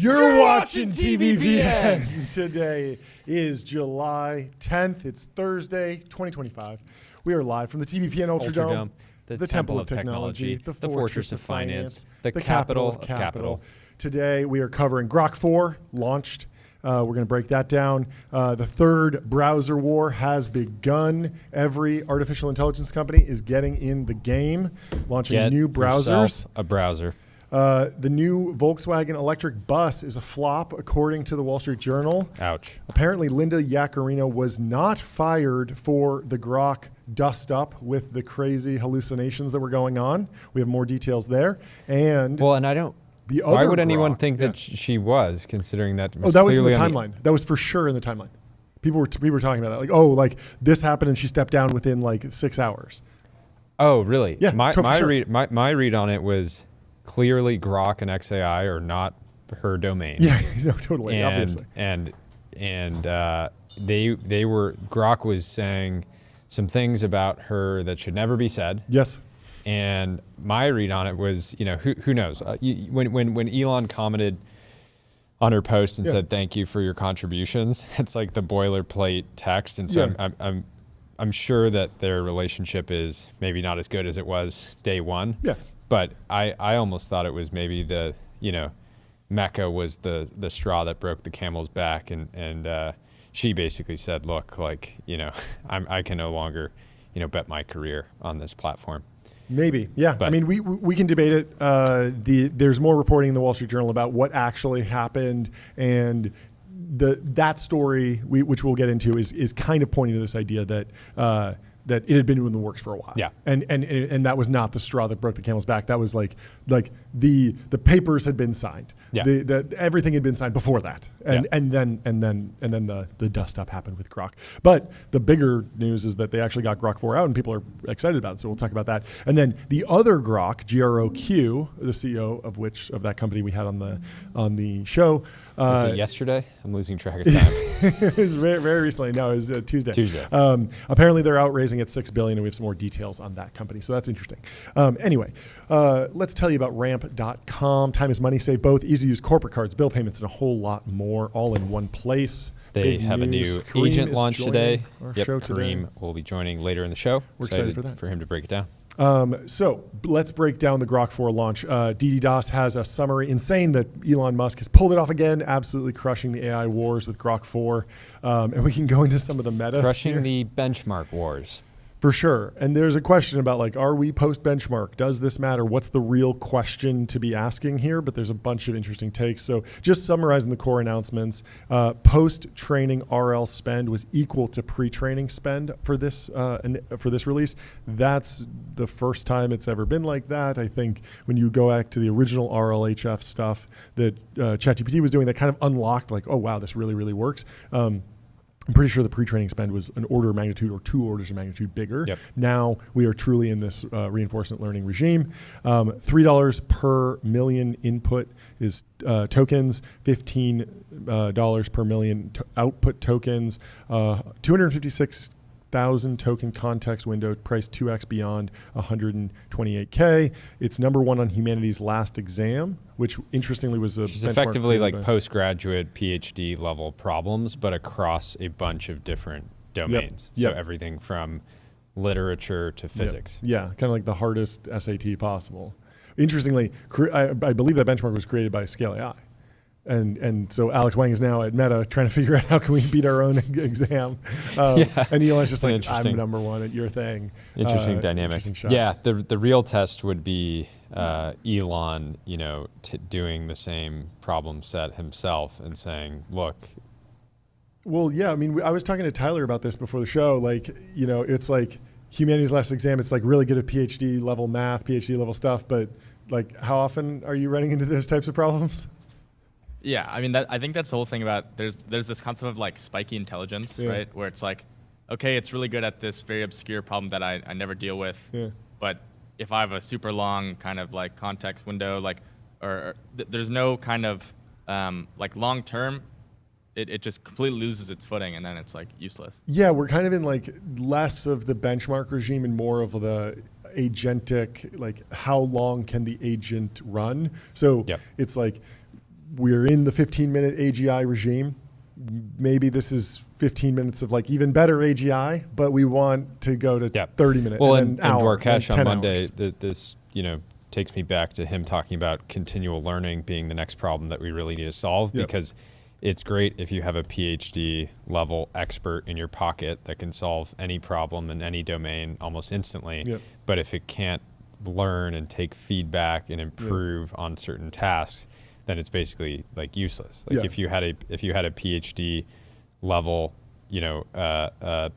You're watching TBPN. Today is July 10th. It's Thursday, 2025. We are live from the TBPN Ultradome, the Temple of Technology, the Fortress of Finance, the capital of capital. Today we are covering Grok 4, launched. We're going to break that down. The third browser war has begun. Every artificial intelligence company is getting in the game, launching new browsers. A browser. The new Volkswagen electric bus is a flop, according to the Wall Street Journal. Ouch. Apparently, Linda Yaccarino was not fired for the Grok dust-up with the crazy hallucinations that were going on. We have more details there. And I don't. Why would anyone think that she was, considering that? That was in the timeline. That was for sure in the timeline. People were talking about that, like this happened and she stepped down within like 6 hours. Oh, really? Yeah. My read on it was clearly Grok and XAI are not her domain. Yeah, no, totally. Obviously. And Grok was saying some things about her that should never be said. Yes. And my read on it was, who knows? When Elon commented on her post and said thank you for your contributions, it's like the boilerplate text, and so I'm sure that their relationship is maybe not as good as it was day one. Yeah. But I almost thought it was maybe the Mecca was the straw that broke the camel's back, and she basically said, look, I can no longer bet my career on this platform. Maybe, yeah. But, I mean, we can debate it. There's more reporting in the Wall Street Journal about what actually happened, and that story, which we'll get into, is kind of pointing to this idea that it had been in the works for a while. Yeah. And that was not the straw that broke the camel's back. That was like the papers had been signed. Yeah. Everything had been signed before that. And then the dust up happened with Grok. But the bigger news is that they actually got Grok 4 out and people are excited about it. So we'll talk about that. And then the other Grok, GROQ, the CEO of that company we had on the show. Was it yesterday? I'm losing track of time. It was very, very recently. No, it was Tuesday. Tuesday. Apparently, they're out raising at $6 billion, and we have some more details on that company. So that's interesting. Anyway, let's tell you about Ramp.com. Time is money. Save both. Easy to use corporate cards, bill payments, and a whole lot more, all in one place. They have a new Kareem agent launch today. Show today. Kareem will be joining later in the show. We're excited for that. For him to break it down. So let's break down the Grok 4 launch. DDoS has a summary. Insane that Elon Musk has pulled it off again, absolutely crushing the AI wars with Grok 4. And we can go into some of the meta. Crushing the benchmark wars. For sure. And there's a question about are we post-benchmark? Does this matter? What's the real question to be asking here? But there's a bunch of interesting takes. So just summarizing the core announcements, post-training RL spend was equal to pre-training spend for this release. That's the first time it's ever been like that. I think when you go back to the original RLHF stuff that ChatGPT was doing, that kind of unlocked oh, wow, this really, really works. I'm pretty sure the pre-training spend was an order of magnitude or 2 orders of magnitude bigger. Yep. Now we are truly in this reinforcement learning regime. $3 per million input is tokens, $15 per million output tokens, 256,000 token context window, price 2x beyond 128K. It's number one on Humanity's last exam, which interestingly was which is effectively like postgraduate PhD level problems, but across a bunch of different domains. Yep. So everything from literature to physics. Yeah, kind of like the hardest SAT possible. Interestingly, I believe that benchmark was created by Scale AI. And so Alex Wang is now at Meta trying to figure out how can we beat our own exam. And Elon's just like, I'm number one at your thing. Interesting dynamic. Interesting shot. Yeah, the real test would be Elon, doing the same problem set himself and saying, look. Well, yeah, I mean, I was talking to Tyler about this before the show. It's like Humanity's last exam. It's like really good at PhD level math, PhD level stuff. But how often are you running into those types of problems? Yeah, I mean, I think that's the whole thing about there's this concept of spiky intelligence, right? Where it's okay, it's really good at this very obscure problem that I never deal with. Yeah. But if I have a super long kind of context window, there's no kind of long term, it just completely loses its footing and then it's useless. Yeah, we're kind of in less of the benchmark regime and more of the agentic, how long can the agent run? So it's we're in the 15-minute AGI regime. Maybe this is 15 minutes of like even better AGI, but we want to go to 30 minutes. Well, and Dwarkesh on Monday, hours. this takes me back to him talking about continual learning being the next problem that we really need to solve, because it's great if you have a PhD level expert in your pocket that can solve any problem in any domain almost instantly. But if it can't learn and take feedback and improve on certain tasks, then it's basically like useless. Like if you had a PhD level, a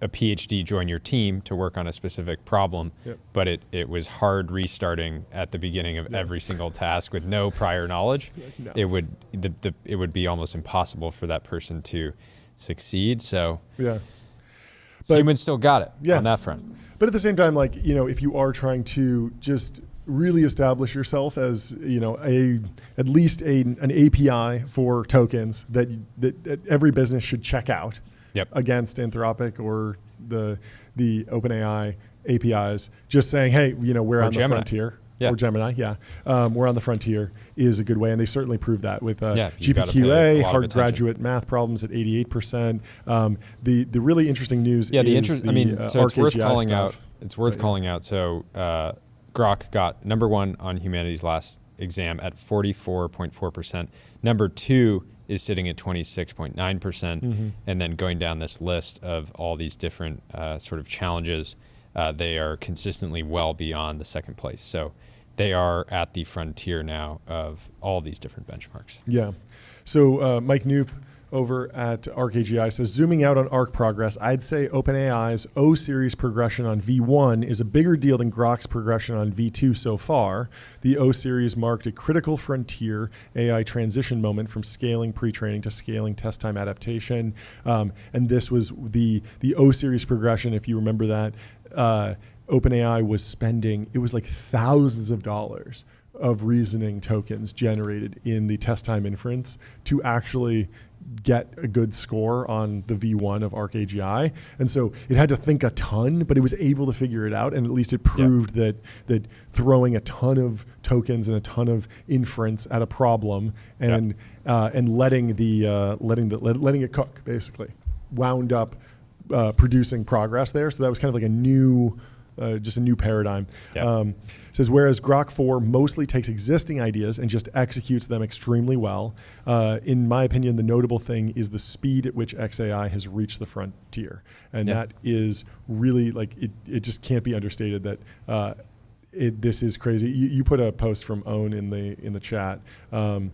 PhD join your team to work on a specific problem, but it was hard restarting at the beginning of every single task with no prior knowledge. It would be almost impossible for that person to succeed. So but humans still got it on that front. But at the same time, like, if you are trying to just really establish yourself as, at least an API for tokens that every business should check out against Anthropic or the OpenAI APIs, just saying, hey, we're on the frontier. Or Gemini, we're on the frontier is a good way, and they certainly proved that with GPQA, hard graduate math problems at 88%. The really interesting news is so it's worth calling stuff. out. It's worth calling out. So Grok got number 1 on humanities last exam at 44.4%. Number 2 is sitting at 26.9%. And then going down this list of all these different sort of challenges, they are consistently well beyond the second place. So they are at the frontier now of all these different benchmarks. Yeah. So Mike Knoop over at ArcAGI says, zooming out on ARC progress, I'd say OpenAI's O-series progression on V1 is a bigger deal than Grok's progression on V2 so far. The O-series marked a critical frontier AI transition moment from scaling pre-training to scaling test time adaptation. And this was the O-series progression, if you remember that. OpenAI was spending, it was like thousands of dollars of reasoning tokens generated in the test time inference to actually get a good score on the V1 of ArcAGI. And so it had to think a ton, but it was able to figure it out. And at least it proved that throwing a ton of tokens and a ton of inference at a problem and letting it cook basically wound up producing progress there. So that was kind of like a new paradigm. Says, whereas Grok 4 mostly takes existing ideas and just executes them extremely well. In my opinion, the notable thing is the speed at which XAI has reached the frontier. And that is really, like, it just can't be understated that this is crazy. You put a post from Owen in the chat. So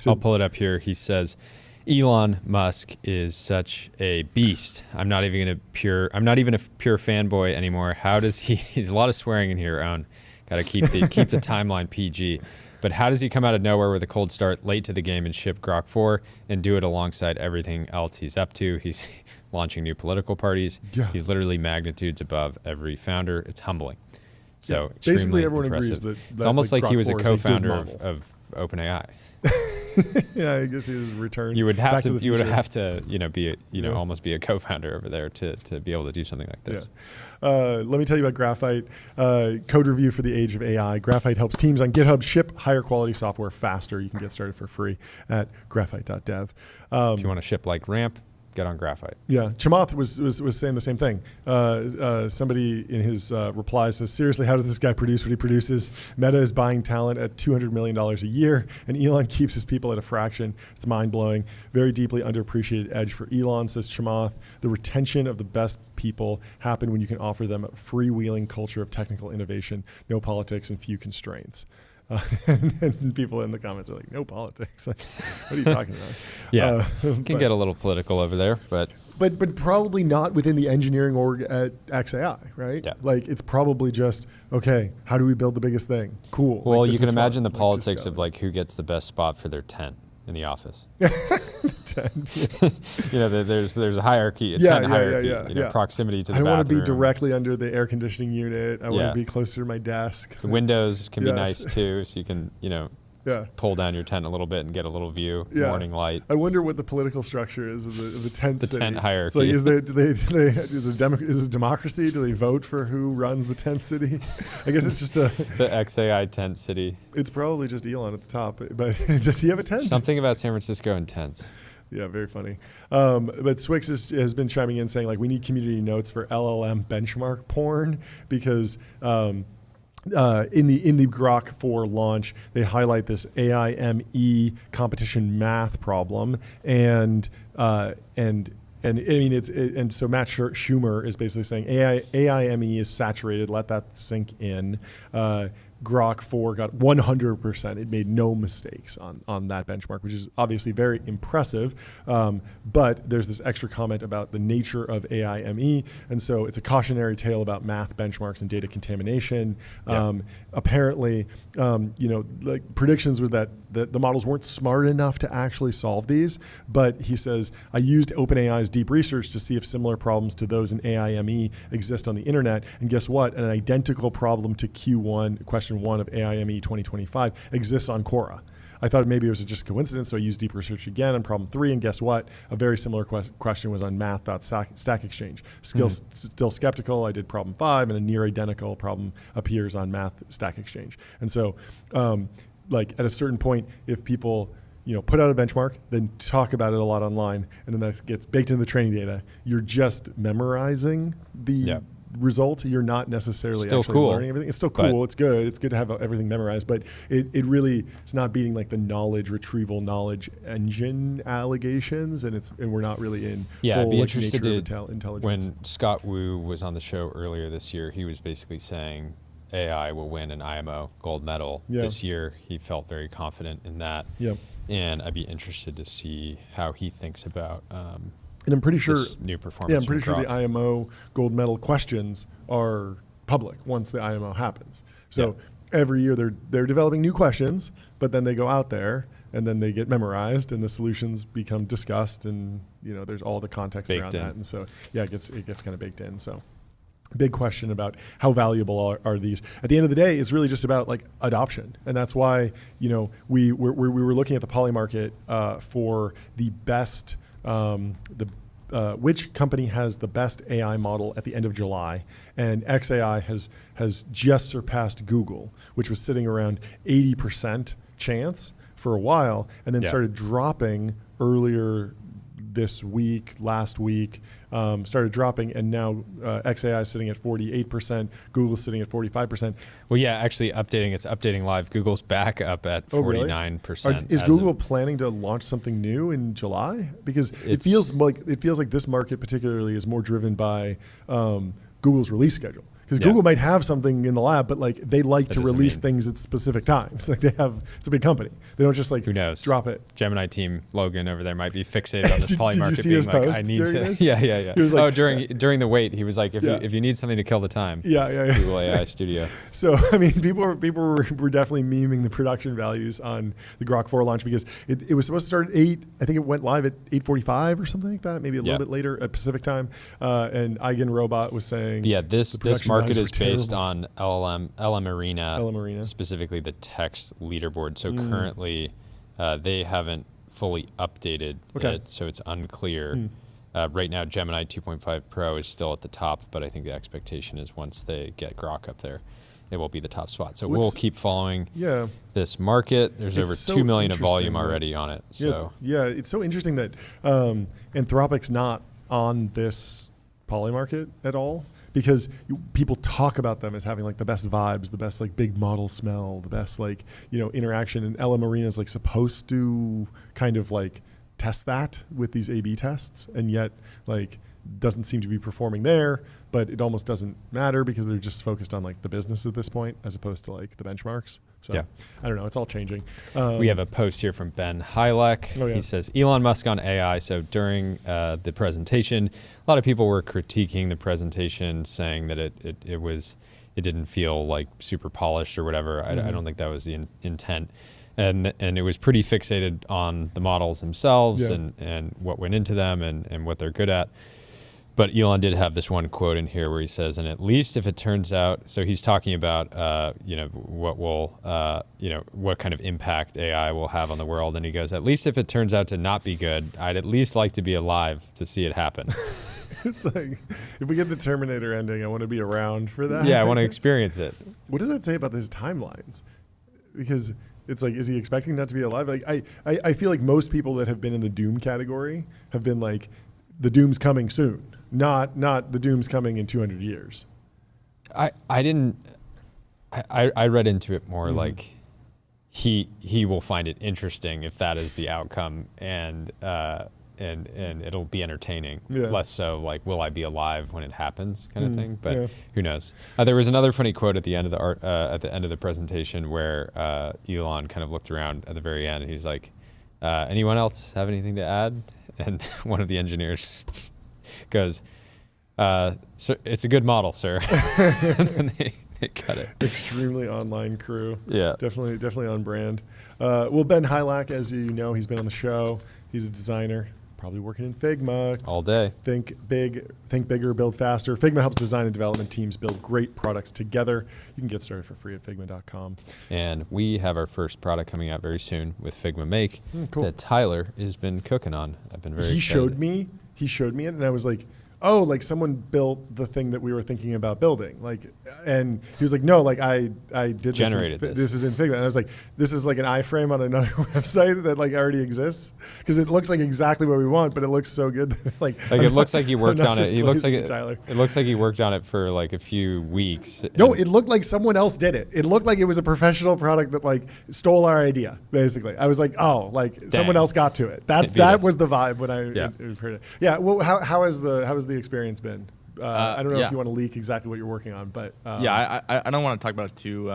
I'll pull it up here. He says, Elon Musk is such a beast. I'm not even a pure fanboy anymore. How does he's a lot of swearing in here, Owen. Got to keep the timeline PG. But how does he come out of nowhere with a cold start late to the game and ship Grok 4 and do it alongside everything else he's up to? He's launching new political parties. He's literally magnitudes above every founder. It's humbling. So basically everyone impressive. Agrees that it's almost like he was a co-founder of OpenAI. Yeah, I guess he was returned. You would have to, be almost be a co-founder over there to be able to do something like this. Let me tell you about Graphite. Code review for the age of AI. Graphite helps teams on GitHub ship higher quality software faster. You can get started for free at graphite.dev. If you want to ship like Ramp, get on Graphite. Yeah, Chamath was saying the same thing. Somebody in his reply says, seriously, how does this guy produce what he produces? Meta is buying talent at $200 million a year, and Elon keeps his people at a fraction. It's mind-blowing. Very deeply underappreciated edge for Elon, says Chamath. The retention of the best people happen when you can offer them a freewheeling culture of technical innovation, no politics, and few constraints. And people in the comments are like, no politics. Like, what are you talking about? Can get a little political over there, but probably not within the engineering org at XAI, right? Yeah. Like, it's probably just, okay, how do we build the biggest thing? Cool. Well, like, you can imagine the politics of like who gets the best spot for their tent in the office. There's a hierarchy, tent hierarchy. Proximity to the bathroom. I want to be directly under the air conditioning unit. I want to be closer to my desk. The windows can be nice too, so you can Yeah. pull down your tent a little bit and get a little view, Yeah. morning light. I wonder what the political structure is of the tent The city. tent hierarchy. It's like, is it democracy? Do they vote for who runs the tent city? I guess it's just The XAI tent city. it's probably just Elon at the top. But does he have a tent? Something about San Francisco and tents. Yeah, very funny. But Swix has been chiming in saying, like, we need community notes for LLM benchmark porn because in the Grok 4 launch, they highlight this AIME competition math problem, and I mean and so Matt Schumer is basically saying AIME is saturated. Let that sink in. Grok 4 got 100%. It made no mistakes on that benchmark, which is obviously very impressive. But there's this extra comment about the nature of AIME. And so it's a cautionary tale about math benchmarks and data contamination. Yeah. Apparently, like predictions was that the models weren't smart enough to actually solve these. But he says, I used OpenAI's deep research to see if similar problems to those in AIME exist on the internet. And guess what? An identical problem to question 1 of AIME 2025 exists on Quora. I thought maybe it was just a coincidence, so I used deep research again on problem 3, and guess what? A very similar question was on math.stack exchange. Still skeptical. I did problem 5, and a near identical problem appears on math stack exchange. And so, like at a certain point, if people put out a benchmark, then talk about it a lot online, and then that gets baked into the training data, you're just memorizing the result. You're not necessarily Still actually cool, learning everything. It's still cool. It's good. It's good to have everything memorized, but it really, it's not beating like the knowledge retrieval knowledge engine allegations, and we're not really in full I'd be like, interested nature of intelligence. when Scott Wu was on the show earlier this year, he was basically saying AI will win an IMO gold medal this year. He felt very confident in that. Yep. And I'd be interested to see how he thinks about And I'm pretty sure this new performance. Yeah, I'm pretty from sure Grok. the IMO gold medal questions are public once the IMO happens. So every year they're developing new questions, but then they go out there and then they get memorized and the solutions become discussed, and there's all the context Baked around in. that, and so it gets kind of baked in. So big question about how valuable are these. At the end of the day, it's really just about like adoption, and that's why we were looking at the Poly market for the best. Which company has the best AI model at the end of July, and XAI has just surpassed Google, which was sitting around 80% chance for a while, and then started dropping earlier this week, last week, started dropping, and now XAI is sitting at 48%, Google's sitting at 45%. Well, yeah, actually it's updating live. Google's back up at 49%. Is Google planning to launch something new in July? Because it feels like this market particularly is more driven by Google's release schedule. Because Google might have something in the lab, but like they like to release things at specific times. Like it's a big company. They don't just like who knows, drop it. Gemini team Logan over there might be fixated on this Poly market did you see being his like, post I need to. this? Yeah. He was like, during the wait, he was like, if you need something to kill the time, Google AI Studio. So I mean, people were definitely memeing the production values on the Grok 4 launch, because it was supposed to start at 8. I think it went live at 8:45 or something like that, maybe a little bit later at Pacific time. And Eigen Robot was saying, this market is based on LM Arena, specifically the text leaderboard. So currently, they haven't fully updated it, so it's unclear. Right now, Gemini 2.5 Pro is still at the top, but I think the expectation is once they get Grok up there, it will be the top spot. So we'll keep following this market. There's over 2 million of volume already on it. So it's so interesting that Anthropic's not on this Poly market at all, because people talk about them as having like the best vibes, the best like big model smell, the best like interaction, and LM Arena is like supposed to kind of like test that with these A/B tests, and yet like doesn't seem to be performing there. But it almost doesn't matter because they're just focused on like the business at this point as opposed to like the benchmarks. So I don't know, it's all changing. We have a post here from Ben Hylek. He says, Elon Musk on AI. So during the presentation, a lot of people were critiquing the presentation, saying that it didn't feel like super polished or whatever. I don't think that was the intent. And it was pretty fixated on the models themselves and what went into them and what they're good at. But Elon did have this one quote in here where he says, and at least if it turns out, so he's talking about, what kind of impact AI will have on the world. And he goes, at least if it turns out to not be good, I'd at least like to be alive to see it happen. It's like, if we get the Terminator ending, I want to be around for that. Yeah, I want to experience it. What does that say about his timelines? Because it's like, is he expecting not to be alive? Like, I feel like most people that have been in the doom category have been like, the doom's coming soon. Not the doom's coming in 200 years. I read into it more like he will find it interesting if that is the outcome, and it'll be entertaining. Yeah. Less so like, will I be alive when it happens, kind of thing. But who knows? There was another funny quote at the end of the presentation where Elon kind of looked around at the very end, and he's like, "Anyone else have anything to add?" And one of the engineers goes, "So it's a good model, sir." And then they cut it. Extremely online crew. Yeah. Definitely on brand. Well, Ben Hylack, as you know, he's been on the show. He's a designer, probably working in Figma. All day. Think bigger, build faster. Figma helps design and development teams build great products together. You can get started for free at figma.com. And we have our first product coming out very soon with Figma Make cool. that Tyler has been cooking on. I've been very excited. He showed me it, and I was like, oh, like someone built the thing that we were thinking about building. Like, and he was like, no, like I did generated this. This is in Figma. And I was like, this is like an iframe on another website that like already exists, because it looks like exactly what we want, but it looks so good. Like it looks like he worked on it. He looks like Tyler. It looks like he worked on it for like a few weeks. No, it looked like someone else did it. It looked like it was a professional product that like stole our idea. Basically, I was like, oh, like someone else got to it. That was the vibe when I heard it. Yeah. Well, how has the experience been? I don't know if you want to leak exactly what you're working on, but I don't want to talk about it too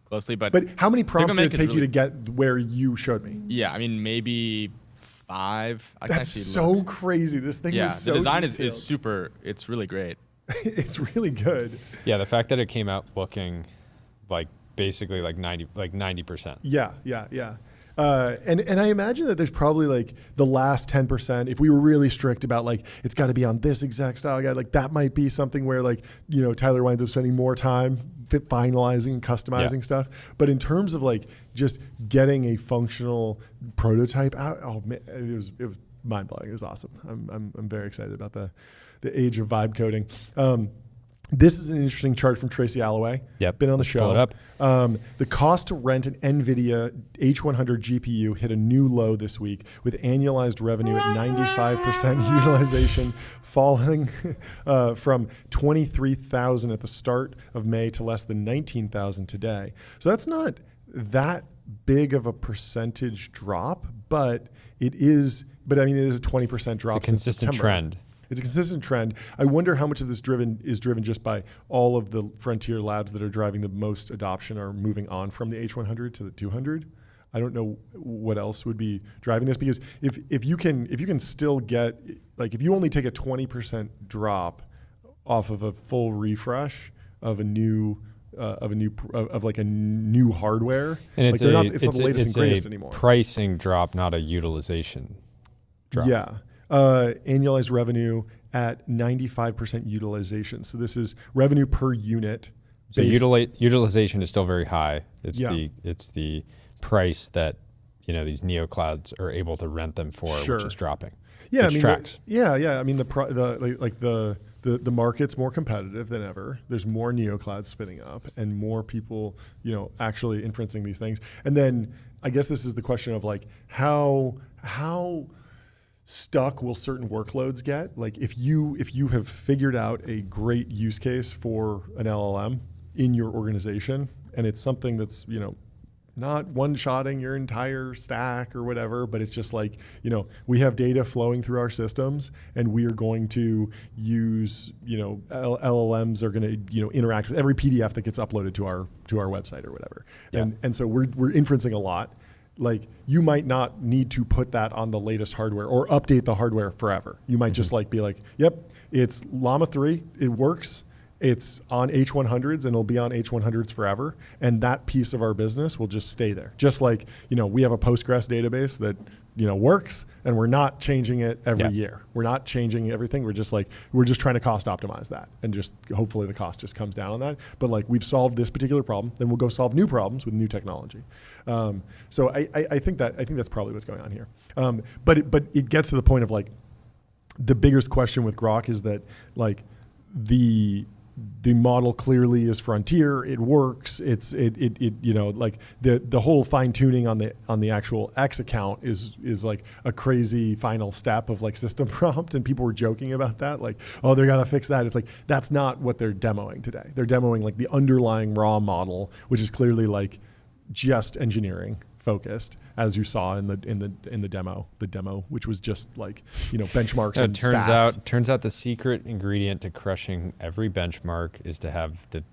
closely, but how many prompts did it take you to get where you showed me? Yeah, I mean maybe 5. That's so crazy. This thing is so the design detailed. is super. It's really great. It's really good. Yeah, the fact that it came out looking like basically like 90%. Yeah. And I imagine that there's probably like the last 10%, if we were really strict about like, it's got to be on this exact style guide, like that might be something where like, Tyler winds up spending more time finalizing and customizing stuff. But in terms of like just getting a functional prototype out, oh man, it was mind blowing. It was awesome. I'm very excited about the age of vibe coding. This is an interesting chart from Tracy Alloway. Yep. Been on the Let's show. pull it up. The cost to rent an NVIDIA H100 GPU hit a new low this week, with annualized revenue at 95% utilization, falling from 23,000 at the start of May to less than 19,000 today. So that's not that big of a percentage drop, but it is. But I mean, it is a 20% drop. It's a consistent trend. It's a consistent trend. I wonder how much of this is driven just by all of the frontier labs that are driving the most adoption are moving on from the H100 to the 200. I don't know what else would be driving this, because if you can still get, like, if you only take a 20% drop off of a full refresh of a new hardware, and it's like it's not the latest and greatest anymore. Pricing drop, not a utilization drop. Yeah. Annualized revenue at 95% utilization. So this is revenue per unit. So utilization is still very high. It's the price that these neoclouds are able to rent them for, which is dropping. Yeah, which tracks. I mean the market's more competitive than ever. There's more neoclouds spinning up and more people actually inferencing these things. And then I guess this is the question of like how stuck will certain workloads get? Like if you have figured out a great use case for an LLM in your organization, and it's something that's not one-shotting your entire stack or whatever, but it's just like we have data flowing through our systems, and we are going to use LLMs are going to interact with every PDF that gets uploaded to our website or whatever, and so we're inferencing a lot. Like you might not need to put that on the latest hardware or update the hardware forever. You might just be like, yep, it's Llama 3, it works. It's on H100s and it'll be on H100s forever. And that piece of our business will just stay there. Just like, we have a Postgres database that works, and we're not changing it every Yeah. year. We're not changing everything. We're just trying to cost optimize that, and just hopefully the cost just comes down on that. But like, we've solved this particular problem, then we'll go solve new problems with new technology. So I think that's probably what's going on here. But it gets to the point of like, the biggest question with Grok is that like the model clearly is frontier. It works. It like the whole fine tuning on the actual X account is like a crazy final step of like system prompt, and people were joking about that, like, oh, they're gonna fix that. It's like, that's not what they're demoing today. They're demoing like the underlying raw model, which is clearly like just engineering focused, as you saw in the demo, which was just like, benchmarks and stats. Turns out the secret ingredient to crushing every benchmark is to have the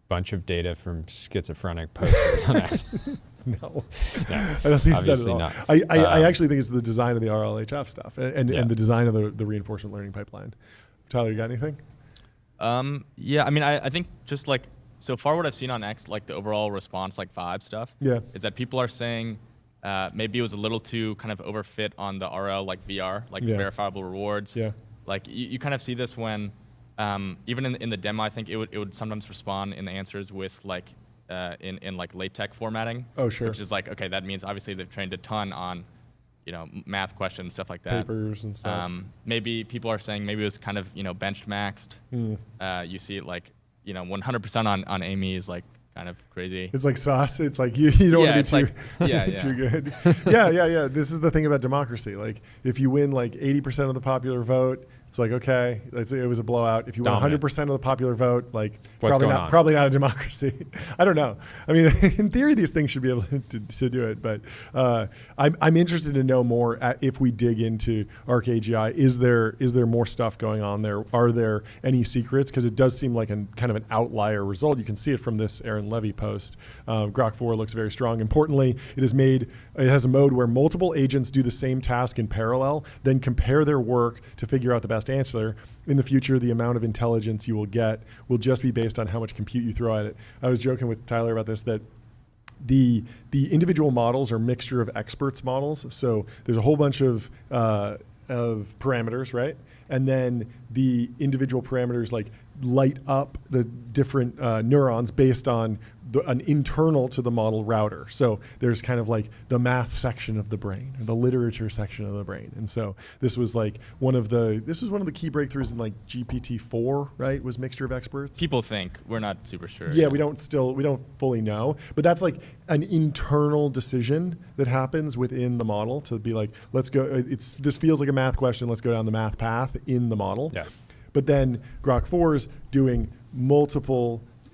bunch of data from schizophrenic posters on X. No, I don't think it's that at all. Not. I actually think it's the design of the RLHF stuff and the design of the reinforcement learning pipeline. Tyler, you got anything? Yeah, I mean, I think just like, so far what I've seen on X, like the overall response, like vibe stuff, is that people are saying maybe it was a little too kind of overfit on the RL, like VR, like verifiable rewards. Yeah. Like you kind of see this when, even in the demo, I think it would sometimes respond in the answers with like, in like LaTeX formatting. Oh, sure. Which is like, okay, that means obviously they've trained a ton on, math questions, stuff like that. Papers and stuff. Maybe people are saying maybe it was kind of, benched maxed. You see it like, 100% on Amy is like kind of crazy. It's like sauce. It's like you don't want to be too good. Yeah. This is the thing about democracy. Like, if you win like 80% of the popular vote, it's like, okay, it was a blowout. If you win 100% of the popular vote, like, probably not a democracy. I don't know. I mean, in theory, these things should be able to do it. But I'm interested to know more if we dig into ArcAGI. Is there more stuff going on there? Are there any secrets? Because it does seem like kind of an outlier result. You can see it from this Aaron Levy post. Grok 4 looks very strong. Importantly, it has a mode where multiple agents do the same task in parallel, then compare their work to figure out the best answer. In the future, the amount of intelligence you will get will just be based on how much compute you throw at it. I was joking with Tyler about this, that the individual models are a mixture of experts models. So there's a whole bunch of parameters, right? And then the individual parameters like light up the different neurons based on an internal to the model router. So there's kind of like the math section of the brain, or the literature section of the brain. And so this was like one of the key breakthroughs in like GPT-4, right? Was mixture of experts. People think, we're not super sure. Yeah, we don't fully know, but that's like an internal decision that happens within the model to be like, let's go, this feels like a math question, let's go down the math path in the model. Yeah. But then Grok 4 is doing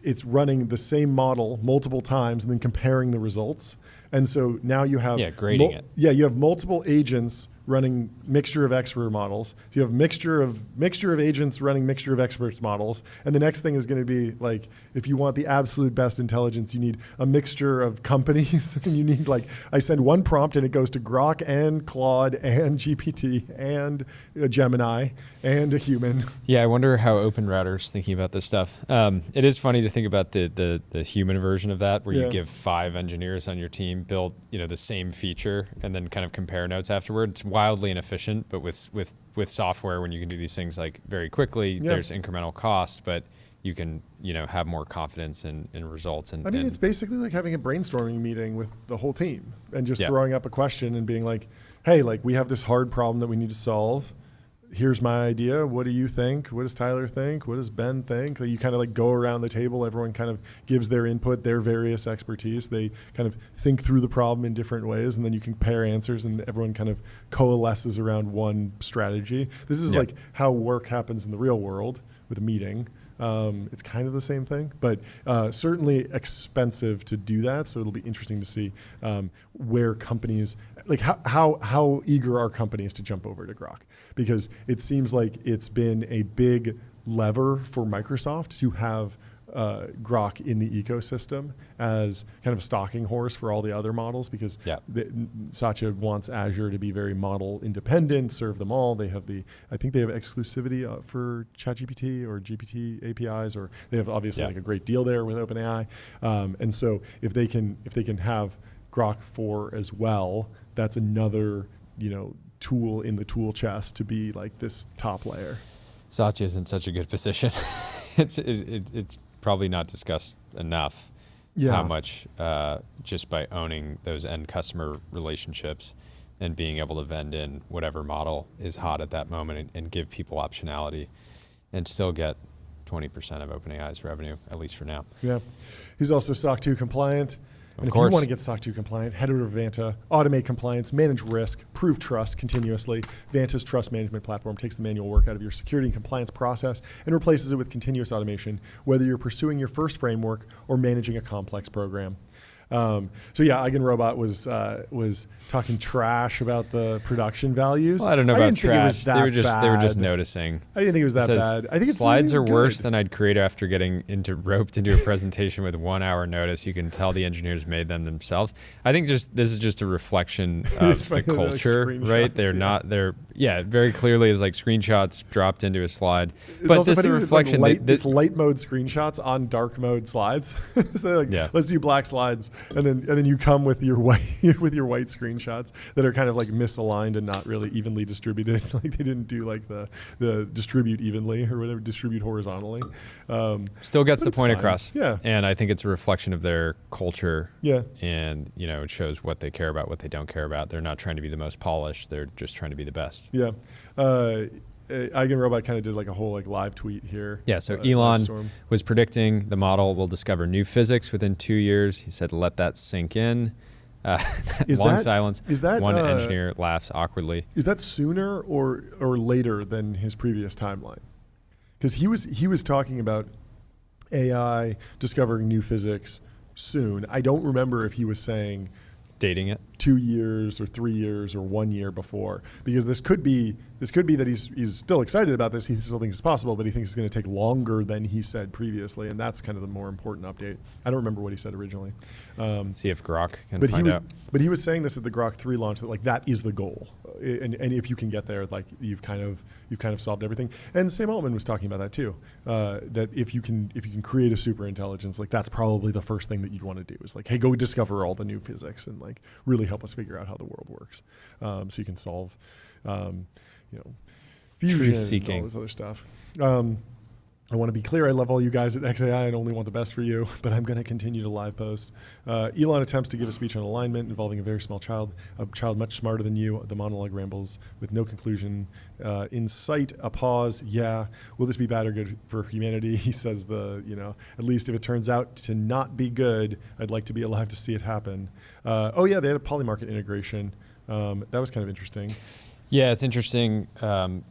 it's running the same model multiple times and then comparing the results. And so now you have grading it. Yeah, you have multiple agents running mixture of expert models. So you have mixture of agents running mixture of experts models. And the next thing is going to be like, if you want the absolute best intelligence, you need a mixture of companies. And you need like, I send one prompt and it goes to Grok and Claude and GPT and Gemini and a human. Yeah, I wonder how OpenRouter's thinking about this stuff. It is funny to think about the human version of that, where you give 5 engineers on your team build the same feature and then kind of compare notes afterwards. It's wildly inefficient, but with software, when you can do these things like very quickly, there's incremental cost, but you can have more confidence in results. And it's basically like having a brainstorming meeting with the whole team and just throwing up a question and being like, hey, like, we have this hard problem that we need to solve. Here's my idea. What do you think? What does Tyler think? What does Ben think? You kind of like go around the table. Everyone kind of gives their input, their various expertise. They kind of think through the problem in different ways, and then you compare answers, and everyone kind of coalesces around one strategy. This is like how work happens in the real world with a meeting. It's kind of the same thing, but certainly expensive to do that. So it'll be interesting to see where companies, like how eager are companies to jump over to Grok, because it seems like it's been a big lever for Microsoft to have Grok in the ecosystem as kind of a stalking horse for all the other models, because Satya wants Azure to be very model independent, serve them all. I think they have exclusivity for ChatGPT or GPT APIs, or they have obviously like a great deal there with OpenAI. And so if they can have Grok 4 as well, that's another tool in the tool chest to be like this top layer. Satya's in such a good position. It's probably not discussed enough how much just by owning those end customer relationships and being able to vend in whatever model is hot at that moment and give people optionality and still get 20% of OpenAI's revenue, at least for now. Yeah. He's also SOC 2 compliant. And if you want to get SOC 2 compliant, head over to Vanta, automate compliance, manage risk, prove trust continuously. Vanta's trust management platform takes the manual work out of your security and compliance process and replaces it with continuous automation, whether you're pursuing your first framework or managing a complex program. Eigenrobot was talking trash about the production values. Well, I don't know about trash. They were just noticing. I didn't think it was that bad. I think slides are worse than I'd create after getting roped into a presentation with 1 hour notice. You can tell the engineers made them themselves. I think this is just a reflection of the culture, right? They're very clearly is like screenshots dropped into a slide. It's but this is a reflection. Like this light mode screenshots on dark mode slides. So they're like, let's do black slides. And then you come with your white screenshots that are kind of like misaligned and not really evenly distributed. Like they didn't do like the distribute evenly or whatever, distribute horizontally. Still gets the point across. Yeah. And I think it's a reflection of their culture. Yeah. And it shows what they care about, what they don't care about. They're not trying to be the most polished. They're just trying to be the best. Yeah. Eigenrobot kind of did like a whole live tweet here. Yeah, so Elon was predicting the model will discover new physics within 2 years. He said, let that sink in. Silence. Is that one engineer laughs awkwardly? Is that sooner or later than his previous timeline? Because he was talking about AI discovering new physics soon. I don't remember if he was saying dating it 2 years or 3 years or 1 year before, because this could be that he's still excited about this. He still thinks it's possible, but he thinks it's going to take longer than he said previously, and that's kind of the more important update. I don't remember what he said originally. See if Grok can find out. But he was saying this at the Grok 3 launch that that is the goal, and if you can get there, you've kind of solved everything. And Sam Altman was talking about that too. That if you can create a super intelligence, that's probably the first thing that you'd want to do is hey, go discover all the new physics and really help us figure out how the world works, so you can solve fusion and all this other stuff. I want to be clear. I love all you guys at XAI and only want the best for you, but I'm going to continue to live post. Elon attempts to give a speech on alignment involving a very small child, a child much smarter than you. The monologue rambles with no conclusion. In sight, a pause. Yeah. Will this be bad or good for humanity? He says at least if it turns out to not be good, I'd like to be alive to see it happen. They had a polymarket integration. That was kind of interesting. Yeah, it's interesting.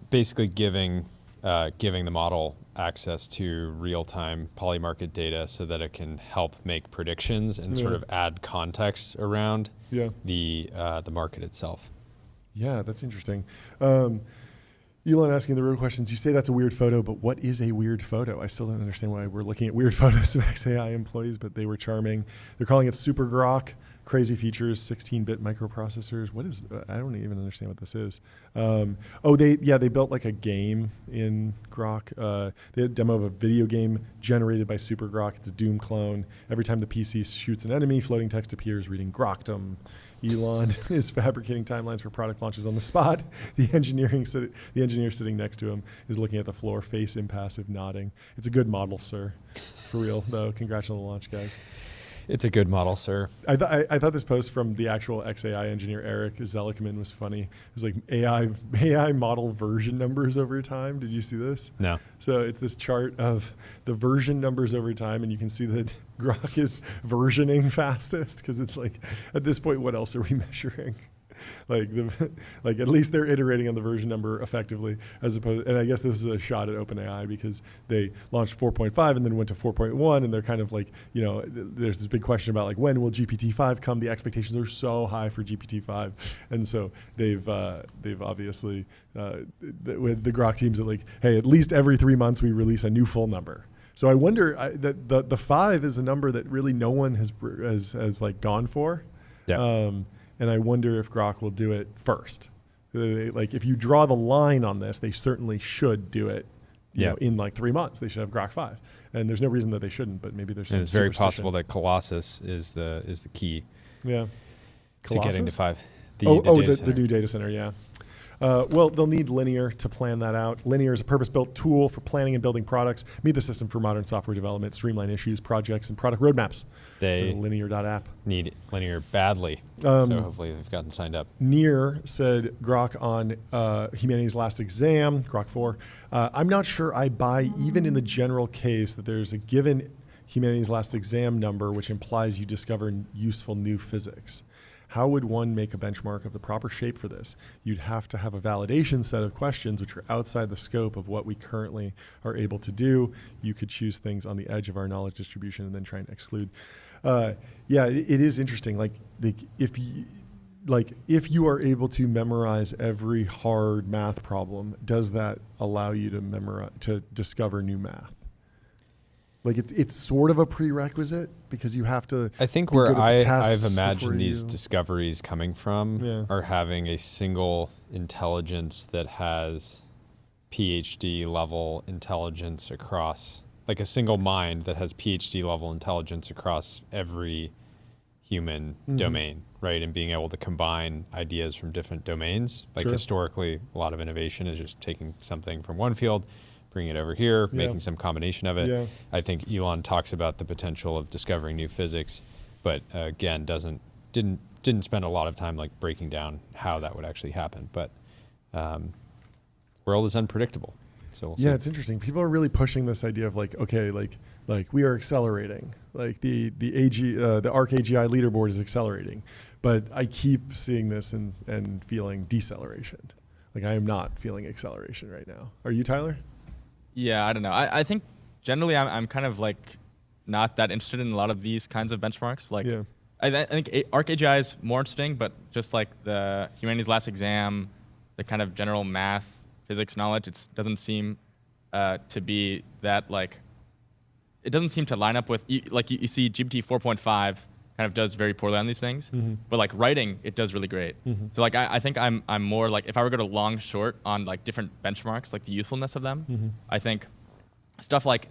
Basically giving the model access to real-time polymarket data so that it can help make predictions and sort of add context around the market itself. Yeah, that's interesting. Elon asking the real questions. You say that's a weird photo, but what is a weird photo? I still don't understand why we're looking at weird photos of XAI employees, but they were charming. They're calling it Super Grok. Crazy features, 16-bit microprocessors. What is? I don't even understand what this is. They built a game in Grok. They had a demo of a video game generated by Super Grok. It's a Doom clone. Every time the PC shoots an enemy, floating text appears reading Grokdom. Elon is fabricating timelines for product launches on the spot. The engineer sitting next to him is looking at the floor, face impassive, nodding. It's a good model, sir. For real, though. Congrats on the launch, guys. It's a good model, sir. I thought this post from the actual XAI engineer, Eric Zelikman, was funny. It was AI model version numbers over time. Did you see this? No. So it's this chart of the version numbers over time, and you can see that Grok is versioning fastest because it's at this point, what else are we measuring? At least they're iterating on the version number effectively, as opposed. And I guess this is a shot at OpenAI because they launched 4.5 and then went to 4.1, and they're kind of there's this big question about when will GPT-5 come? The expectations are so high for GPT-5, and so they've obviously with the Grok teams that hey, at least every 3 months we release a new full number. So I wonder that the 5 is a number that really no one has gone for. Yeah. And I wonder if Grok will do it first. If you draw the line on this, they certainly should do it. In 3 months, they should have Grok 5, and there's no reason that they shouldn't. But maybe there's. And it's very possible that Colossus is the key. Yeah. To getting to 5. data the new data center, yeah. Well, they'll need Linear to plan that out. Linear is a purpose-built tool for planning and building products, meet the system for modern software development, streamline issues, projects, and product roadmaps. They Linear.app. need Linear badly, so hopefully they've gotten signed up. Near said Grok on Humanity's Last Exam, Grok 4. I'm not sure I buy, even in the general case, that there's a given Humanity's Last Exam number which implies you discover useful new physics. How would one make a benchmark of the proper shape for this? You'd have to have a validation set of questions which are outside the scope of what we currently are able to do. You could choose things on the edge of our knowledge distribution and then try and exclude. Yeah, it is interesting. If you are able to memorize every hard math problem, does that allow you to discover new math? Like it's sort of a prerequisite because you have to. I think be where good at the I've tests imagined before these you- discoveries coming from are having a single intelligence that has PhD level intelligence across, like a single mind that has PhD level intelligence across every human domain, right? And being able to combine ideas from different domains. Like Sure. historically, a lot of innovation is just taking something from one field, bringing it over here, making some combination of it. Yeah. I think Elon talks about the potential of discovering new physics, but again, didn't spend a lot of time like breaking down how that would actually happen. But world is unpredictable, so we'll see. Yeah, it's interesting. People are really pushing this idea of like, okay, like we are accelerating. Like the ARC AGI leaderboard is accelerating, but I keep seeing this and feeling deceleration. Like I am not feeling acceleration right now. Are you, Tyler? Yeah, I don't know. I think generally I'm kind of like not that interested in a lot of these kinds of benchmarks. Like, Yeah. I think ARC AGI is more interesting, but just like the Humanity's Last Exam, the kind of general math, physics knowledge, it doesn't seem to be that like, it doesn't seem to line up with, you see GPT 4.5 kind of does very poorly on these things, but like writing, it does really great. So like I think I'm more like, if I were to go to long short on like different benchmarks, like the usefulness of them, I think stuff like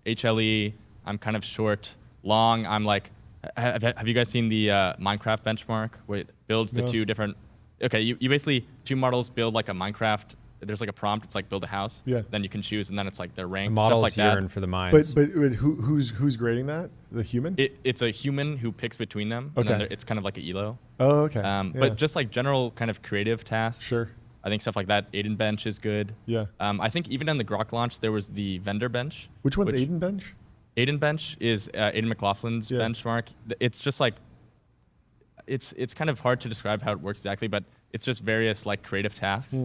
HLE, I'm kind of short. Long, I'm like, have you guys seen the Minecraft benchmark where it builds the No. two different, okay, you basically, two models build like a Minecraft, there's like a prompt, it's like build a house. Yeah. Then you can choose, and then it's like their The rank, stuff models like that. yearn for the minds. But who's grading that? The human? It's a human who picks between them, and Okay. then it's kind of like a ELO. Oh, okay. But just like general kind of creative tasks. Sure. I think stuff like that. Aiden Bench is good. Yeah. I think even on the Grok launch, there was the vendor bench. Which one's Aiden Bench? Aiden Bench is Aiden McLaughlin's Yeah. benchmark. It's just like, it's kind of hard to describe how it works exactly, but it's just various like creative tasks.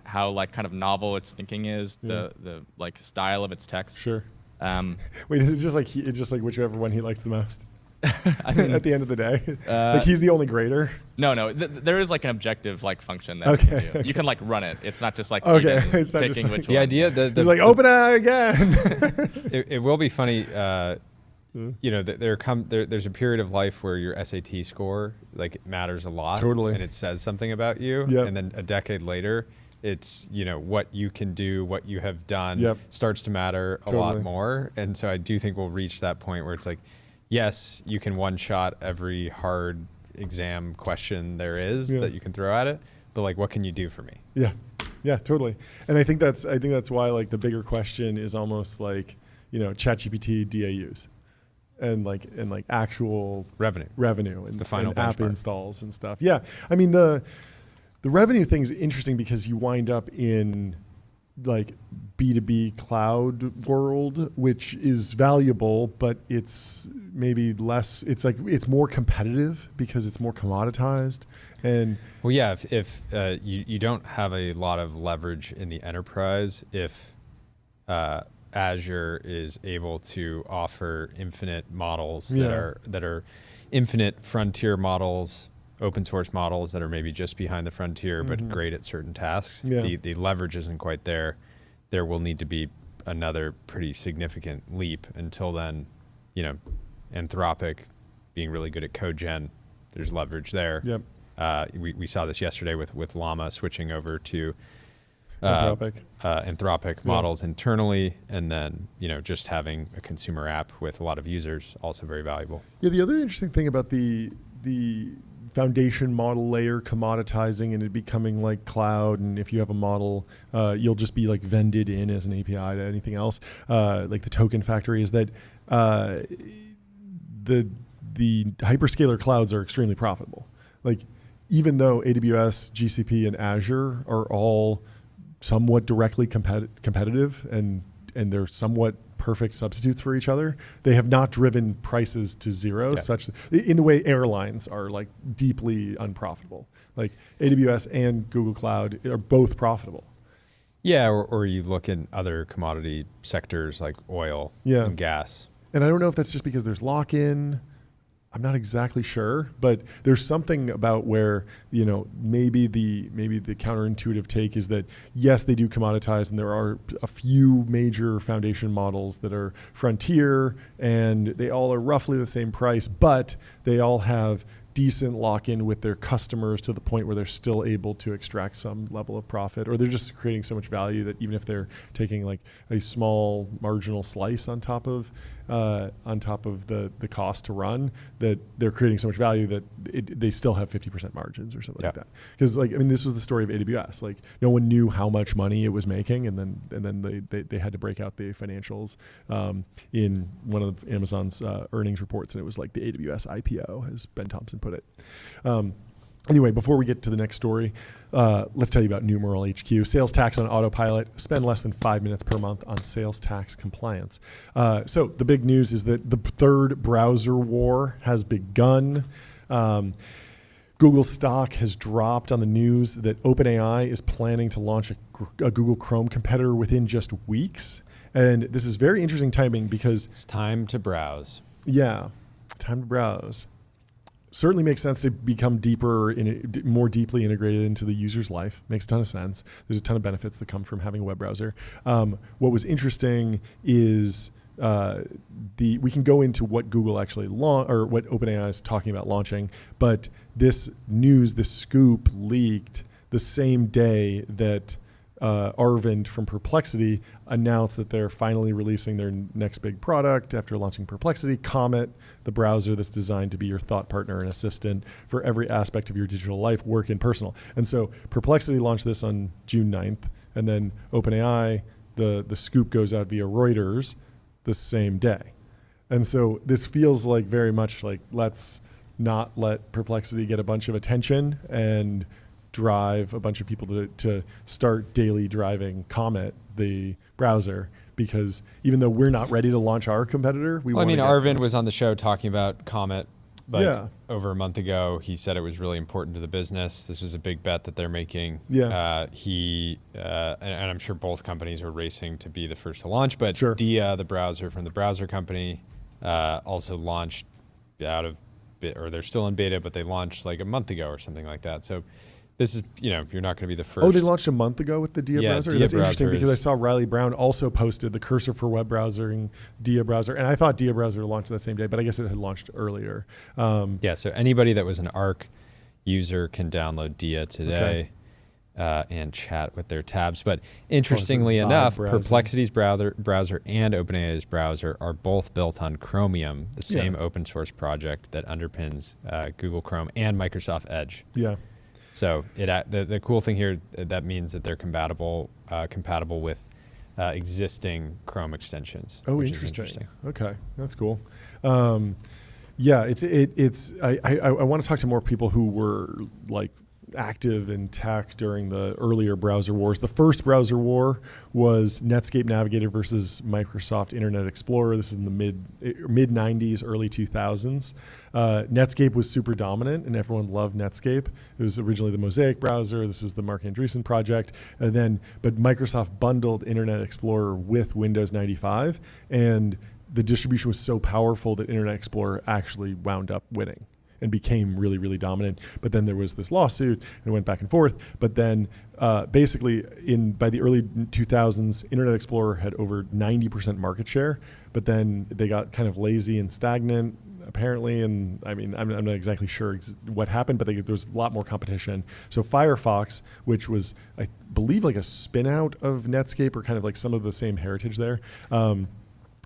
How like kind of novel its thinking is, the like style of its text. Sure. Um, Wait, is it just like it's just like whichever one he likes the most? I mean, At the end of the day, like he's the only grader. no, there is like an objective like function that Okay, you can do. okay. You can like run it. It's not just like Okay, Aiden it's not just picking like- which the one. idea that He's like, open it again. it will be funny. You know, there's a period of life where your SAT score like it matters a lot, Totally. and it says something about you. Yep. And then a decade later, it's what you can do, what you have done, Yep. starts to matter a lot Totally. more. And so I do think we'll reach that point where it's like, yes, you can one shot every hard exam question there is Yeah. that you can throw at it, but like, what can you do for me? Yeah, totally. And I think that's why like the bigger question is almost like ChatGPT DAUs, and like actual Revenue. and The final and app benchmark. installs and stuff. Yeah, I mean the revenue thing's interesting because you wind up in like B2B cloud world, which is valuable, but it's maybe less. It's like it's more competitive because it's more commoditized. And Well, yeah, if you don't have a lot of leverage in the enterprise, if Azure is able to offer infinite models that are infinite frontier models, open source models that are maybe just behind the frontier but great at certain tasks, Yeah. the leverage isn't quite there. There will need to be another pretty significant leap. Until then, Anthropic being really good at code gen, there's leverage there. Yep. We saw this yesterday with Llama switching over to Anthropic. Anthropic models internally, and then just having a consumer app with a lot of users, also very valuable. Yeah, the other interesting thing about the foundation model layer commoditizing and it becoming like cloud. And if you have a model, you'll just be like vended in as an API to anything else. Like the token factory is that the hyperscaler clouds are extremely profitable. Like even though AWS, GCP, and Azure are all somewhat directly competitive and they're somewhat perfect substitutes for each other, they have not driven prices to zero, such in the way airlines are like deeply unprofitable. Like AWS and Google Cloud are both profitable. Yeah, or you look in other commodity sectors like oil and gas. And I don't know if that's just because there's lock-in. I'm not exactly sure, but there's something about where, you know, maybe the counterintuitive take is that yes, they do commoditize, and there are a few major foundation models that are frontier, and they all are roughly the same price, but they all have decent lock-in with their customers to the point where they're still able to extract some level of profit, or they're just creating so much value that even if they're taking like a small marginal slice on top of the cost to run, that they're creating so much value that they still have 50% margins or something like that. Because like, I mean, this was the story of AWS. Like no one knew how much money it was making, and then they had to break out the financials in one of Amazon's earnings reports, and it was like the AWS IPO, as Ben Thompson put it. Anyway, before we get to the next story, let's tell you about Numeral HQ. Sales tax on autopilot. Spend less than 5 minutes per month on sales tax compliance. So the big news is that the third browser war has begun. Google stock has dropped on the news that OpenAI is planning to launch a Google Chrome competitor within just weeks. And this is very interesting timing because it's time to browse. Yeah, time to browse. Certainly makes sense to become more deeply integrated into the user's life. Makes a ton of sense. There's a ton of benefits that come from having a web browser. What was interesting is we can go into what Google actually or what OpenAI is talking about launching, but this scoop leaked the same day that Arvind from Perplexity announced that they're finally releasing their next big product after launching Perplexity, Comet, the browser that's designed to be your thought partner and assistant for every aspect of your digital life, work, and personal. And so Perplexity launched this on June 9th, and then OpenAI, the scoop goes out via Reuters the same day. And so this feels like very much like, let's not let Perplexity get a bunch of attention and drive a bunch of people to start daily driving Comet, the browser, because even though we're not ready to launch our competitor, Arvind was on the show talking about Comet over a month ago. He said it was really important to the business. This was a big bet that they're making. And I'm sure both companies are racing to be the first to launch, but Dia, the browser from the browser company, also launched out of or they're still in beta, but they launched like a month ago or something like that. So this is, you're not going to be the first. Oh, they launched a month ago with the Dia browser? That's interesting because I saw Riley Brown also posted the cursor for web browsing Dia browser. And I thought Dia browser launched that same day, but I guess it had launched earlier. So anybody that was an Arc user can download Dia today and chat with their tabs. But interestingly enough, Perplexity's browser and OpenAI's browser are both built on Chromium, the same open source project that underpins Google Chrome and Microsoft Edge. Yeah. So the cool thing here, that means that they're compatible with existing Chrome extensions. Oh, which interesting. Is interesting. Okay, that's cool. I want to talk to more people who were like active in tech during the earlier browser wars. The first browser war was Netscape Navigator versus Microsoft Internet Explorer. This is in the mid 90s, early 2000s. Netscape was super dominant, and everyone loved Netscape. It was originally the Mosaic browser. This is the Mark Andreessen project. But Microsoft bundled Internet Explorer with Windows 95, and the distribution was so powerful that Internet Explorer actually wound up winning and became really, really dominant. But then there was this lawsuit, and it went back and forth. But then basically by the early 2000s, Internet Explorer had over 90% market share, but then they got kind of lazy and stagnant, apparently. And I mean, I'm not exactly sure what happened, but there was a lot more competition. So Firefox, which was, I believe, like a spin out of Netscape or kind of like some of the same heritage there,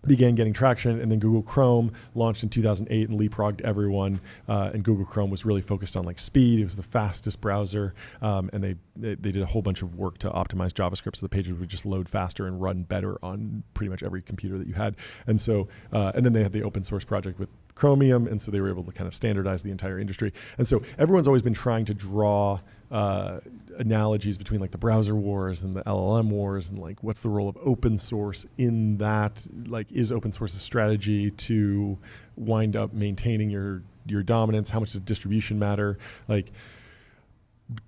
began getting traction, and then Google Chrome launched in 2008 and leapfrogged everyone. And Google Chrome was really focused on like speed. It was the fastest browser, and they did a whole bunch of work to optimize JavaScript so the pages would just load faster and run better on pretty much every computer that you had. And so, and then they had the open source project with Chromium, and so they were able to kind of standardize the entire industry. And so everyone's always been trying to draw analogies between like the browser wars and the LLM wars, and like what's the role of open source in that? Like, is open source a strategy to wind up maintaining your dominance? How much does distribution matter? Like,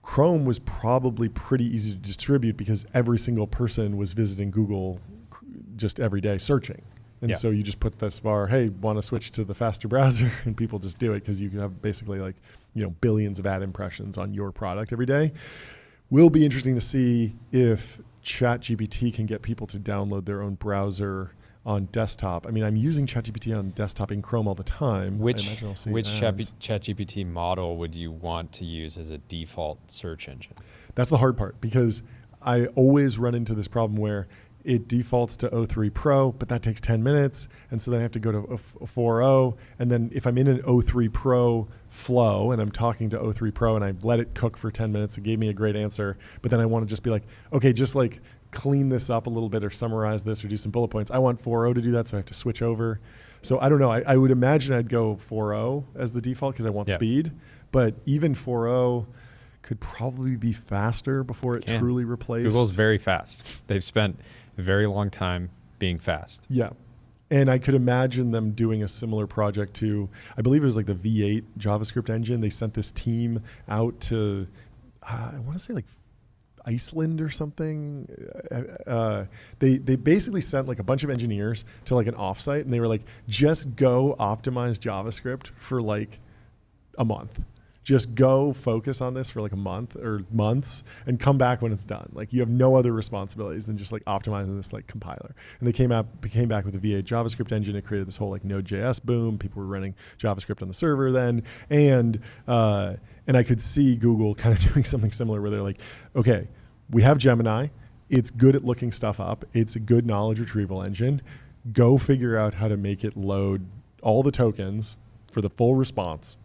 Chrome was probably pretty easy to distribute because every single person was visiting Google just every day searching. And so you just put this bar, hey, want to switch to the faster browser? And people just do it because you have basically like, billions of ad impressions on your product every day. Will be interesting to see if ChatGPT can get people to download their own browser on desktop. I mean, I'm using ChatGPT on desktop in Chrome all the time. Which ChatGPT model would you want to use as a default search engine? That's the hard part, because I always run into this problem where it defaults to 03 Pro, but that takes 10 minutes. And so then I have to go to a 4.0. And then if I'm in an 03 Pro flow and I'm talking to 03 Pro and I let it cook for 10 minutes, it gave me a great answer. But then I want to just be like, okay, just like clean this up a little bit or summarize this or do some bullet points. I want 4.0 to do that, so I have to switch over. So I don't know. I would imagine I'd go 4.0 as the default because I want speed. But even 4.0 could probably be faster before it truly replaced. Google's very fast. They've spent a very long time being fast. Yeah. And I could imagine them doing a similar project to, I believe it was like the V8 JavaScript engine. They sent this team out to, I want to say like Iceland or something. They basically sent like a bunch of engineers to like an offsite, and they were like, just go optimize JavaScript for like a month. Just go focus on this for like a month or months and come back when it's done. Like, you have no other responsibilities than just like optimizing this like compiler. And they came back with the V8 JavaScript engine. It created this whole like Node.js boom. People were running JavaScript on the server then. And I could see Google kind of doing something similar where they're like, okay, we have Gemini. It's good at looking stuff up. It's a good knowledge retrieval engine. Go figure out how to make it load all the tokens for the full response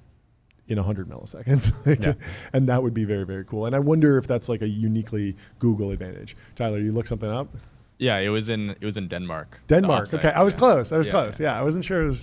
in 100 milliseconds. And that would be very, very cool. And I wonder if that's like a uniquely Google advantage. Tyler, you look something up? Yeah, it was in Denmark. Denmark. Okay, I was close. I was close. Yeah, I wasn't sure it was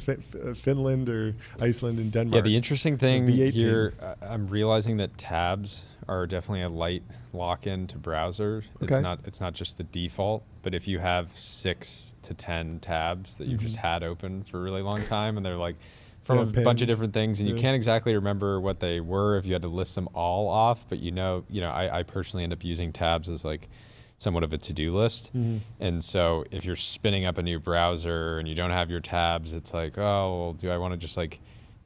Finland or Iceland and Denmark. Yeah, the interesting thing here, I'm realizing that tabs are definitely a light lock-in to browser. Okay. It's not just the default, but if you have 6 to 10 tabs that you've just had open for a really long time, and they're like from a bunch of different things, and you can't exactly remember what they were if you had to list them all off, but I personally end up using tabs as like somewhat of a to-do list. And so if you're spinning up a new browser and you don't have your tabs, it's like, oh, well, do I want to just like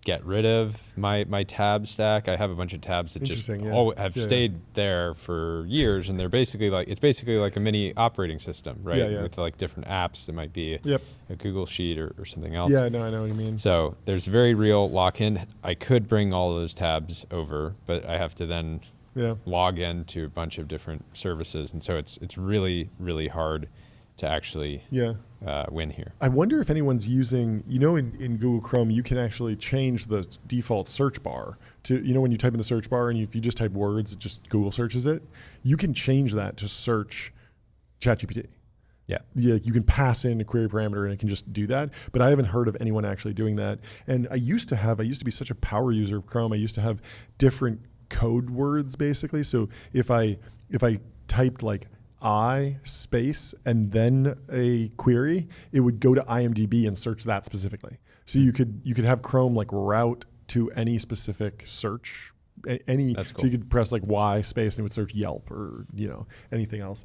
get rid of my tab stack? I have a bunch of tabs that just have stayed there for years, and they're basically like, it's basically like a mini operating system, right? With like different apps that might be a Google Sheet or something else. Yeah, no, I know what you mean. So there's very real lock-in. I could bring all of those tabs over, but I have to then log into a bunch of different services, and so it's really, really hard to actually win here. I wonder if anyone's using, in Google Chrome, you can actually change the default search bar to, when you type in the search bar and if you just type words, it just Google searches it. You can change that to search ChatGPT. Yeah, you can pass in a query parameter and it can just do that. But I haven't heard of anyone actually doing that. And I used to be such a power user of Chrome. I used to have different code words basically. So if I typed like I space and then a query, it would go to IMDb and search that specifically. So you could have Chrome like route to any specific search. That's cool. So you could press like Y space and it would search Yelp or anything else.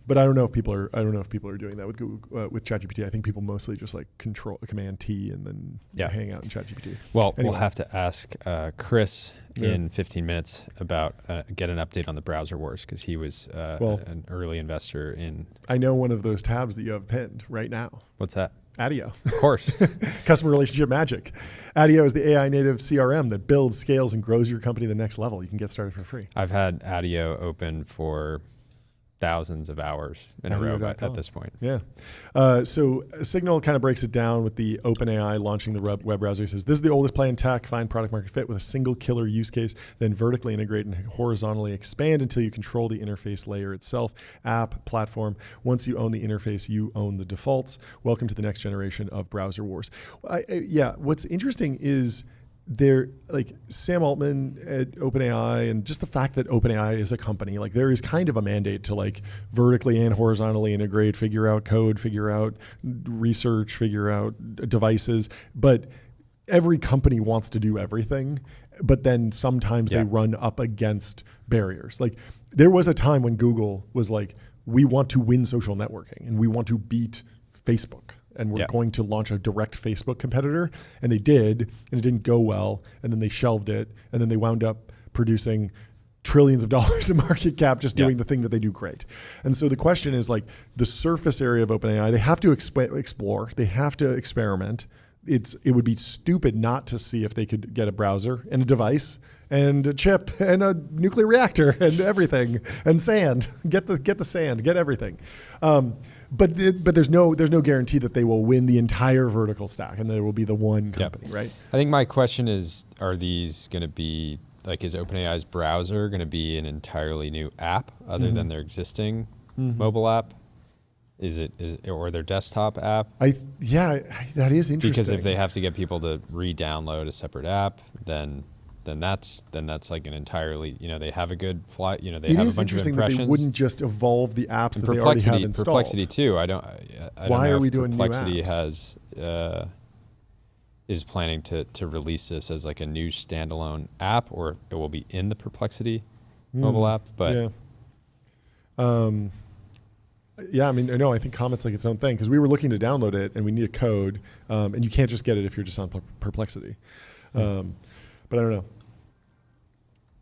But I don't know if people are doing that with Google with ChatGPT. I think people mostly just like Command T and then hang out in ChatGPT. Well, anyway. We'll have to ask Chris in 15 minutes about get an update on the browser wars, because he was an early investor in. I know one of those tabs that you have pinned right now. What's that? Adio. Of course. Customer relationship magic. Adio is the AI native CRM that builds, scales, and grows your company to the next level. You can get started for free. I've had Adio open for thousands of hours in a row at this point. Yeah. So Signal kind of breaks it down with the OpenAI launching the web browser. He says, this is the oldest play in tech, find product market fit with a single killer use case, then vertically integrate and horizontally expand until you control the interface layer itself, app, platform. Once you own the interface, you own the defaults. Welcome to the next generation of browser wars. What's interesting is like Sam Altman at OpenAI, and just the fact that OpenAI is a company, like there is kind of a mandate to like vertically and horizontally integrate, figure out code, figure out research, figure out devices. But every company wants to do everything, but then sometimes they run up against barriers. Like there was a time when Google was like, we want to win social networking and we want to beat Facebook. And we're going to launch a direct Facebook competitor. And they did, and it didn't go well. And then they shelved it. And then they wound up producing trillions of dollars in market cap just doing the thing that they do great. And so the question is like the surface area of OpenAI, they have to explore, they have to experiment. It would be stupid not to see if they could get a browser and a device and a chip and a nuclear reactor and everything and sand. Get the sand, get everything. But there's no guarantee that they will win the entire vertical stack and there will be the one company, right? I think my question is, are these going to be, like, is OpenAI's browser going to be an entirely new app other than their existing mobile app? Or their desktop app? That is interesting. Because if they have to get people to re-download a separate app, then that's like an entirely, they have a good fly, they have a bunch of impressions. It is interesting that they wouldn't just evolve the apps that they already have installed. Perplexity too. I don't Why know are we if doing Perplexity new apps? is planning to release this as like a new standalone app, or it will be in the Perplexity mobile app. But I think Comet's like its own thing, because we were looking to download it and we need a code, and you can't just get it if you're just on Perplexity. But I don't know.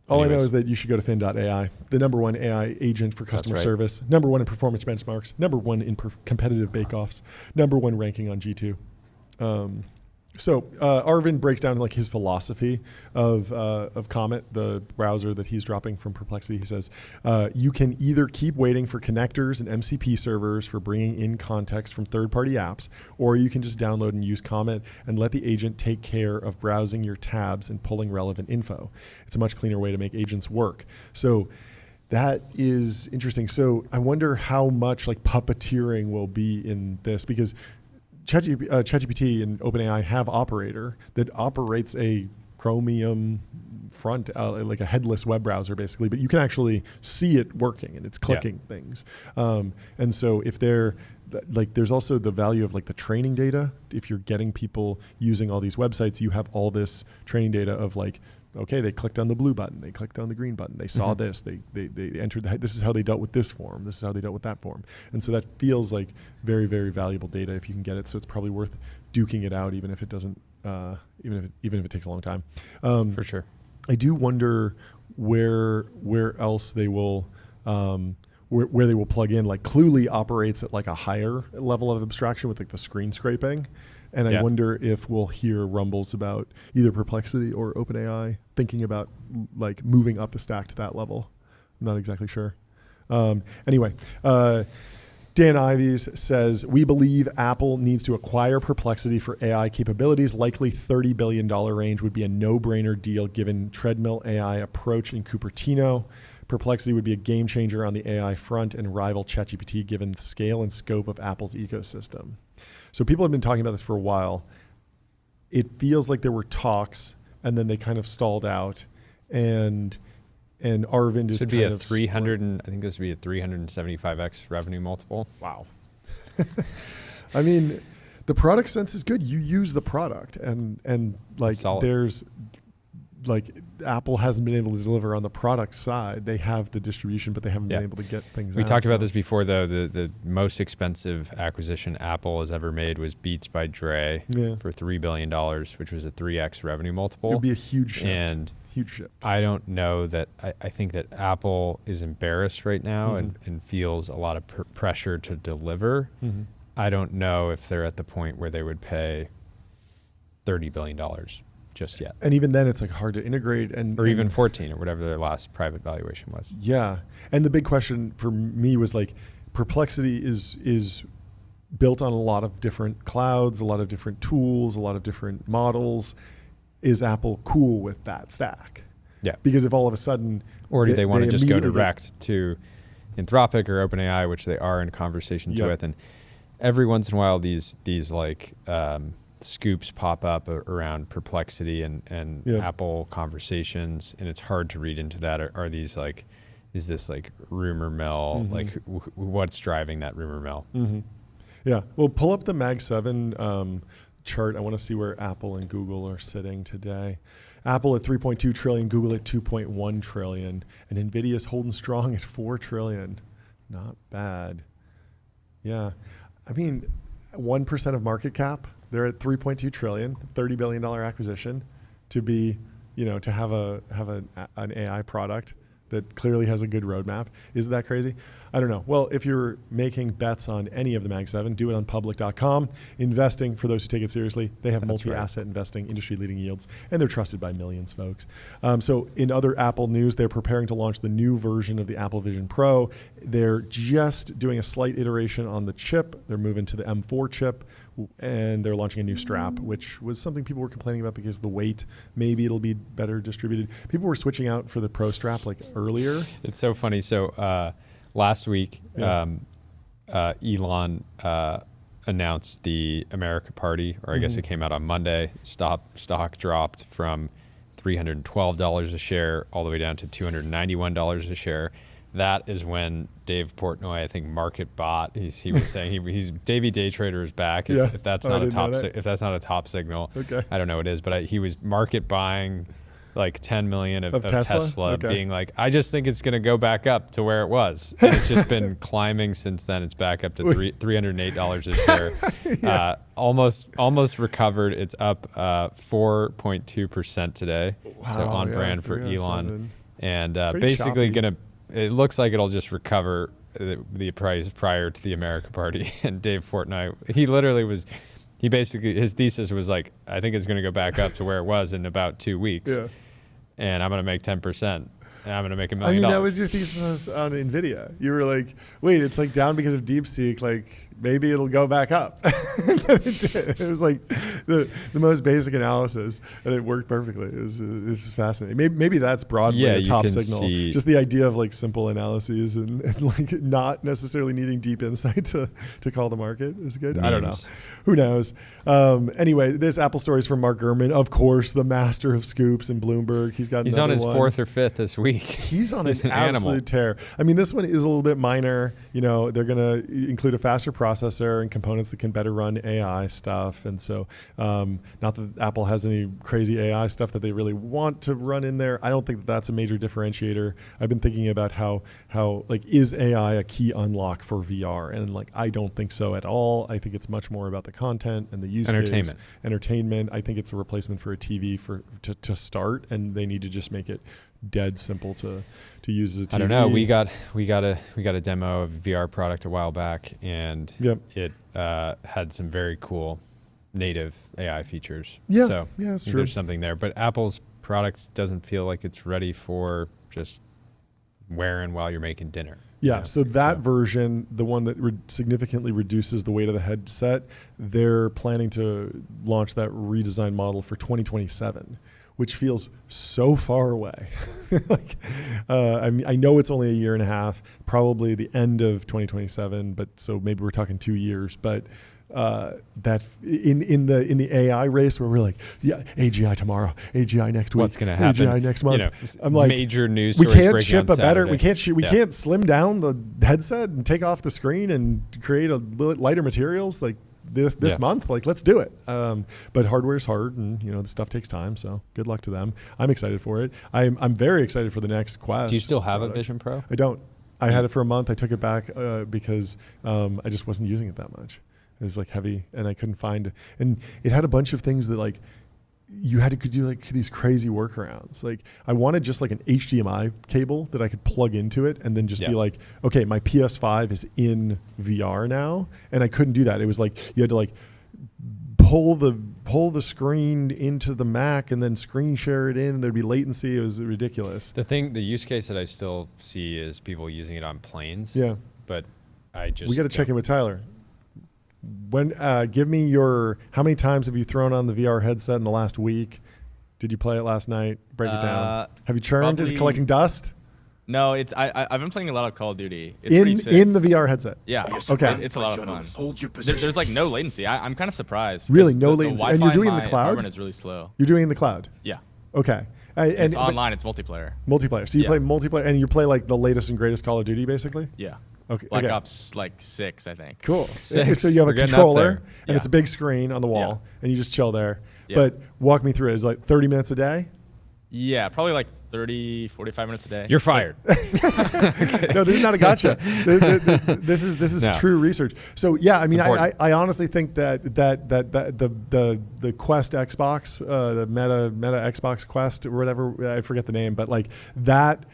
All I know is that you should go to fin.ai, the #1 AI agent for customer service, #1 in performance benchmarks, #1 in competitive bake-offs, #1 ranking on G2. So Arvind breaks down like his philosophy of Comet, the browser that he's dropping from Perplexity. He says, you can either keep waiting for connectors and MCP servers for bringing in context from third-party apps, or you can just download and use Comet and let the agent take care of browsing your tabs and pulling relevant info. It's a much cleaner way to make agents work. So that is interesting. So I wonder how much like puppeteering will be in this, because ChatGPT and OpenAI have Operator that operates a Chromium front, like a headless web browser basically, but you can actually see it working and it's clicking things. And so if there's also the value of like the training data. If you're getting people using all these websites, you have all this training data of like, okay, they clicked on the blue button, they clicked on the green button, they saw this, they entered this is how they dealt with this form, this is how they dealt with that form. And so that feels like very, very valuable data if you can get it. So it's probably worth duking it out, even if it doesn't, even if it takes a long time. For sure. I do wonder where else they will, where they will plug in. Like Cluely operates at like a higher level of abstraction with like the screen scraping. And I wonder if we'll hear rumbles about either Perplexity or OpenAI thinking about like moving up the stack to that level. I'm not exactly sure. Anyway, Dan Ives says, we believe Apple needs to acquire Perplexity for AI capabilities. Likely $30 billion range would be a no-brainer deal given treadmill AI approach in Cupertino. Perplexity would be a game changer on the AI front and rival ChatGPT given the scale and scope of Apple's ecosystem. So people have been talking about this for a while. It feels like there were talks and then they kind of stalled out, and Arvind is should be a 300 and I think this would be a 375x revenue multiple. Wow. I mean, the product sense is good. You use the product and like there's like Apple hasn't been able to deliver on the product side. They have the distribution, but they haven't been able to get things out. We talked about this before, though. The most expensive acquisition Apple has ever made was Beats by Dre for $3 billion, which was a 3x revenue multiple. It would be a huge shift. And huge shift. I don't know that. I think that Apple is embarrassed right now and feels a lot of pressure to deliver. I don't know if they're at the point where they would pay $30 billion just yet. And even then, it's like hard to integrate, or even 14 or whatever their last private valuation was. Yeah, and the big question for me was like, Perplexity is built on a lot of different clouds, a lot of different tools, a lot of different models. Is Apple cool with that stack? Yeah. Because if all of a sudden, or do they want to just go immediately direct to Anthropic or OpenAI, which they are in conversations Yep. with, and every once in a while these like scoops pop up around Perplexity and Yep. Apple conversations, and it's hard to read into that. Are these like, is this like rumor mill? Mm-hmm. Like what's driving that rumor mill? Mm-hmm. Yeah. Well, pull up the Mag 7 chart. I want to see where Apple and Google are sitting today. Apple at 3.2 trillion, Google at 2.1 trillion, and Nvidia's holding strong at 4 trillion. Not bad. Yeah. I mean, 1% of market cap, they're at 3.2 trillion, $30 billion acquisition to be, to have an AI product that clearly has a good roadmap. Isn't that crazy? I don't know. Well, if you're making bets on any of the Mag 7, do it on public.com. Investing, for those who take it seriously, they have That's multi-asset investing, industry-leading yields, and they're trusted by millions, folks. So in other Apple news, they're preparing to launch the new version of the Apple Vision Pro. They're just doing a slight iteration on the chip. They're moving to the M4 chip, and they're launching a new strap, which was something people were complaining about because of the weight. Maybe it'll be better distributed. People were switching out for the Pro strap like earlier. It's so funny. So last week, Elon announced the America Party, or I guess it came out on Monday. Stock dropped from $312 a share all the way down to $291 a share. That is when Dave Portnoy, I think, market bought. He was saying he's Davey Day Trader is back. If that's not a top if that's not a top signal, Okay. I don't know what it is. But he was market buying like 10 million of Tesla, Okay. being like, I just think it's going to go back up to where it was. And it's just been climbing since then. It's back up to $308 a share. Almost recovered. It's up 4.2% today. Wow, so on brand for 307. Elon. And Pretty basically choppy. it looks like it'll just recover the price prior to the America Party. And Dave Portnoy, he basically, his thesis was like, I think it's going to go back up to where it was in about 2 weeks. Yeah. And I'm going to make 10%. And I'm going to make $1 I million. mean, that was your thesis on NVIDIA. You were like, wait, it's like down because of DeepSeek. Like, maybe it'll go back up. And then it did. It was like the most basic analysis, and it worked perfectly. It was just fascinating. Maybe that's broadly a you top can signal. see- Just the idea of like simple analyses and like not necessarily needing deep insight to call the market is good. I don't know. Memes. Who knows? Anyway, this Apple story is from Mark Gurman, of course, the master of scoops in Bloomberg. He's He's another on his one. 4th or 5th this week. He's on He's an absolute tear. I mean, this one is a little bit minor. They're going to include a faster processor and components that can better run AI stuff. And so, not that Apple has any crazy AI stuff that they really want to run in there. I don't think that that's a major differentiator. I've been thinking about how like, is AI a key unlock for VR? And like, I don't think so at all. I think it's much more about the content and the use case. Entertainment. I think it's a replacement for a TV to start, and they need to just make it dead simple to use as a TV. I don't know. We got a demo of a VR product a while back, and it had some very cool native AI features. Yeah, so that's true. There's something there, but Apple's product doesn't feel like it's ready for just wearing while you're making dinner. Yeah, so that version, the one that significantly reduces the weight of the headset, they're planning to launch that redesigned model for 2027, which feels so far away. I mean, I know it's only a year and a half, probably the end of 2027, but so maybe we're talking 2 years. But that in the AI race where we're like, yeah, AGI tomorrow, AGI next week, what's going to happen? AGI next month. I'm like, major news we stories can't breaking ship on a better. Saturday. We can't slim down the headset and take off the screen and create a lighter materials like this month. Like, let's do it. But hardware's hard, and the stuff takes time. So good luck to them. I'm excited for it. I'm very excited for the next Quest. Do you still have product. a Vision Pro? I don't. I had it for a month. I took it back because I just wasn't using it that much. It was like heavy, and I couldn't find. And it had a bunch of things that like you had to do like these crazy workarounds. Like I wanted just like an HDMI cable that I could plug into it, and then just be like, okay, my PS5 is in VR now, and I couldn't do that. It was like you had to like pull the screen into the Mac and then screen share it in. There'd be latency. It was ridiculous. The use case that I still see is people using it on planes. Yeah. But I just We got to check in with Tyler. Give me how many times have you thrown on the VR headset in the last week? Did you play it last night? Break it down. Have you churned? Is it collecting dust? No, I've been playing a lot of Call of Duty. It's pretty sick. In the VR headset. Yeah. Okay. It's a lot of fun. There's like no latency. I'm kind of surprised. Really, no latency. And you're doing it in the cloud? My apartment is really slow. You're doing it in the cloud? Yeah. Okay. It's online. It's multiplayer. Multiplayer. So you play multiplayer, and you play like the latest and greatest Call of Duty, basically? Yeah. Okay. Black Ops like 6, I think. Cool. 6. So you have a controller, and it's a big screen on the wall, and you just chill there. Yeah. But walk me through it. Is it like 30 minutes a day? Yeah, probably like 30, 45 minutes a day. You're fired. No, this is not a gotcha. This is true research. So yeah, I mean, I honestly think that the Quest Xbox, the Meta Xbox Quest or whatever, I forget the name, but like that.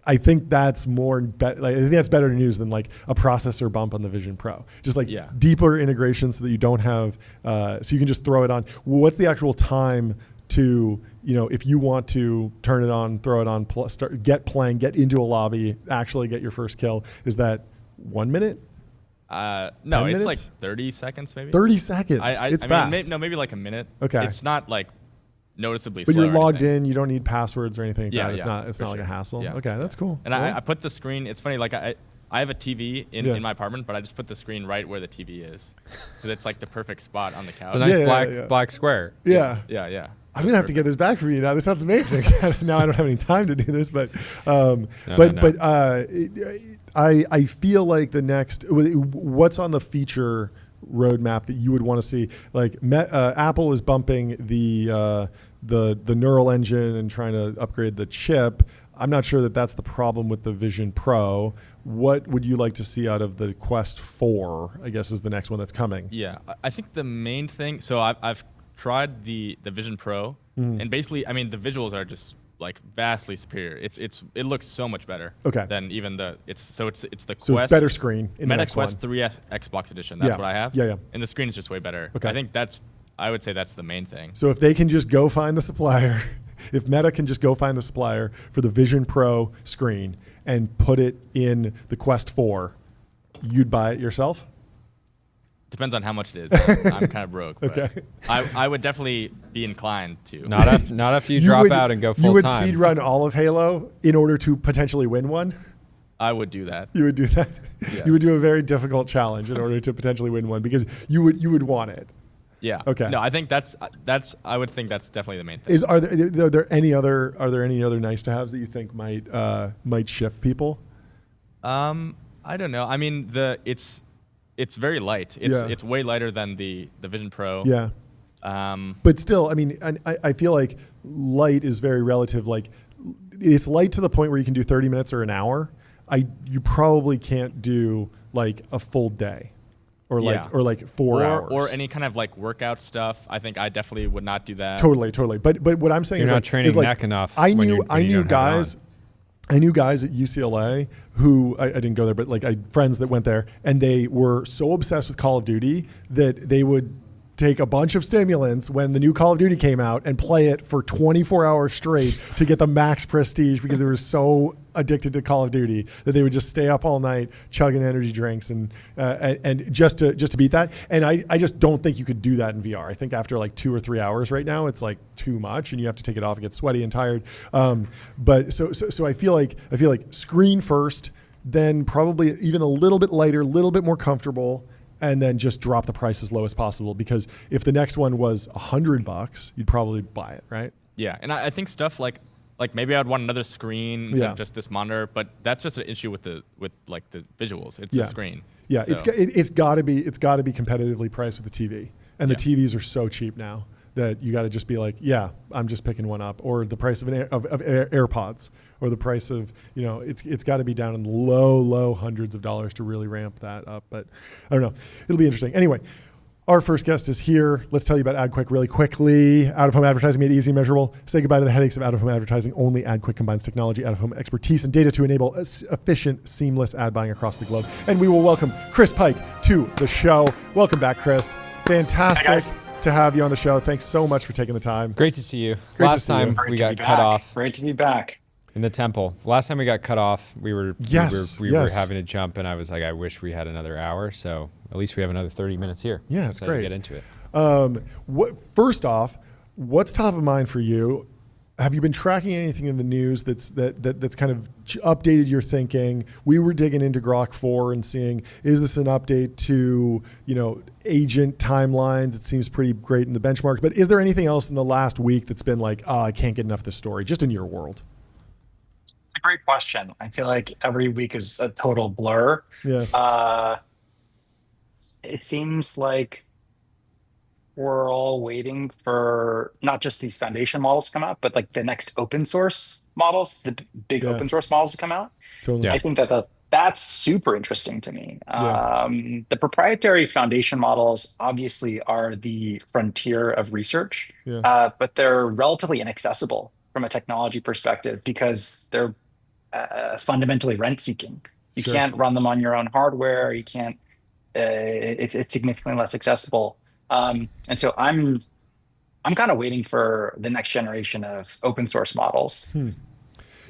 I think that's I think that's better news than like a processor bump on the Vision Pro. Just like deeper integration so that you don't have, so you can just throw it on. What's the actual time to, if you want to turn it on, throw it on, get playing, get into a lobby, actually get your first kill? Is that 1 minute? No, minutes? it's like 30 seconds maybe. 30 seconds. It's fast. Maybe like a minute. Okay. It's not like noticeably but slow. But you're logged in. You don't need passwords or anything like that. It's not sure. like a hassle. Yeah. Okay, that's cool. And I put the screen. It's funny. Like I have a TV in my apartment, but I just put the screen right where the TV is, because it's like the perfect spot on the couch. It's a nice black square. Yeah. Yeah. I'm gonna have to get this back from you now. This sounds amazing. Now I don't have any time to do this, but I feel like the next, what's on the feature roadmap that you would want to see? Like Apple is bumping the neural engine and trying to upgrade the chip. I'm not sure that that's the problem with the Vision Pro. What would you like to see out of the Quest 4? I guess is the next one that's coming. Yeah, I think the main thing. So I've tried the Vision Pro, and basically, I mean, the visuals are just like vastly superior. It looks so much better. Okay. Than even it's the so Quest better screen in the Meta next Quest one. 3 Xbox edition. That's what I have. Yeah. And the screen is just way better. Okay. I think I would say that's the main thing. So if they can just go find the supplier, if Meta can just go find the supplier for the Vision Pro screen and put it in the Quest 4, you'd buy it yourself? Depends on how much it is. I'm kind of broke. But Okay. I would definitely be inclined to. Not after you drop out and go full time. You would speed run all of Halo in order to potentially win one? I would do that. You would do that? Yes. You would do a very difficult challenge in order to potentially win one because you would want it. Yeah. Okay. No, I think I would think that's definitely the main thing. Are there any other nice to haves that you think might shift people? I don't know. I mean, it's very light. It's way lighter than the Vision Pro. Yeah. But still, I mean, I feel like light is very relative. Like, it's light to the point where you can do 30 minutes or an hour. You probably can't do like a full day, or like 4 hours, or any kind of like workout stuff. I think I definitely would not do that. Totally. But what I'm saying You're is not like, training is like, neck enough. I when knew you don't have it on. I knew guys at UCLA who I didn't go there, but like I had friends that went there, and they were so obsessed with Call of Duty that they would take a bunch of stimulants when the new Call of Duty came out and play it for 24 hours straight to get the max prestige because they were so addicted to Call of Duty that they would just stay up all night chugging energy drinks and just to beat that. And I just don't think you could do that in VR. I think after like 2 or 3 hours right now, it's like too much and you have to take it off and get sweaty and tired. But so I feel like screen first, then probably even a little bit lighter, a little bit more comfortable, and then just drop the price as low as possible. Because if the next one was $100, you'd probably buy it, right? Yeah, and I think stuff like maybe I'd want another screen instead of just this monitor, but that's just an issue with the visuals. It's the screen. Yeah, so. it's got to be competitively priced with the TV, and the TVs are so cheap now that you got to just be like, yeah, I'm just picking one up, or the price of AirPods, or the price of, it's got to be down in the low hundreds of dollars to really ramp that up. But I don't know, it'll be interesting. Anyway, our first guest is here. Let's tell you about AdQuick really quickly. Out-of-home advertising made easy and measurable. Say goodbye to the headaches of out-of-home advertising. Only AdQuick combines technology, out-of-home expertise, and data to enable efficient, seamless ad buying across the globe. And we will welcome Chris Pike to the show. Welcome back, Chris. Fantastic. to have you on the show. Thanks so much for taking the time. Great to see you. Great to Last see you. time Great we to got be cut back. off Great to be back. in the temple. Last time we got cut off, we were Yes, we were yes. having to jump, and I was like, I wish we had another hour. So at least we have another 30 minutes here. Yeah, it's Excited to great. get into it. First off, what's top of mind for you? Have you been tracking anything in the news that's kind of updated your thinking? We were digging into Grok 4 and seeing, is this an update to, agent timelines? It seems pretty great in the benchmark, but is there anything else in the last week that's been like, I can't get enough of this story, just in your world? It's a great question. I feel like every week is a total blur. Yeah. It seems like we're all waiting for not just these foundation models to come out, but like the next open source models, the big Yeah. open source models to come out. Totally. Yeah. I think that's super interesting to me. Yeah. The proprietary foundation models obviously are the frontier of research, but they're relatively inaccessible from a technology perspective because they're fundamentally rent seeking. You Sure. can't run them on your own hardware. You can't. It's significantly less accessible. And so I'm kind of waiting for the next generation of open source models.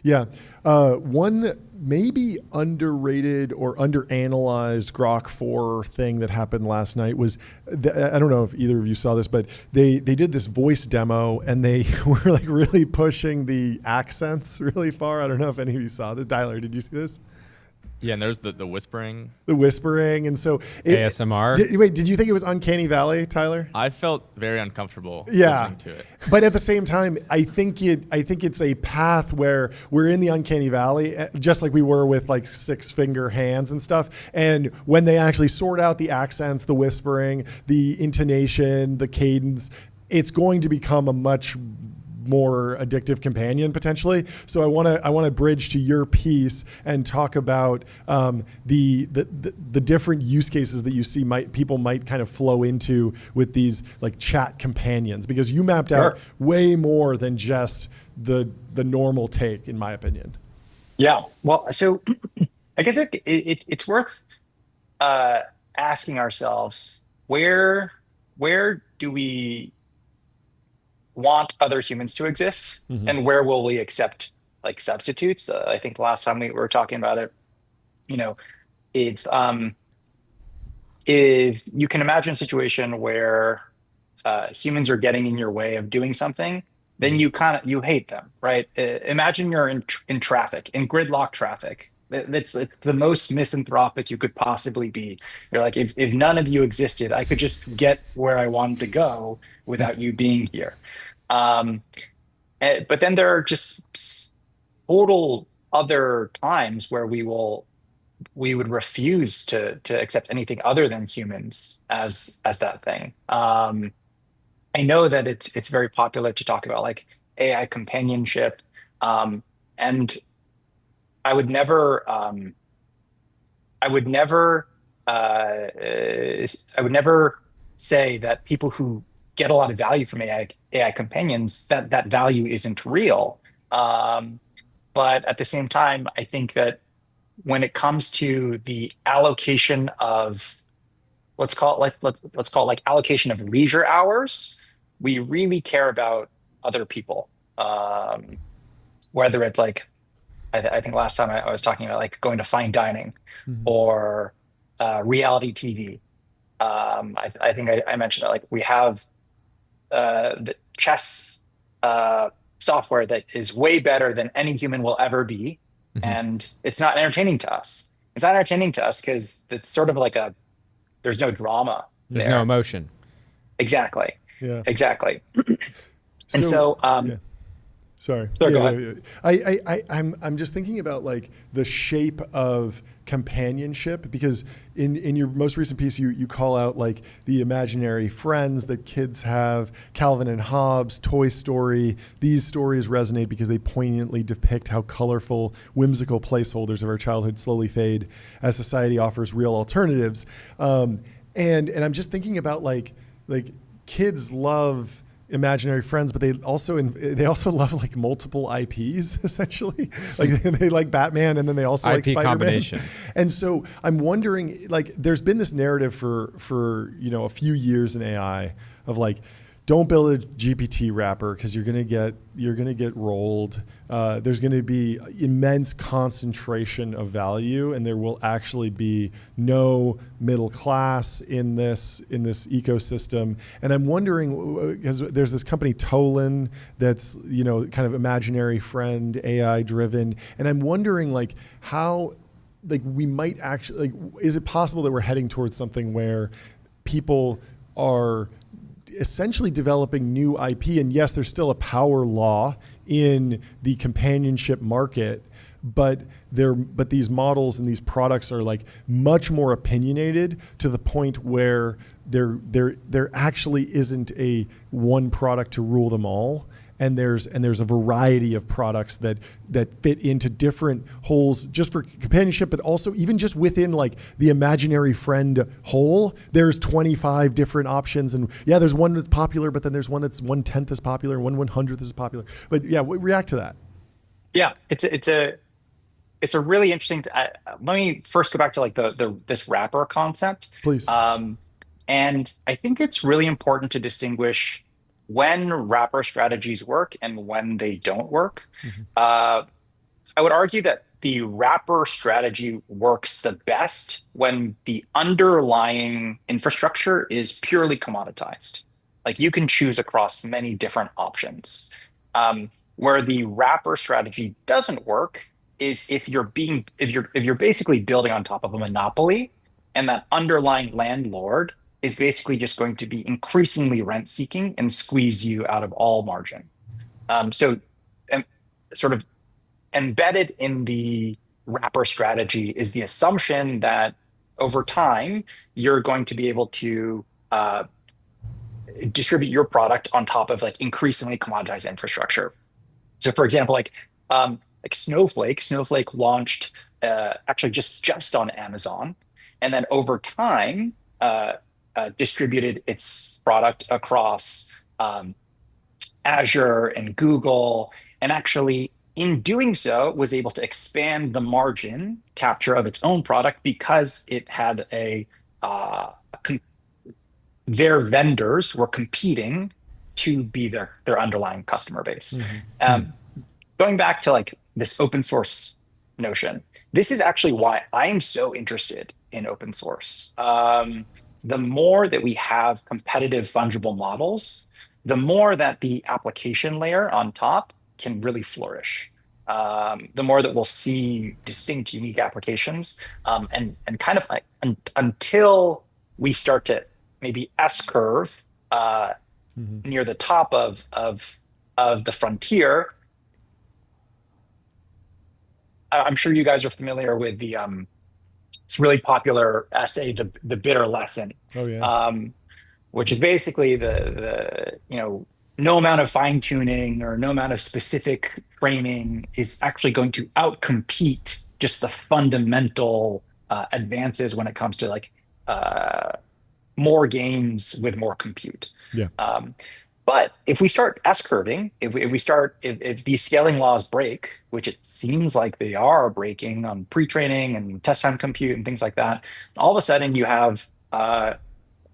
Yeah. One maybe underrated or underanalyzed Grok 4 thing that happened last night was, I don't know if either of you saw this, but they did this voice demo and they were like really pushing the accents really far. I don't know if any of you saw this. Tyler, did you see this? Yeah, and there's the whispering. The whispering. And so ASMR. Did you think it was Uncanny Valley, Tyler? I felt very uncomfortable listening to it. But at the same time, I think it's a path where we're in the Uncanny Valley, just like we were with like 6-finger hands and stuff. And when they actually sort out the accents, the whispering, the intonation, the cadence, it's going to become a much more addictive companion potentially. So I want to bridge to your piece and talk about the different use cases that you see people might kind of flow into with these like chat companions, because you mapped out way more than just the normal take, in my opinion. Yeah. Well, so I guess it's worth asking ourselves, where do we want other humans to exist, and where will we accept like substitutes? I think the last time we were talking about it, if you can imagine a situation where humans are getting in your way of doing something, then you hate them, right? Imagine you're in traffic, in gridlock traffic. That's the most misanthropic you could possibly be. You're like, if none of you existed, I could just get where I wanted to go without you being here. But then there are just total other times where we would refuse to accept anything other than humans as that thing. I know that it's very popular to talk about like AI companionship, and I would never say that people who get a lot of value from AI companions, that value isn't real. But at the same time, I think that when it comes to the allocation of, let's call it allocation of leisure hours, we really care about other people. Whether it's like, I think last time I was talking about like going to fine dining or reality TV. I think I mentioned that like we have the chess software that is way better than any human will ever be, and it's not entertaining to us. It's not entertaining to us because it's sort of like there's no drama. There's no emotion. Exactly. Yeah. Exactly. And so Sorry. Go ahead. I'm just thinking about like the shape of companionship, because in your most recent piece you call out like the imaginary friends that kids have, Calvin and Hobbes, Toy Story. These stories resonate because they poignantly depict how colorful, whimsical placeholders of our childhood slowly fade as society offers real alternatives. And I'm just thinking about like kids love imaginary friends, but they also love like multiple IPs essentially. Like they like Batman, and then they also like IP Spider-Man. combination. And so I'm wondering, like, there's been this narrative for a few years in AI of like, don't build a GPT wrapper because you're gonna get rolled. There's gonna be immense concentration of value, and there will actually be no middle class in this ecosystem. And I'm wondering, because there's this company Tolan that's kind of imaginary friend, AI driven, and I'm wondering like how we might actually is it possible that we're heading towards something where people are essentially developing new IP, and yes, there's still a power law in the companionship market, but these models and these products are like much more opinionated to the point where there actually isn't a one product to rule them all. And there's a variety of products that fit into different holes just for companionship, but also even just within like the imaginary friend hole, there's 25 different options. And yeah, there's one that's popular, but then there's one that's 1/10 as popular, and 1/100th as popular. But yeah, react to that. Yeah, it's a really interesting. Let me first go back to like this wrapper concept, Please. And I think it's really important to distinguish when wrapper strategies work and when they don't work. Mm-hmm. I would argue that the wrapper strategy works the best when the underlying infrastructure is purely commoditized. Like you can choose across many different options. Where the wrapper strategy doesn't work is if you're basically building on top of a monopoly, and that underlying landlord is basically just going to be increasingly rent seeking and squeeze you out of all margin. So sort of embedded in the wrapper strategy is the assumption that over time, you're going to be able to distribute your product on top of like increasingly commoditized infrastructure. So for example, like Snowflake launched actually just on Amazon. And then over time, distributed its product across Azure and Google, and actually in doing so was able to expand the margin capture of its own product because it had their vendors were competing to be their underlying customer base. Mm-hmm. Going back to like this open source notion, this is actually why I'm so interested in open source. The more that we have competitive fungible models, the more that the application layer on top can really flourish. The more that we'll see distinct, unique applications, and kind of like until we start to maybe S-curve near the top of the frontier. I'm sure you guys are familiar with the it's really popular essay, the bitter lesson. Oh yeah. Which is basically the no amount of fine tuning or no amount of specific training is actually going to outcompete just the fundamental advances when it comes to like more gains with more compute. Yeah. But if we start S-curving, if these scaling laws break, which it seems like they are breaking on pre-training and test time compute and things like that, all of a sudden you have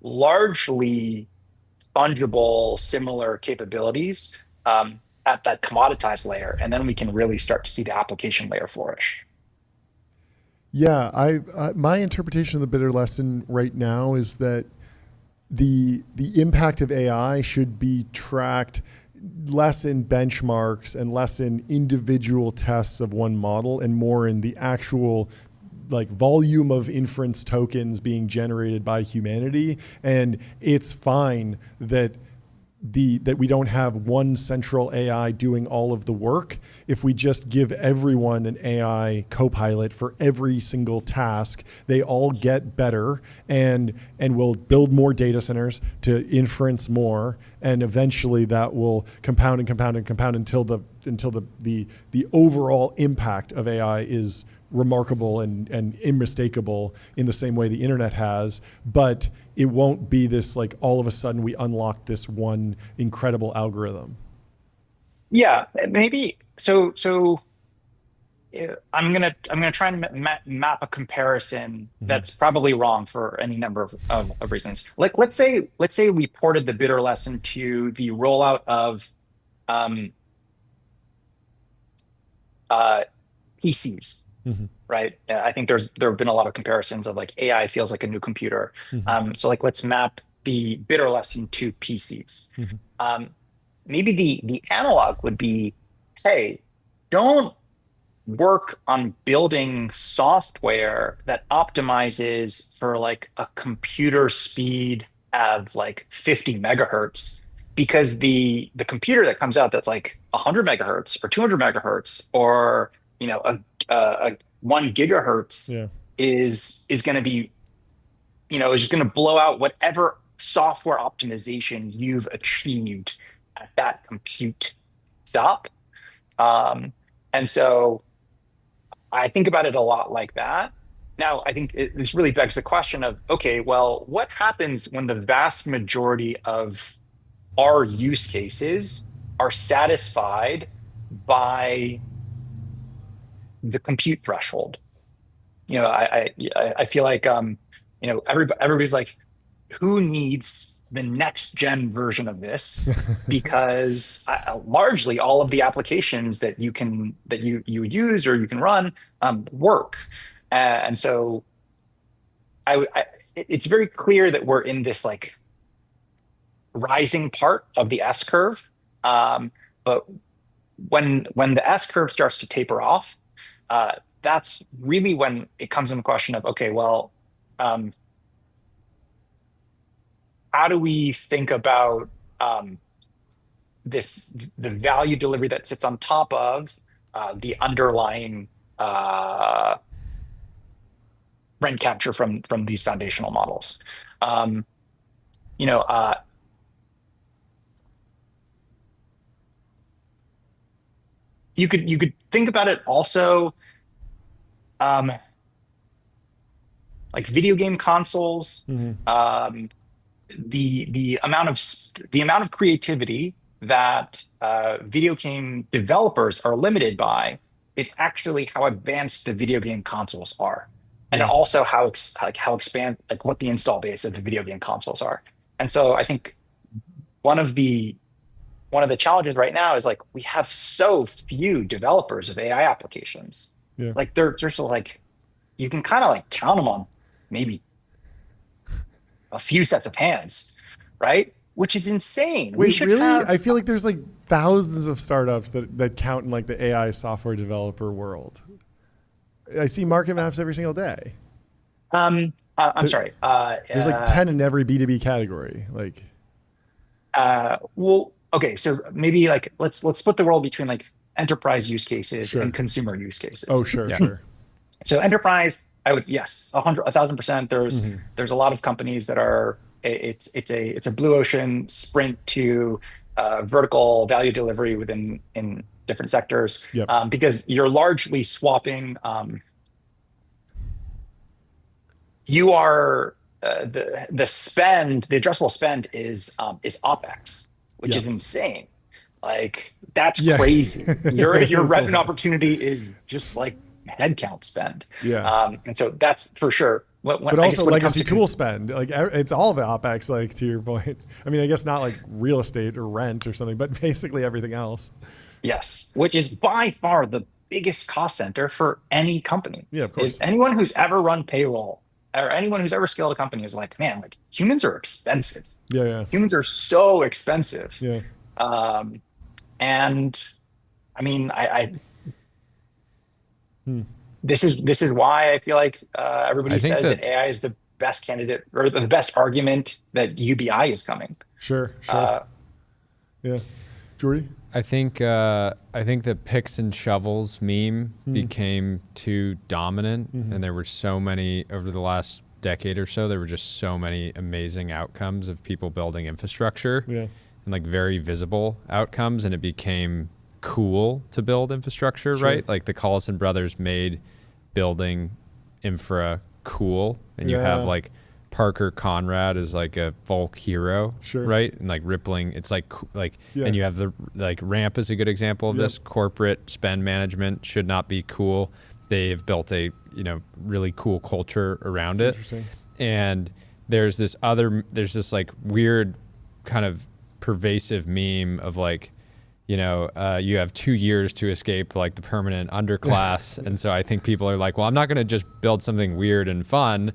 largely fungible, similar capabilities at that commoditized layer, and then we can really start to see the application layer flourish. Yeah, my interpretation of the bitter lesson right now is that the impact of AI should be tracked less in benchmarks and less in individual tests of one model and more in the actual like volume of inference tokens being generated by humanity. And it's fine that we don't have one central AI doing all of the work if we just give everyone an AI co-pilot for every single task. They all get better and we'll build more data centers to inference more, and eventually that will compound and compound and compound until the overall impact of AI is remarkable and unmistakable in the same way the internet has. But it won't be this like all of a sudden we unlock this one incredible algorithm. Yeah, maybe. So I'm gonna try and map a comparison that's probably wrong for any number of reasons. Like let's say we ported the bitter lesson to the rollout of um, uh, PCs, right? I think there have been a lot of comparisons of like AI feels like a new computer. So like let's map the bitter lesson to PCs. Um, Maybe the analog would be, hey, don't work on building software that optimizes for like a computer speed of like 50 megahertz, because the computer that comes out that's like 100 megahertz or 200 megahertz or a 1 gigahertz Yeah. is going to be, is just going to blow out whatever software optimization you've achieved at that compute stop. And so I think about it a lot like that. Now, I think this really begs the question of, okay, well, what happens when the vast majority of our use cases are satisfied by the compute threshold? I feel like everybody's like, who needs the next gen version of this? Because largely all of the applications that you use or you can run work, and so it's very clear that we're in this like rising part of the S curve. But when the S curve starts to taper off, that's really when it comes in the question of, okay, well, how do we think about the value delivery that sits on top of the underlying rent capture from these foundational models? You could think about it also, like video game consoles. The amount of creativity that video game developers are limited by is actually how advanced the video game consoles are, and also how expand like what the install base of the video game consoles are. And so I think one of the challenges right now is like we have so few developers of AI applications. Yeah. Like they're just like, you can kind of like count them on maybe a few sets of hands, right? Which is insane. Wait, really? I feel like there's like thousands of startups that count in like the AI software developer world. I see market maps every single day. I'm sorry. There's like 10 in every B2B category. Like, well, okay, so maybe like let's split the world between like enterprise use cases and consumer use cases. Oh, sure, sure. So enterprise, I would, yes, 1,000%. There's a lot of companies that are, it's a blue ocean sprint to vertical value delivery in different sectors. Yep. Because you're largely swapping. You are the spend, the addressable spend is OpEx, which is insane. Like that's crazy. Your revenue opportunity is just like headcount spend. And so that's for sure. But also legacy tool spend, like it's all of the OpEx, like to your point. I mean, I guess not like real estate or rent or something, but basically everything else. Yes, which is by far the biggest cost center for any company. Yeah, of course. Anyone who's ever run payroll or anyone who's ever scaled a company is like, man, like humans are expensive. Yeah. Humans are so expensive. Yeah. And I mean, this is why I feel like everybody says that AI is the best candidate or the best argument that UBI is coming. Sure. Yeah. Jordy? I think the picks and shovels meme became too dominant, and there were so many over the last decade or so. There were just so many amazing outcomes of people building infrastructure, and like very visible outcomes, and it became cool to build infrastructure, right? Like the Collison brothers made building infra cool, and you have like Parker Conrad is like a folk hero, Sure. right? And like Rippling, it's like, and you have the, like Ramp is a good example of this. Corporate spend management should not be cool. They've built a, really cool culture around it. Interesting. And there's this like weird kind of pervasive meme of like, you have 2 years to escape like the permanent underclass. And so I think people are like, well, I'm not going to just build something weird and fun.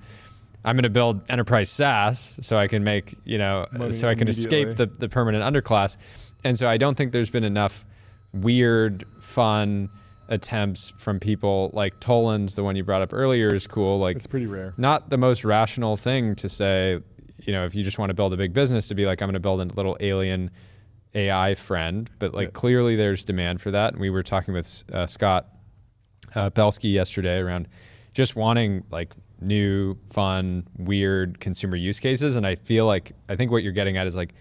I'm going to build enterprise SaaS so I can make, so I can escape the permanent underclass. And so I don't think there's been enough weird, fun attempts from people like Tolan's, the one you brought up earlier, is cool. Like, it's pretty rare. Not the most rational thing to say, if you just want to build a big business, to be like, I'm going to build a little alien AI friend. But like clearly there's demand for that. And we were talking with Scott Belsky yesterday around just wanting like new, fun, weird consumer use cases. And I think what you're getting at is like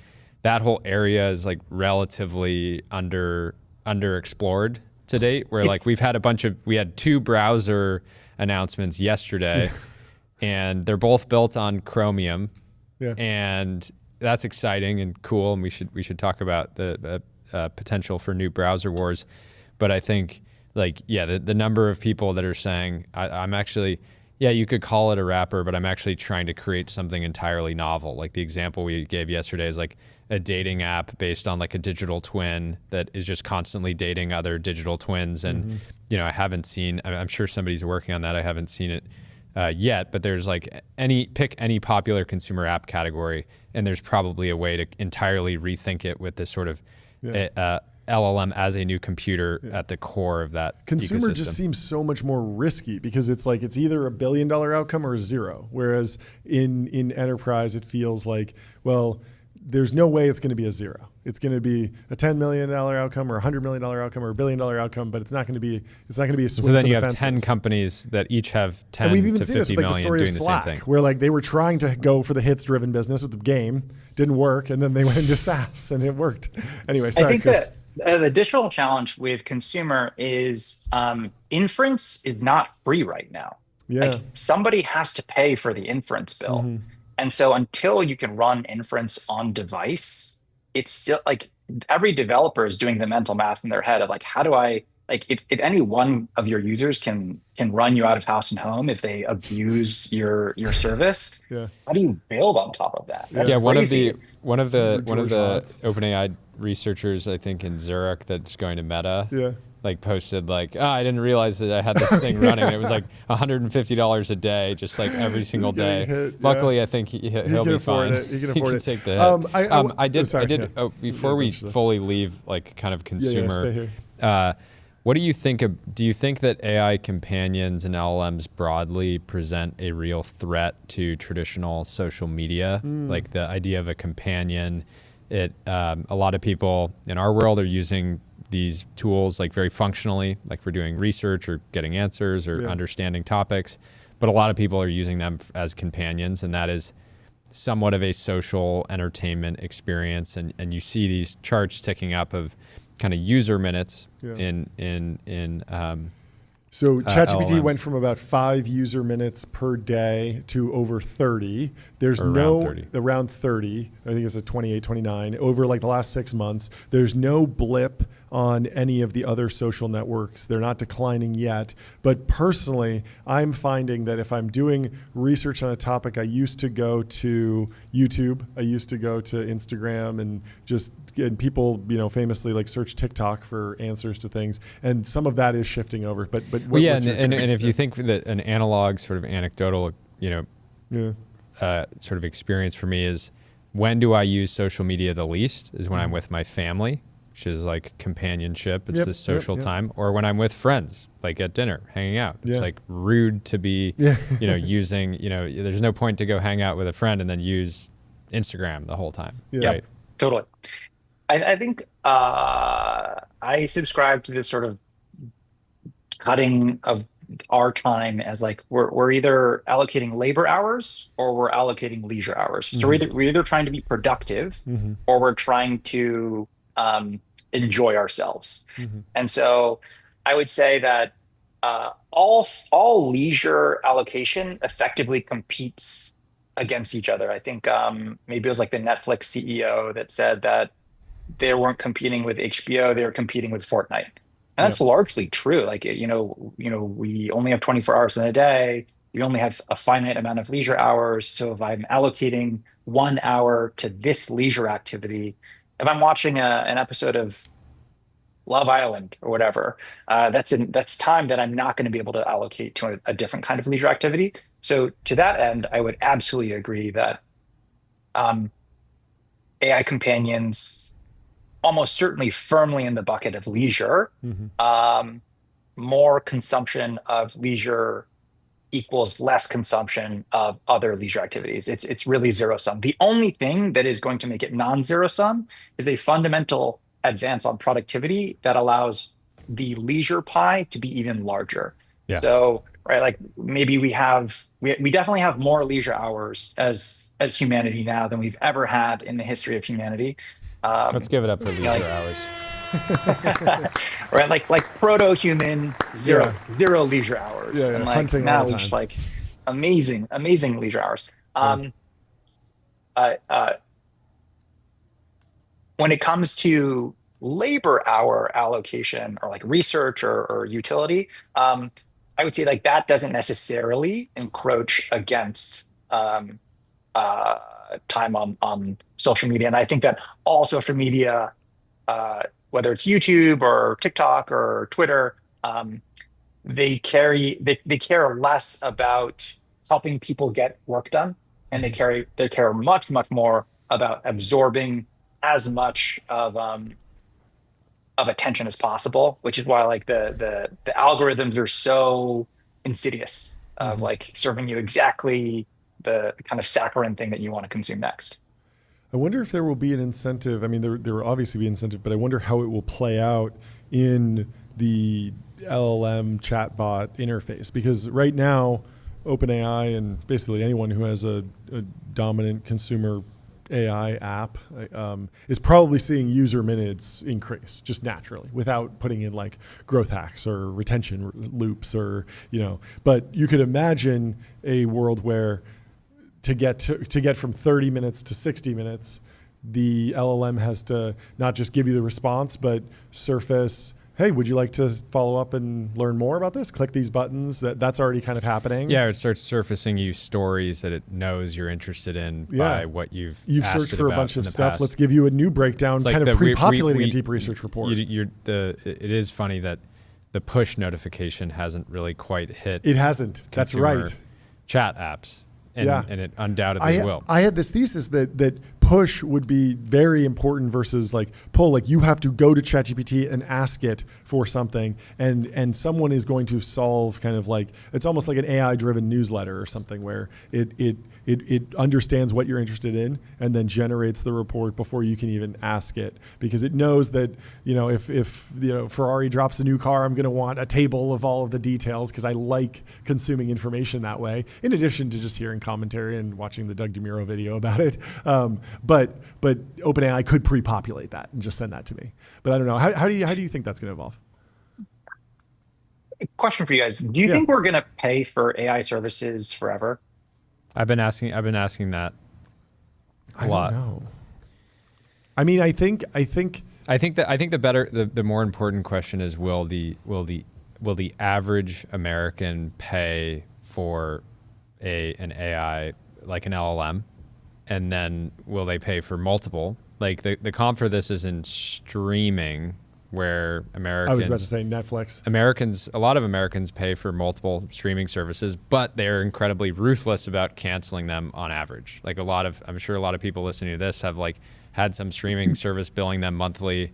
that whole area is like relatively underexplored to date, where like we had 2 browser announcements yesterday and they're both built on Chromium. Yeah. And that's exciting and cool. And we should talk about the potential for new browser wars. But I think the number of people that are saying, I'm actually, you could call it a wrapper, but I'm actually trying to create something entirely novel. Like the example we gave yesterday is like a dating app based on like a digital twin that is just constantly dating other digital twins. And, I'm sure somebody's working on that. I haven't seen it yet, but there's like pick any popular consumer app category, and there's probably a way to entirely rethink it with this sort of LLM as a new computer at the core of that consumer ecosystem. Just seems so much more risky because it's like it's either $1 billion outcome or 0. Whereas in enterprise, it feels like, well, there's no way it's going to be a 0. It's going to be a $10 million outcome or a $100 million outcome or a $1 billion outcome, but it's not going to be a swing. So then for you the have fences. 10 companies that each have 10 and we've even to seen this 50 with, like, million the doing story the of same Slack, thing. where like they were trying to go for the hits driven business with the game, didn't work, and then they went into SaaS and it worked. Anyway, sorry, I think Chris. that the additional challenge with consumer is inference is not free right now. Yeah. Like somebody has to pay for the inference bill. And so until you can run inference on device, it's still like every developer is doing the mental math in their head of like, how do I, like if any one of your users can run you out of house and home if they abuse your service, how do you build on top of that? That's crazy. one of the OpenAI researchers, I think in Zurich, that's going to Meta, like posted like, I didn't realize that I had this thing running. It was like $150 a day, just like every single day. Luckily, I think he'll be fine. He can afford it. Take the hit. Before we fully leave, like kind of consumer. Stay here. What do you think do you think that AI companions and LLMs broadly present a real threat to traditional social media? Like the idea of a companion, a lot of people in our world are using these tools like very functionally, like for doing research or getting answers or understanding topics. But a lot of people are using them as companions, and that is somewhat of a social entertainment experience. And you see these charts ticking up of kind of user minutes So ChatGPT LLMs. went from about 5 user minutes per day to over 30. There's around 30. I think it's a 28, 29 over like the last 6 months. There's no blip on any of the other social networks. They're not declining yet. But personally, I'm finding that if I'm doing research on a topic, I used to go to YouTube. I used to go to Instagram and people, famously like search TikTok for answers to things. And some of that is shifting over. But and if you think that an analog sort of anecdotal, sort of experience for me is when do I use social media the least is when I'm with my family, which is like companionship. It's this social time, or when I'm with friends, like at dinner, hanging out. It's like rude to be, using, there's no point to go hang out with a friend and then use Instagram the whole time. Right? Totally. I think I subscribe to this sort of cutting of our time as like we're either allocating labor hours or we're allocating leisure hours. So we're either trying to be productive or we're trying to enjoy ourselves. And so I would say that all leisure allocation effectively competes against each other. I think maybe it was like the Netflix CEO that said that they weren't competing with HBO, they were competing with Fortnite. And Yep. that's largely true. Like, we only have 24 hours in a day. We only have a finite amount of leisure hours. So if I'm allocating 1 hour to this leisure activity, if I'm watching an episode of Love Island or whatever, that's time that I'm not going to be able to allocate to a different kind of leisure activity. So to that end, I would absolutely agree that um, AI companions almost certainly firmly in the bucket of leisure. Hmm. More consumption of leisure equals less consumption of other leisure activities. It's really zero sum. The only thing that is going to make it non-zero sum is a fundamental advance on productivity that allows the leisure pie to be even larger. Yeah. So, right, like maybe we definitely have more leisure hours as humanity now than we've ever had in the history of humanity. Let's give it up for you know, leisure like hours. right, like proto-human, zero Yeah. zero leisure hours, Yeah, and yeah. like Hunting all now the we just time. like amazing leisure hours. Yeah. Uh, uh, when it comes to labor hour allocation or like research or utility, I would say like that doesn't necessarily encroach against uh, time on social media, and I think that all social media, whether it's YouTube or TikTok or Twitter, they care less about helping people get work done, and Mhm. they care much more about absorbing as much of attention as possible, which is why like the algorithms are so insidious of Mhm. like serving you exactly the kind of saccharine thing that you want to consume next. I wonder if there will be an incentive. I mean, there will obviously be incentive, but I wonder how it will play out in the LLM chatbot interface. Because right now, OpenAI and basically anyone who has a dominant consumer AI app is probably seeing user minutes increase just naturally without putting in like growth hacks or retention loops or, but you could imagine a world where to get from 30 minutes to 60 minutes, the LLM has to not just give you the response, but surface, hey, would you like to follow up and learn more about this? Click these buttons. That's already kind of happening. Yeah, it starts surfacing you stories that it knows you're interested in by what you've asked searched it for a about bunch in of the stuff. past. Let's give you a new breakdown, It's like kind of we- pre-populating we- a deep research report. It is funny that the push notification hasn't really quite hit. It hasn't. That's consumer right. Chat apps, and it undoubtedly will. I had this thesis that push would be very important versus like pull. Like you have to go to ChatGPT and ask it for something, and someone is going to solve kind of like it's almost like an AI driven newsletter or something where it understands what you're interested in and then generates the report before you can even ask it, because it knows that if Ferrari drops a new car, I'm going to want a table of all of the details because I like consuming information that way, in addition to just hearing commentary and watching the Doug DeMuro video about it. But OpenAI could pre-populate that and just send that to me. But I don't know. How do you think that's going to evolve? Question for you guys: do you think we're going to pay for AI services forever? I've been asking that a lot. I don't know. I mean, I think the more important question is will the average American pay for an AI like an LLM, and then will they pay for multiple? Like the comp for this is in streaming, where Americans, I was about to say Netflix. A lot of Americans pay for multiple streaming services, but they're incredibly ruthless about canceling them on average. Like I'm sure a lot of people listening to this have like had some streaming service billing them monthly,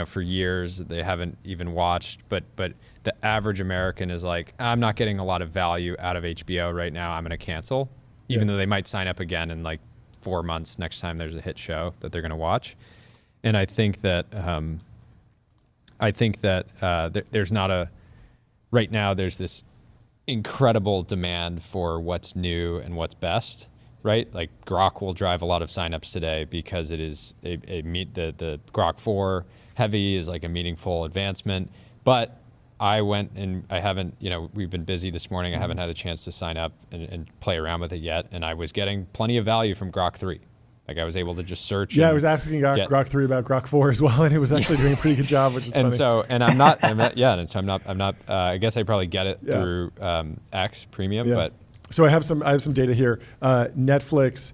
for years that they haven't even watched. But the average American is like, I'm not getting a lot of value out of HBO right now. I'm going to cancel, even though they might sign up again in like 4 months next time there's a hit show that they're going to watch. And I think that there's not right now there's this incredible demand for what's new and what's best, right? Like Grok will drive a lot of signups today because it is the Grok 4 Heavy is like a meaningful advancement, but I went and I haven't, we've been busy this morning. I haven't had a chance to sign up and play around with it yet. And I was getting plenty of value from Grok 3. Like I was able to just search. Yeah, I was asking Grok 3 about Grok 4 as well, and it was actually doing a pretty good job, which is and funny. So, and I'm not, I guess I probably get it through X Premium, but. So I have some data here. Netflix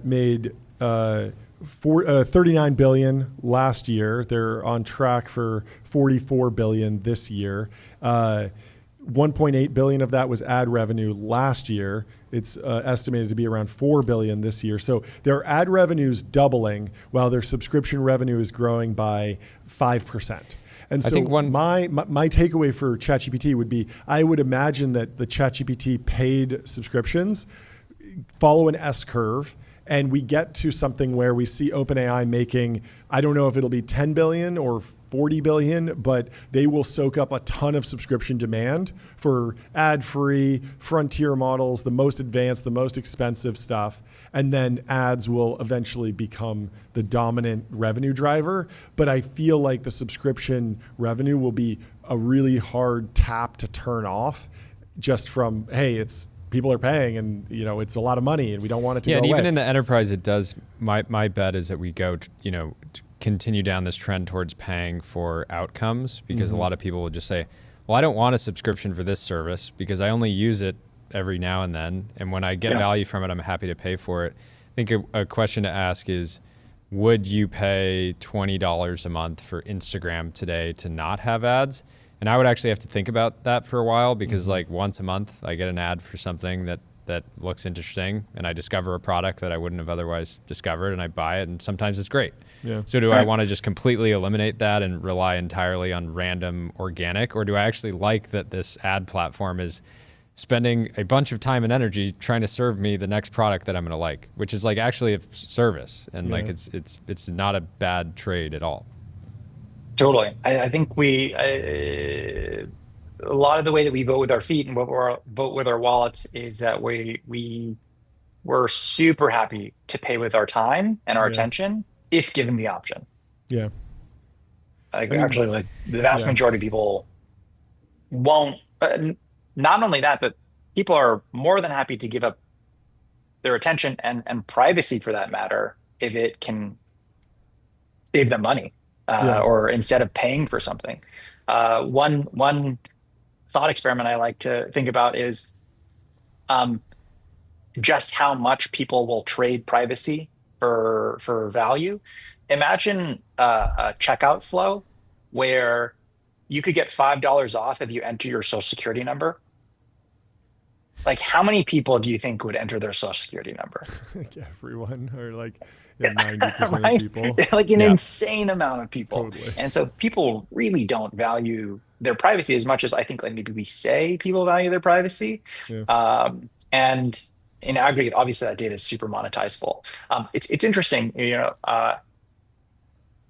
made 39 billion last year. They're on track for 44 billion this year. 1.8 billion of that was ad revenue last year. It's estimated to be around 4 billion this year. So their ad revenues doubling while their subscription revenue is growing by 5%. And so I think my takeaway for ChatGPT would be, I would imagine that the ChatGPT paid subscriptions follow an S curve, and we get to something where we see OpenAI making, I don't know if it'll be 10 billion or 40 billion, but they will soak up a ton of subscription demand for ad-free frontier models, the most advanced, the most expensive stuff. And then ads will eventually become the dominant revenue driver. But I feel like the subscription revenue will be a really hard tap to turn off, just from, hey, it's people are paying and it's a lot of money and we don't want it to go and away. Even in the enterprise, it does. My bet is that we go to continue down this trend towards paying for outcomes, because a lot of people will just say, well, I don't want a subscription for this service because I only use it every now and then, and when I get value from it, I'm happy to pay for it. I think a question to ask is, would you pay $20 a month for Instagram today to not have ads? And I would actually have to think about that for a while, because like once a month I get an ad for something that looks interesting, and I discover a product that I wouldn't have otherwise discovered, and I buy it, and sometimes it's great. Yeah. So do I want to just completely eliminate that and rely entirely on random organic, or do I actually like that this ad platform is spending a bunch of time and energy trying to serve me the next product that I'm going to like, which is like actually a service, and like it's not a bad trade at all. Totally. I think a lot of the way that we vote with our feet and vote with our wallets is that we're super happy to pay with our time and our attention if given the option. Yeah. Actually, like the vast majority of people won't. Not only that, but people are more than happy to give up their attention and privacy, for that matter, if it can save them money, or instead of paying for something. One thought experiment I like to think about is just how much people will trade privacy for value. Imagine a checkout flow where you could get $5 off if you enter your social security number. Like, how many people do you think would enter their social security number? Like everyone, or like 90% right? of people. Like an insane amount of people. Totally. And so people really don't value their privacy as much as I think like maybe we say people value their privacy. Yeah. And in aggregate, obviously that data is super monetizable. It's interesting,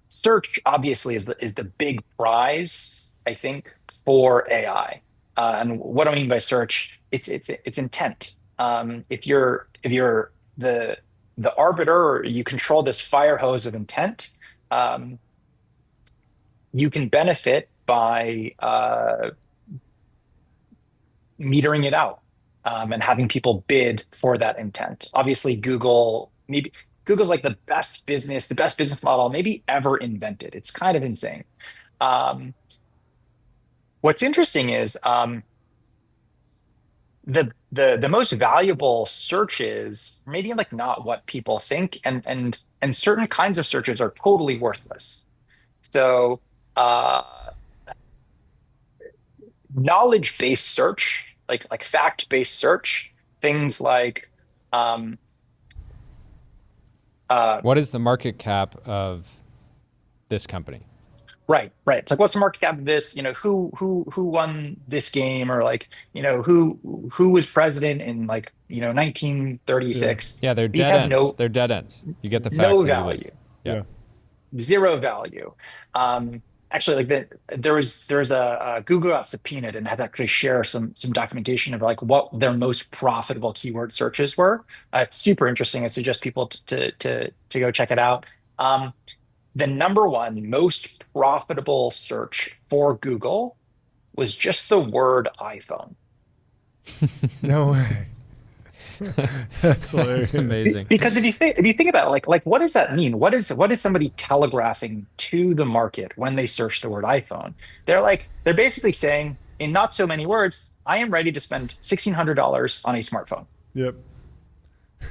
search obviously is the big prize, I think, for AI. And what do I mean by search? It's intent. If you're the arbiter, or you control this fire hose of intent, you can benefit by metering it out, and having people bid for that intent. Obviously, Google's like the best business model maybe ever invented. It's kind of insane. What's interesting is the most valuable searches maybe like not what people think, and certain kinds of searches are totally worthless. So knowledge-based search, like fact-based search, things like what is the market cap of this company? Right. It's like, what's the market cap of this? Who won this game, or like, who was president in 1936? Yeah, they're dead ends. They're dead ends. You get the fact. No value. Yeah. Zero value. Actually, like there was a Google got subpoenaed and had to actually share some documentation of like what their most profitable keyword searches were. It's super interesting. I suggest people to go check it out. The number one most profitable search for Google was just the word iPhone. No way. That's hilarious. That's amazing. Because if you think about it, like what does that mean? What is somebody telegraphing to the market when they search the word iPhone? They're basically saying in not so many words, I am ready to spend $1,600 on a smartphone. Yep.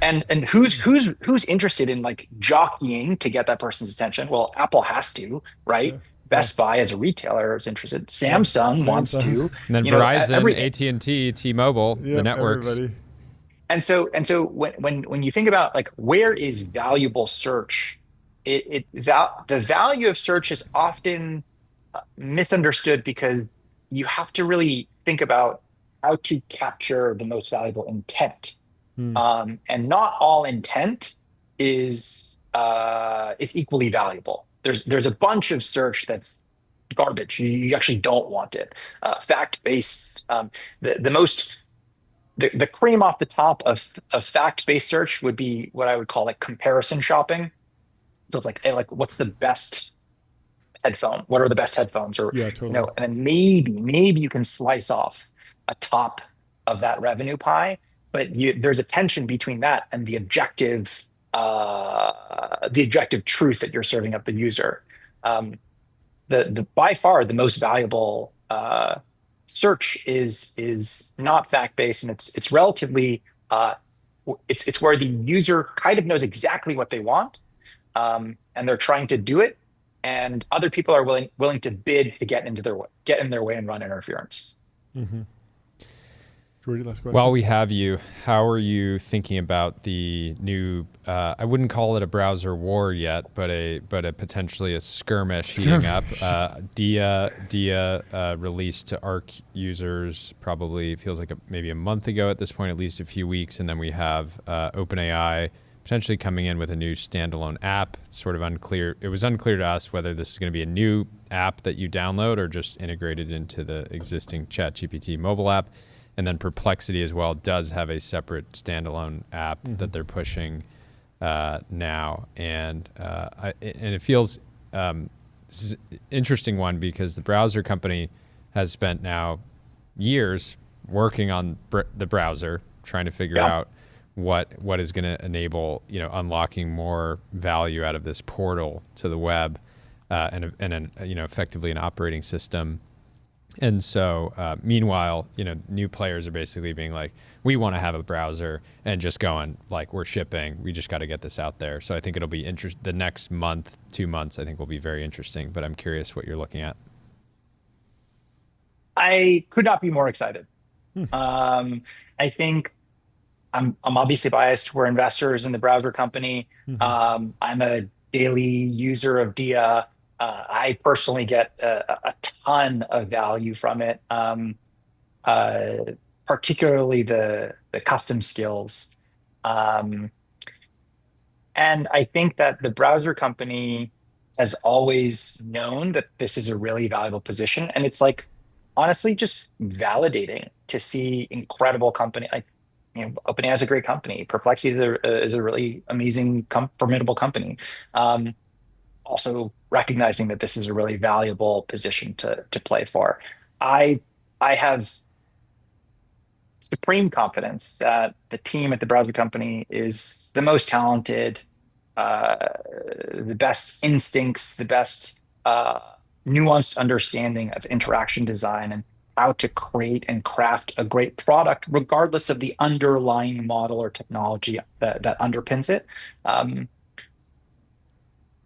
And who's interested in like jockeying to get that person's attention? Well, Apple has to, right? Yeah. Best Buy as a retailer is interested. Samsung wants Samsung. to. And then Verizon, AT&T, T-Mobile, Yep, the networks. everybody. And so when you think about like where is valuable search, the value of search is often misunderstood because you have to really think about how to capture the most valuable intent. And not all intent is equally valuable. There's a bunch of search that's garbage. You actually don't want it. Fact-based, the cream off the top of fact-based search would be what I would call like comparison shopping. So it's like, hey, like what's the best headphone? What are the best headphones? Or Yeah, totally. and then maybe you can slice off a top of that revenue pie, but there's a tension between that and the objective truth that you're serving up the user. The by far the most valuable search is not fact-based, and it's relatively it's where the user kind of knows exactly what they want, and they're trying to do it, and other people are willing to bid to get in their way and run interference. Mm-hmm. Jordy, last question. While we have you, how are you thinking about the new? I wouldn't call it a browser war yet, but a potentially a skirmish heating up. Dia released to Arc users probably feels like maybe a month ago at this point, at least a few weeks, and then we have OpenAI potentially coming in with a new standalone app. It's sort of unclear. It was unclear to us whether this is going to be a new app that you download or just integrated into the existing ChatGPT mobile app. And then Perplexity as well does have a separate standalone app that they're pushing now, and it feels this is an interesting one because the browser company has spent now years working on the browser, trying to figure out what is going to enable unlocking more value out of this portal to the web, and effectively an operating system. And so, meanwhile, new players are basically being like, we want to have a browser, and just going like, we're shipping. We just got to get this out there. So I think it'll be interesting. The next month, 2 months, I think will be very interesting. But I'm curious what you're looking at. I could not be more excited. I think I'm obviously biased. We're investors in the browser company. I'm a daily user of Dia. I personally get a ton of value from it, particularly the custom skills. And I think that the browser company has always known that this is a really valuable position. And it's like, honestly, just validating to see incredible company. Like, OpenAI is a great company. Perplexity is a really amazing, formidable company. Also recognizing that this is a really valuable position to play for. I have supreme confidence that the team at the browser company is the most talented, the best instincts, the best nuanced understanding of interaction design and how to create and craft a great product, regardless of the underlying model or technology that underpins it.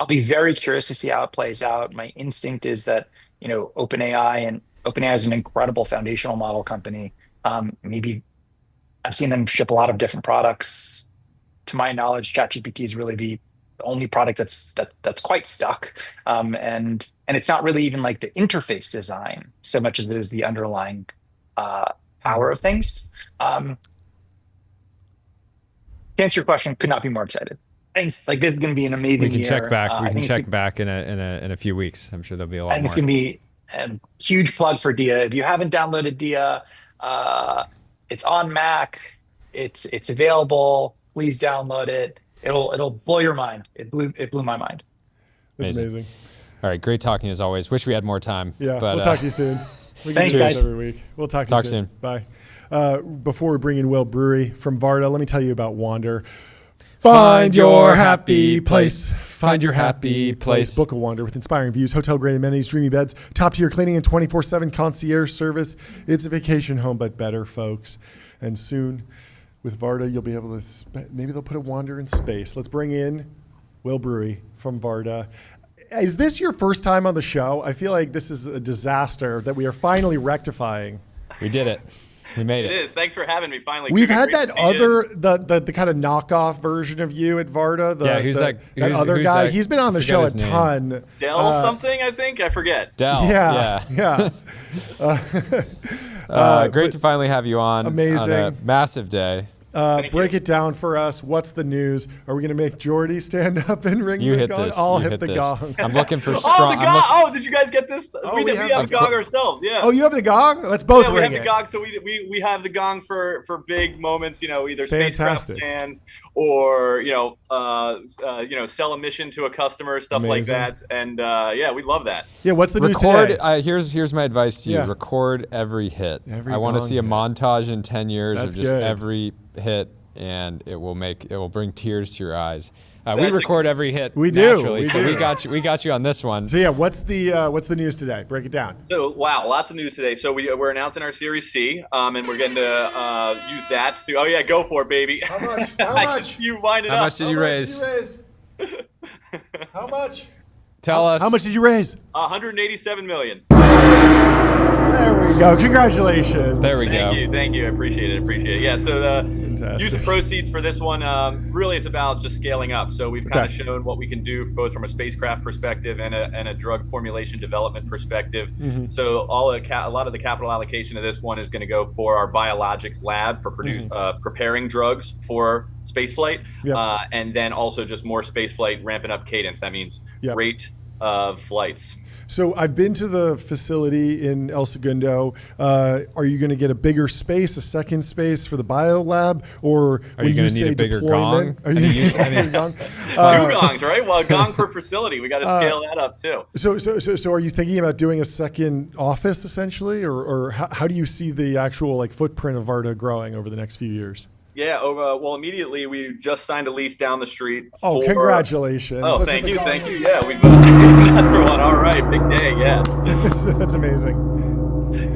I'll be very curious to see how it plays out. My instinct is that, OpenAI is an incredible foundational model company. Maybe I've seen them ship a lot of different products. To my knowledge, ChatGPT is really the only product that's quite stuck. And it's not really even like the interface design so much as it is the underlying power of things. To answer your question, could not be more excited. Thanks. Like, this is going to be an amazing year. We can check back. We can check back in a few weeks. I'm sure there'll be a lot more. I think it's going to be a huge plug for Dia. If you haven't downloaded Dia, it's on Mac. It's available. Please download it. It'll blow your mind. It blew my mind. That's amazing. All right, great talking as always. Wish we had more time. Yeah, but, we'll talk to you soon. We can Thanks, do this guys. every week. We'll talk to Talk you soon. soon. Bye. Before we bring in Will Brewery from Varda, let me tell you about Wander. Find your happy place. Find your happy place. Book a Wander with inspiring views, hotel-grade amenities, dreamy beds, top-tier cleaning, and 24/7 concierge service. It's a vacation home, but better, folks. And soon, with Varda, you'll be able to maybe they'll put a Wander in space. Let's bring in Will Brewery from Varda. Is this your first time on the show? I feel like this is a disaster that we are finally rectifying. We did it. We made It it. is. Thanks for having me. Finally, We've Cougar, had great that to see you. other, the kind of knockoff version of you at Varda. Who's that who's- other who's guy? that? He's been on I the forget show a his name. ton. Dell something, I think. I forget. Dell. Yeah. Great to finally have you on. Amazing. On a massive day. Break it down for us. What's the news? Are we going to make Jordy stand up and ring You the hit gong? this. I'll You hit the this. gong. I'm looking for Oh, strong. the gong! Oh, did you guys get this? we we have have the- the gong ourselves. Yeah. Oh, you have the gong? Let's both Yeah, we ring have the it. gong, so we have the gong for big moments, either spacecraft Fantastic. fans or sell a mission to a customer, stuff like Amazing. that, and we love that. Yeah, what's the news Record. today? Here's my advice to you. Yeah. Record every hit. Every I want to gong see a hit. montage in 10 years That's of just good. every hit, and it will bring tears to your eyes. We That's record every hit. We do, naturally, we so do. we got you on this one. So yeah, what's the news today? Break it down. So wow, lots of news today. So we're announcing our Series C, and we're getting to use that to. Oh yeah, go for it, baby. How much? How I much? just- you wind it How up. much did you raise? How much? Tell us. How much did you raise? 187 million. There we go. Congratulations. There we go. Thank you. I appreciate it. Yeah. So the Fantastic. use of proceeds for this one, really, it's about just scaling up. So we've kind of Okay. shown what we can do both from a spacecraft perspective and a drug formulation development perspective. Mm-hmm. So a lot of the capital allocation of this one is going to go for our biologics lab for preparing drugs for spaceflight, Yep. and then also just more spaceflight, ramping up cadence. That means Yep. rate of flights. So I've been to the facility in El Segundo. Are you going to get a bigger space, a second space for the bio lab, or Are when you gonna say need a bigger deployment, gong? Are I you mean, you- gonna need a bigger gong? Two gongs, right? Well, a gong per facility. We got to scale that up too. So are you thinking about doing a second office essentially, or how do you see the actual footprint of Varda growing over the next few years? Yeah. Immediately we just signed a lease down the street. Oh, for- congratulations! Oh, Let's thank hit you, the thank gong. you. Yeah, we've got everyone. All right, big day. Yeah. That's amazing.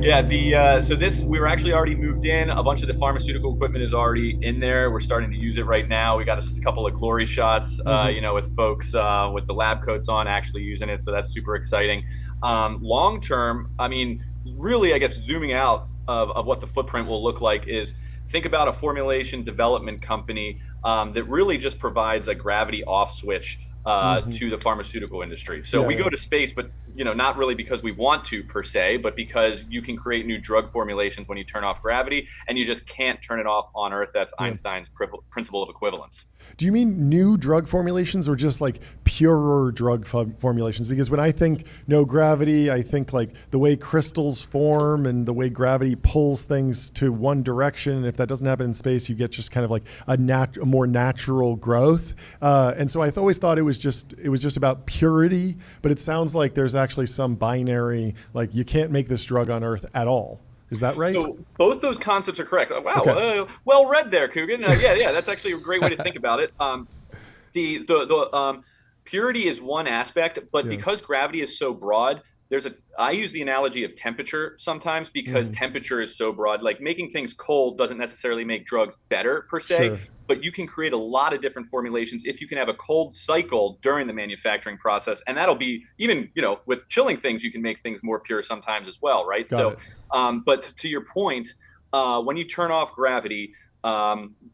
Yeah. We were actually already moved in. A bunch of the pharmaceutical equipment is already in there. We're starting to use it right now. We got a couple of glory shots, with folks with the lab coats on actually using it. So that's super exciting. Long term, I mean, really, I guess zooming out of what the footprint will look like is. Think about a formulation development company that really just provides a gravity off switch to the pharmaceutical industry. So we go to space, but not really because we want to per se, but because you can create new drug formulations when you turn off gravity, and you just can't turn it off on Earth. That's Einstein's principle of equivalence. Do you mean new drug formulations or just purer drug formulations? Because when I think no gravity, I think the way crystals form and the way gravity pulls things to one direction. And if that doesn't happen in space, you get just kind of a more natural growth. And so I always thought it was just about purity, but it sounds like there's actually some binary, you can't make this drug on Earth at all. Is that right? So both those concepts are correct. Wow, Okay. well read there, Coogan. Yeah, that's actually a great way to think about it. The purity is one aspect, but because gravity is so broad, I use the analogy of temperature sometimes because temperature is so broad. Making things cold doesn't necessarily make drugs better per se, Sure. but you can create a lot of different formulations if you can have a cold cycle during the manufacturing process. And that'll be even, with chilling things, you can make things more pure sometimes as well, right? Got it. But to your point, when you turn off gravity,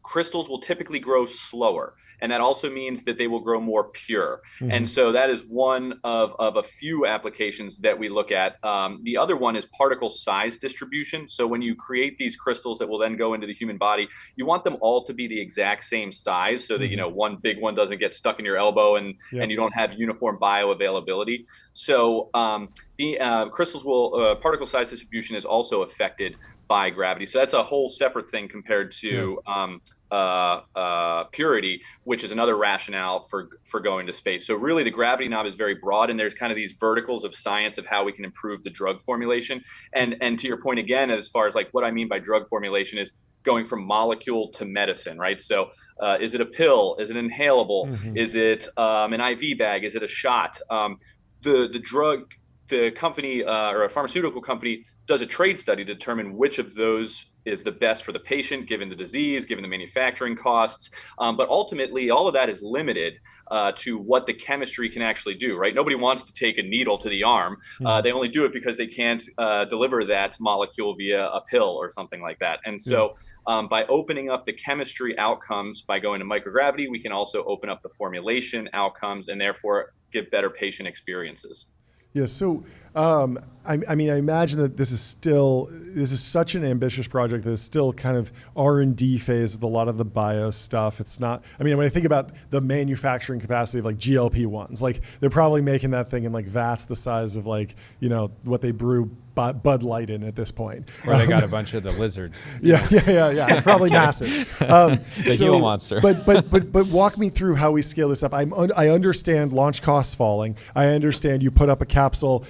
crystals will typically grow slower. And that also means that they will grow more pure. And so that is one of a few applications that we look at. The other one is particle size distribution. So when you create these crystals that will then go into the human body, you want them all to be the exact same size so that, one big one doesn't get stuck in your elbow and you don't have uniform bioavailability. So the particle size distribution is also affected by gravity. So that's a whole separate thing compared to purity, which is another rationale for going to space. So really the gravity knob is very broad, and there's kind of these verticals of science of how we can improve the drug formulation. And to your point again, as far as like what I mean by drug formulation is going from molecule to medicine, right? So is it a pill? Is it inhalable? Mm-hmm. Is it an IV bag? Is it a shot? The company or a pharmaceutical company does a trade study to determine which of those is the best for the patient, given the disease, given the manufacturing costs. But ultimately, all of that is limited to what the chemistry can actually do, right? Nobody wants to take a needle to the arm. They only do it because they can't deliver that molecule via a pill or something like that. And so by opening up the chemistry outcomes by going to microgravity, we can also open up the formulation outcomes and therefore give better patient experiences. Yeah, so I mean, I imagine that this is such an ambitious project that is still kind of R&D phase with a lot of the bio stuff. It's not, I mean, when I think about the manufacturing capacity of like GLP-1s, like they're probably making that thing in like vats the size of like, you know, what they brew Bud Light in at this point. Or they got a bunch of the lizards. Yeah. It's probably massive. The Gila monster. But walk me through how we scale this up. I understand launch costs falling. I understand you put up a capsule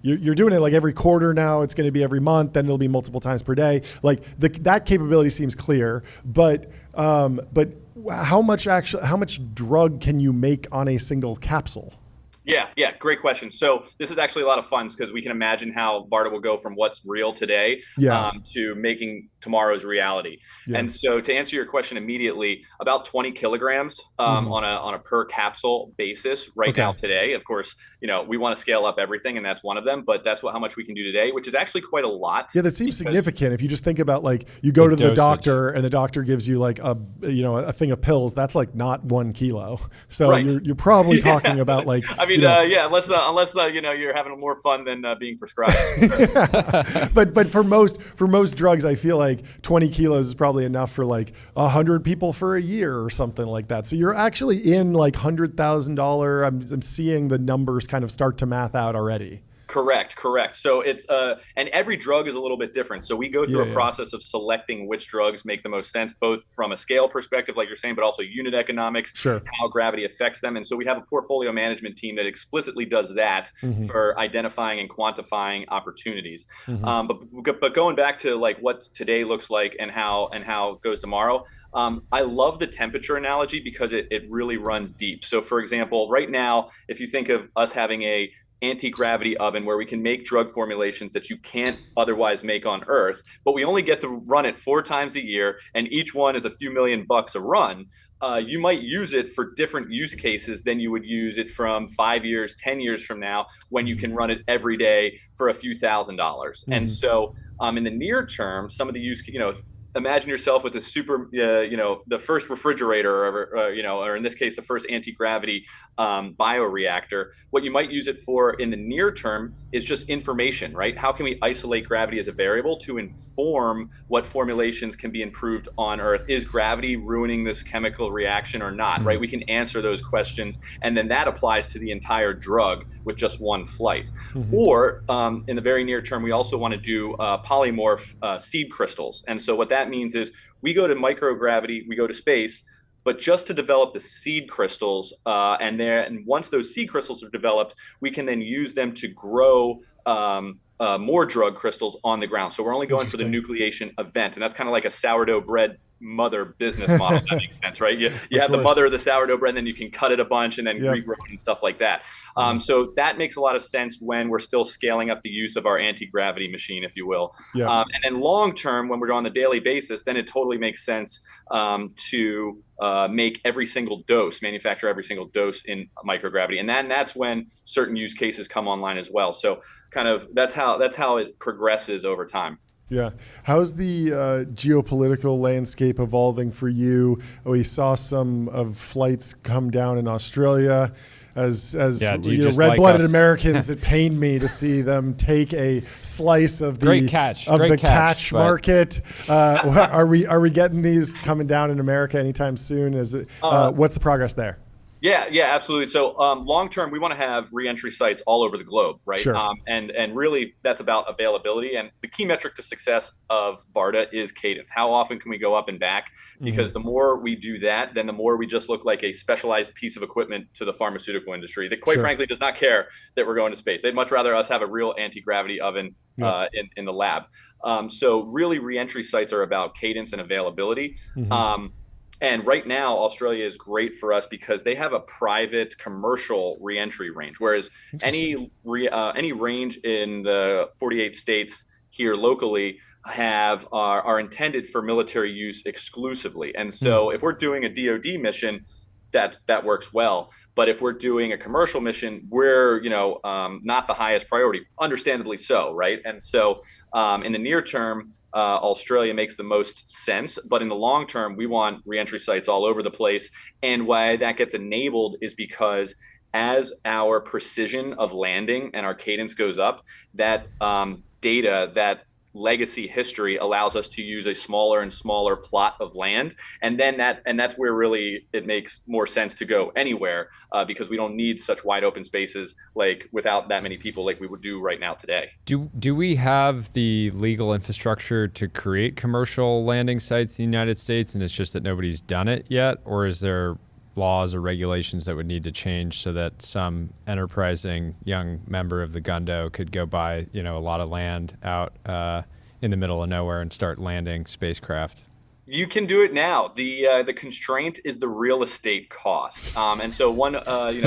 you're doing it like every quarter now. It's going to be every month. Then it'll be multiple times per day. Like that capability seems clear. But how much drug can you make on a single capsule? Yeah, great question. So this is actually a lot of fun because we can imagine how BARDA will go from what's real today to making tomorrow's reality. Yeah. And so to answer your question immediately, about 20 kilograms on a per capsule basis now today. Of course, you know, we want to scale up everything, and that's one of them, but that's how much we can do today, which is actually quite a lot. Yeah, that seems significant. If you just think about like you go to the doctor and the doctor gives you like a thing of pills, that's like not 1 kilo. So you're probably talking about like, I mean, unless you know, you're having more fun than being prescribed. But for most drugs, I feel like 20 kilos is probably enough for like 100 people for a year or something like that. So you're actually in like $100,000. I'm seeing the numbers kind of start to math out already. Correct. So it's and every drug is a little bit different. So we go through a process of selecting which drugs make the most sense, both from a scale perspective, like you're saying, but also unit economics, how gravity affects them. And so we have a portfolio management team that explicitly does that for identifying and quantifying opportunities. But going back to like what today looks like and how it goes tomorrow, I love the temperature analogy because it really runs deep. So for example, right now, if you think of us having a anti-gravity oven where we can make drug formulations that you can't otherwise make on Earth, but we only get to run it 4 times a year, and each one is a few $1,000,000 a run. You might use it for different use cases than you would use it from 5 years, 10 years from now, when you can run it every day for a few $1,000s. And so in the near term, some of the use, imagine yourself with a super, the first refrigerator, or in this case, the first anti-gravity bioreactor. What you might use it for in the near term is just information, right? How can we isolate gravity as a variable to inform what formulations can be improved on Earth? Is gravity ruining this chemical reaction or not, right? We can answer those questions, and then that applies to the entire drug with just one flight. Or in the very near term, we also want to do polymorph seed crystals. And so what that means is we go to microgravity, we go to space, but just to develop the seed crystals, and once those seed crystals are developed, we can then use them to grow more drug crystals on the ground. So we're only going for the nucleation event, and that's kind of like a sourdough bread mother business model. That makes sense, right? You have the mother of the sourdough bread, and then you can cut it a bunch and then regrow it and stuff like that. So that makes a lot of sense when we're still scaling up the use of our anti-gravity machine, if you will. And then long term, when we're on the daily basis, then it totally makes sense to manufacture every single dose in microgravity, and then that's when certain use cases come online as well. So kind of that's how it progresses over time. Yeah. How's the geopolitical landscape evolving for you? We saw some of flights come down in Australia. As red-blooded Americans, it pained me to see them take a slice of the catch market. Are we getting these coming down in America anytime soon? Is it what's the progress there? Yeah, absolutely. So long term, we want to have reentry sites all over the globe, right? Sure. And really, that's about availability. And the key metric to success of Varda is cadence. How often can we go up and back? Because the more we do that, then the more we just look like a specialized piece of equipment to the pharmaceutical industry that, quite frankly, does not care that we're going to space. They'd much rather us have a real anti-gravity oven in the lab. So really, reentry sites are about cadence and availability. And right now, Australia is great for us because they have a private commercial reentry range, whereas any range in the 48 states here locally are intended for military use exclusively. And so if we're doing a DoD mission, that works well. But if we're doing a commercial mission, we're not the highest priority, understandably so, right? And so in the near term, Australia makes the most sense. But in the long term, we want reentry sites all over the place. And why that gets enabled is because as our precision of landing and our cadence goes up, that data, that legacy history allows us to use a smaller and smaller plot of land, and that's where really it makes more sense to go anywhere because we don't need such wide open spaces like without that many people like we would do right now today. Do we have the legal infrastructure to create commercial landing sites in the United States, and it's just that nobody's done it yet, or is there laws or regulations that would need to change so that some enterprising young member of the Gundo could go buy, a lot of land out in the middle of nowhere and start landing spacecraft? You can do it now. The constraint is the real estate cost. And so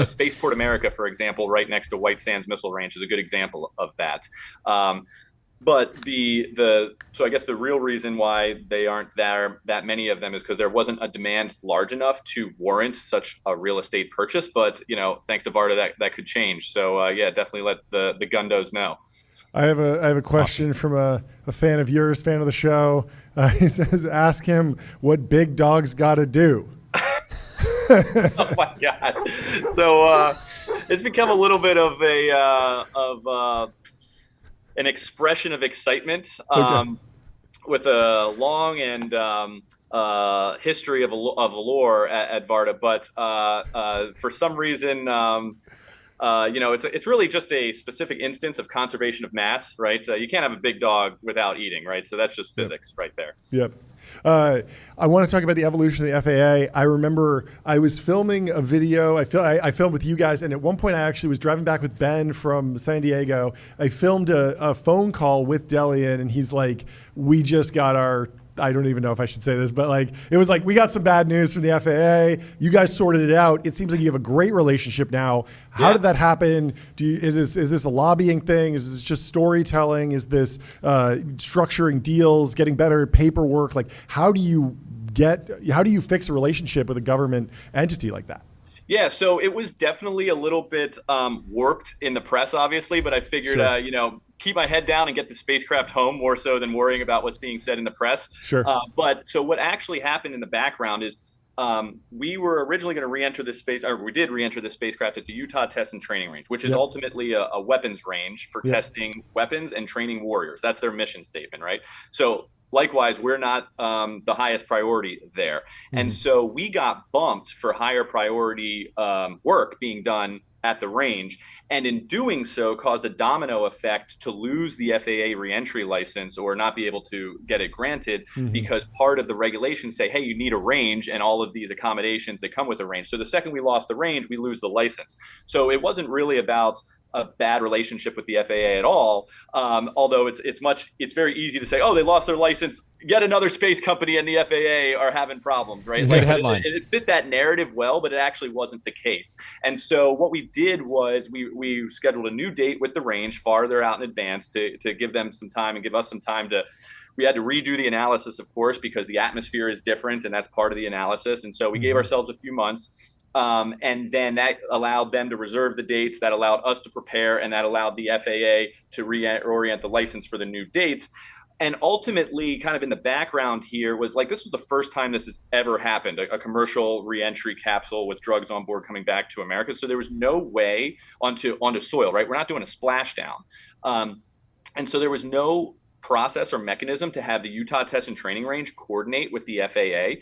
Spaceport America, for example, right next to White Sands Missile Range is a good example of that. But so I guess the real reason why they aren't there, that many of them, is because there wasn't a demand large enough to warrant such a real estate purchase. But thanks to Varda, that could change. So definitely let the Gundos know. I have a question from a fan of yours, fan of the show. He says, "Ask him what big dogs got to do." Oh my gosh! So it's become a little bit of an expression of excitement with a long and history of allure at Varda, but for some reason, it's really just a specific instance of conservation of mass, right? You can't have a big dog without eating, right? So that's just physics right there. Yep. I want to talk about the evolution of the FAA. I remember I was filming a video. I filmed with you guys, and at one point I actually was driving back with Ben from San Diego. I filmed a phone call with Delian, and he's like, "We just got our." I don't even know if I should say this, but it was like, we got some bad news from the FAA. You guys sorted it out. It seems like you have a great relationship now. How did that happen? Is this a lobbying thing? Is this just storytelling? Is this structuring deals, getting better at paperwork? How do you fix a relationship with a government entity like that? Yeah, so it was definitely a little bit warped in the press, obviously, but I figured, keep my head down and get the spacecraft home more so than worrying about what's being said in the press. Sure. But so what actually happened in the background is we were originally going to re-enter this we did re-enter the spacecraft at the Utah Test and Training Range, which is ultimately a weapons range for testing weapons and training warriors. That's their mission statement, right? So likewise, we're not the highest priority there. And so we got bumped for higher priority work being done at the range, and in doing so caused a domino effect to lose the FAA reentry license or not be able to get it granted because part of the regulations say, hey, you need a range and all of these accommodations that come with a range. So the second we lost the range, we lose the license. So it wasn't really about a bad relationship with the FAA at all. Although it's very easy to say, oh, they lost their license. Yet another space company and the FAA are having problems, right? It's a good headline. It fit that narrative well, but it actually wasn't the case. And so what we did was we scheduled a new date with the range farther out in advance to give them some time and give us some time to. We had to redo the analysis, of course, because the atmosphere is different, and that's part of the analysis. And so we gave ourselves a few months. And then that allowed them to reserve the dates, that allowed us to prepare, and that allowed the FAA to reorient the license for the new dates. And ultimately, kind of in the background here was this was the first time this has ever happened, a commercial reentry capsule with drugs on board coming back to America. So there was no way onto soil, right? We're not doing a splashdown. And so there was no process or mechanism to have the Utah Test and Training Range coordinate with the FAA.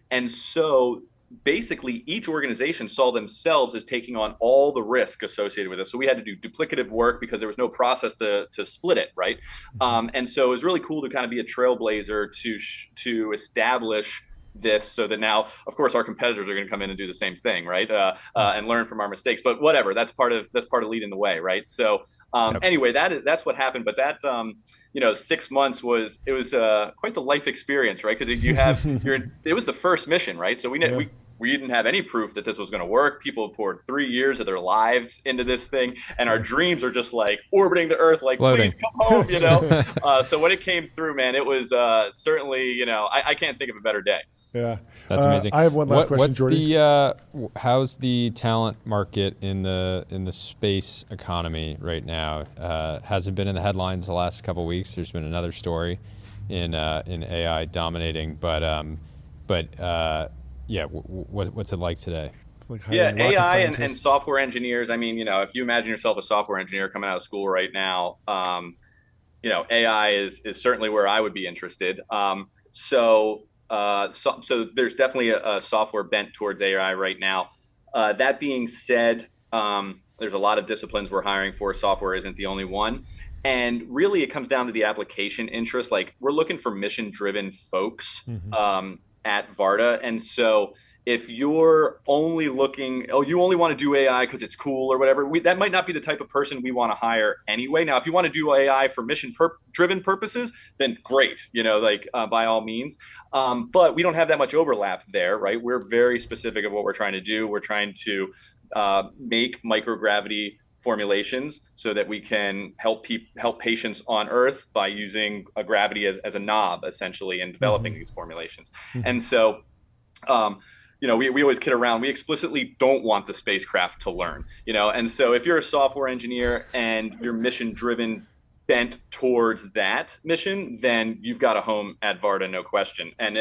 And so basically each organization saw themselves as taking on all the risk associated with this. So we had to do duplicative work because there was no process to split it, right? And so it was really cool to kind of be a trailblazer to establish this, so that now, of course, our competitors are going to come in and do the same thing, right? And learn from our mistakes. But whatever, that's part of leading the way, right? So anyway, that's what happened. But that 6 months was quite the life experience, right? Because it was the first mission, right? So we didn't have any proof that this was going to work. People poured 3 years of their lives into this thing, and our dreams are just like orbiting the Earth, like floating. Please come home, So when it came through, man, it was certainly, I can't think of a better day. Yeah, that's amazing. I have one last question, Jordan. How's the talent market in the space economy right now? Hasn't been in the headlines the last couple of weeks. There's been another story in AI dominating, yeah, what's it like today? It's like AI and software engineers. I mean, if you imagine yourself a software engineer coming out of school right now, AI is certainly where I would be interested. So there's definitely a software bent towards AI right now. That being said, there's a lot of disciplines we're hiring for. Software isn't the only one. And really, it comes down to the application interest. Like, we're looking for mission-driven folks. At Varda. And so if you're only looking, you only want to do AI because it's cool or whatever, that might not be the type of person we want to hire anyway. Now, if you want to do AI for mission-driven purposes, then great, by all means. But we don't have that much overlap there, right? We're very specific of what we're trying to do. We're trying to make microgravity formulations so that we can help patients on Earth by using a gravity as a knob, essentially, in developing these formulations. And so, we always kid around. We explicitly don't want the spacecraft to learn, And so, if you're a software engineer and you're mission-driven, bent towards that mission, then you've got a home at Varda, no question. And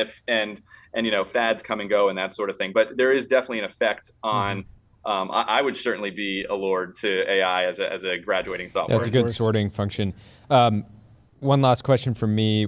fads come and go and that sort of thing. But there is definitely an effect on. I would certainly be allured to AI as a graduating software. That's a good sorting function. One last question from me.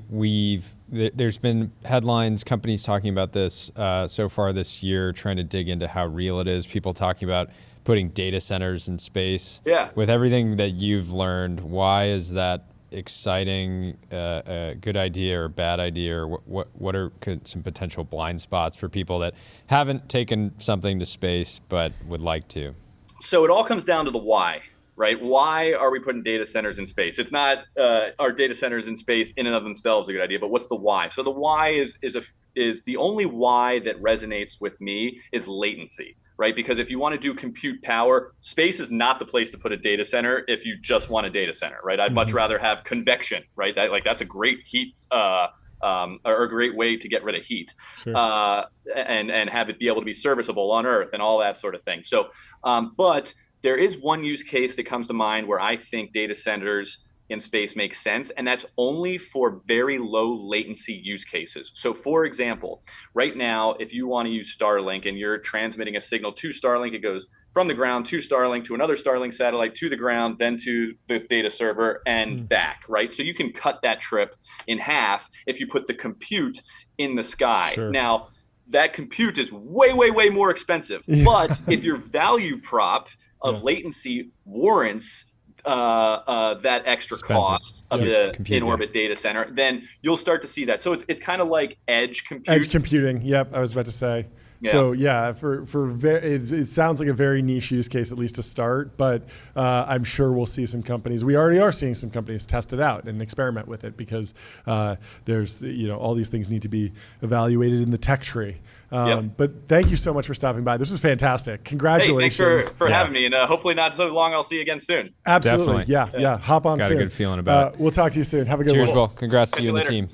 There's been headlines, companies talking about this so far this year, trying to dig into how real it is. People talking about putting data centers in space. Yeah. With everything that you've learned, why is that exciting, a good idea or a bad idea, or what are some potential blind spots for people that haven't taken something to space but would like to? So it all comes down to the why, right? Why are we putting data centers in space? It's not are data centers in space in and of themselves a good idea, but what's the why? So the why is the only why that resonates with me is latency, right? Because if you want to do compute power, space is not the place to put a data center if you just want a data center, right? I'd much rather have convection, right? That's a great heat or a great way to get rid of heat. Sure. And have it be able to be serviceable on Earth and all that sort of thing. So, but there is one use case that comes to mind where I think data centers in space make sense, and that's only for very low latency use cases. So for example, right now, if you want to use Starlink and you're transmitting a signal to Starlink, it goes from the ground to Starlink, to another Starlink satellite, to the ground, then to the data server and back, right? So you can cut that trip in half if you put the compute in the sky. Sure. Now, that compute is way, way, way more expensive. But if your value prop of latency warrants that extra cost of the in-orbit data center, then you'll start to see that. So it's kind of like edge compute. Edge computing. Yep, I was about to say. Yeah. So it sounds like a very niche use case, at least to start. But I'm sure we'll see some companies. We already are seeing some companies test it out and experiment with it because there's all these things need to be evaluated in the tech tree. But thank you so much for stopping by. This was fantastic. Congratulations. Hey, thanks for having me, and hopefully not so long. I'll see you again soon. Absolutely. Definitely. Yeah. Hop on soon. soon. Got a good feeling about it. We'll talk to you soon. Have a good one. Cheers, Will. Congrats to you and the team.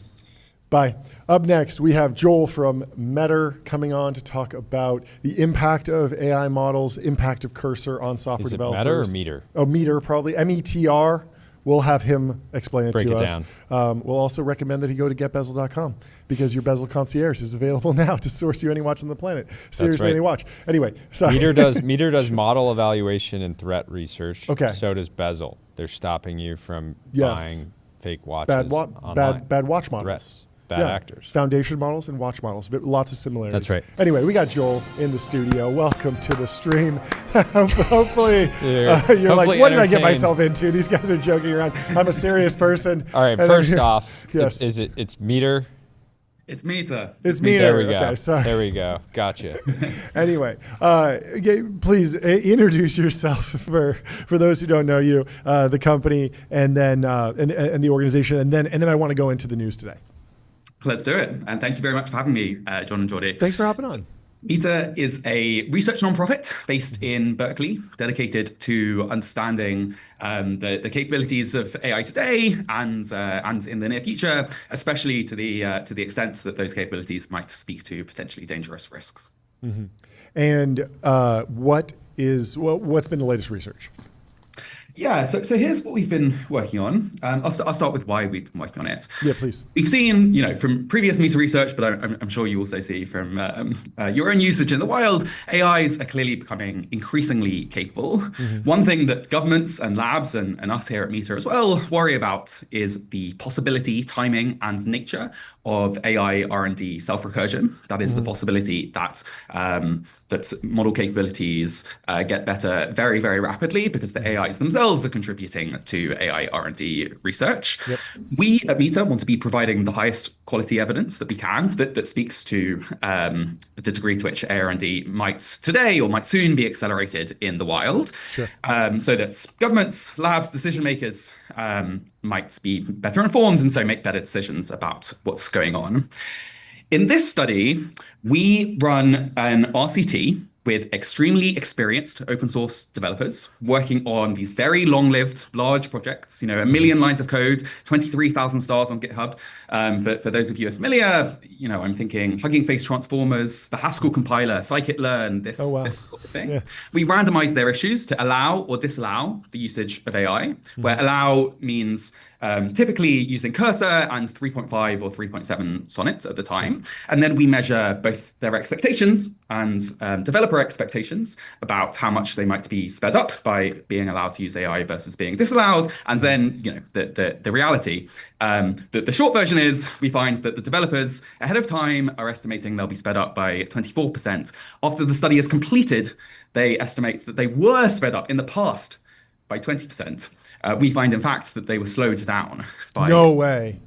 Bye. Up next, we have Joel from Meter coming on to talk about the impact of AI models, impact of Cursor on software developers. Meter or Meter? Oh, Meter, probably. METR. We'll have him explain it Break to it us. down. We'll also recommend that he go to getbezel.com because your Bezel Concierge is available now to source you any watch on the planet. Seriously, any watch. Anyway, sorry. Meter does model evaluation and threat research. Okay. So does Bezel. They're stopping you from buying fake watches bad watch models. Threats. bad actors. Foundation models and watch models, but lots of similarities. That's right. Anyway, we got Joel in the studio. Welcome to the stream. Hopefully, you're like, what did I get myself into? These guys are joking around. I'm a serious person. All right, And first then- off, Yes. it's meter. It's Meter. It's me. There we go. Okay, sorry. There we go. Gotcha. Anyway, please introduce yourself for those who don't know you, the company, and then and the organization, and then I want to go into the news today. Let's do it. And thank you very much for having me, John and Jordy. Thanks for hopping on. Meter is a research nonprofit based in Berkeley, dedicated to understanding the capabilities of AI today and in the near future, especially to the extent that those capabilities might speak to potentially dangerous risks. Mm-hmm. And what's been the latest research? Yeah, so here's what we've been working on. I'll start with why we've been working on it. Yeah, please. We've seen, from previous Meter research, but I'm sure you also see from your own usage in the wild, AIs are clearly becoming increasingly capable. Mm-hmm. One thing that governments and labs and us here at Meter as well worry about is the possibility, timing, and nature of AI R&D self-recursion. That is the possibility that that model capabilities get better very, very rapidly because the AIs themselves are contributing to AI R&D research. Yep. We at Meter want to be providing the highest quality evidence that we can that speaks to the degree to which AI R&D might today or might soon be accelerated in the wild. Sure. So that governments, labs, decision makers might be better informed and so make better decisions about what's going on. In this study, we run an RCT with extremely experienced open source developers working on these very long-lived, large projects, 1 million lines of code, 23,000 stars on GitHub. For those of you who are familiar, I'm thinking Hugging Face Transformers, the Haskell compiler, scikit-learn, this sort of thing. Yeah. We randomize their issues to allow or disallow the usage of AI, where allow means typically using Cursor and 3.5 or 3.7 Sonnet at the time. And then we measure both their expectations and developer expectations about how much they might be sped up by being allowed to use AI versus being disallowed. And then, the reality. The short version is we find that the developers ahead of time are estimating they'll be sped up by 24%. After the study is completed, they estimate that they were sped up in the past by 20%. We find, in fact, that they were slowed down by... No way.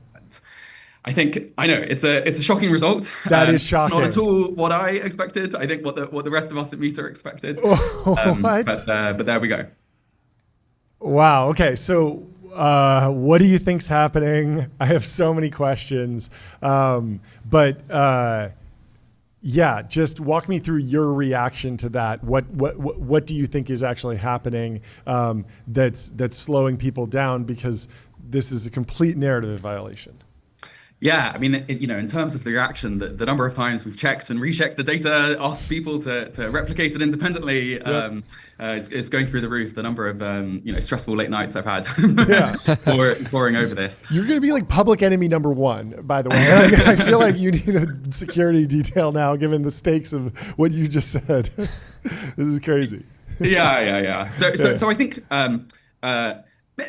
I know it's a shocking result. That is shocking. Not at all what I expected. I think what the rest of us at Meter expected. What? But there we go. Wow. Okay. So what do you think's happening? I have so many questions. Yeah, just walk me through your reaction to that. What do you think is actually happening that's slowing people down, because this is a complete narrative violation? Yeah, I mean, in terms of the reaction, the number of times we've checked and rechecked the data, asked people to replicate it independently, is going through the roof. The number of stressful late nights I've had poring over this. You're going to be like public enemy number one, by the way. I feel like you need a security detail now, given the stakes of what you just said. This is crazy. Yeah. So I think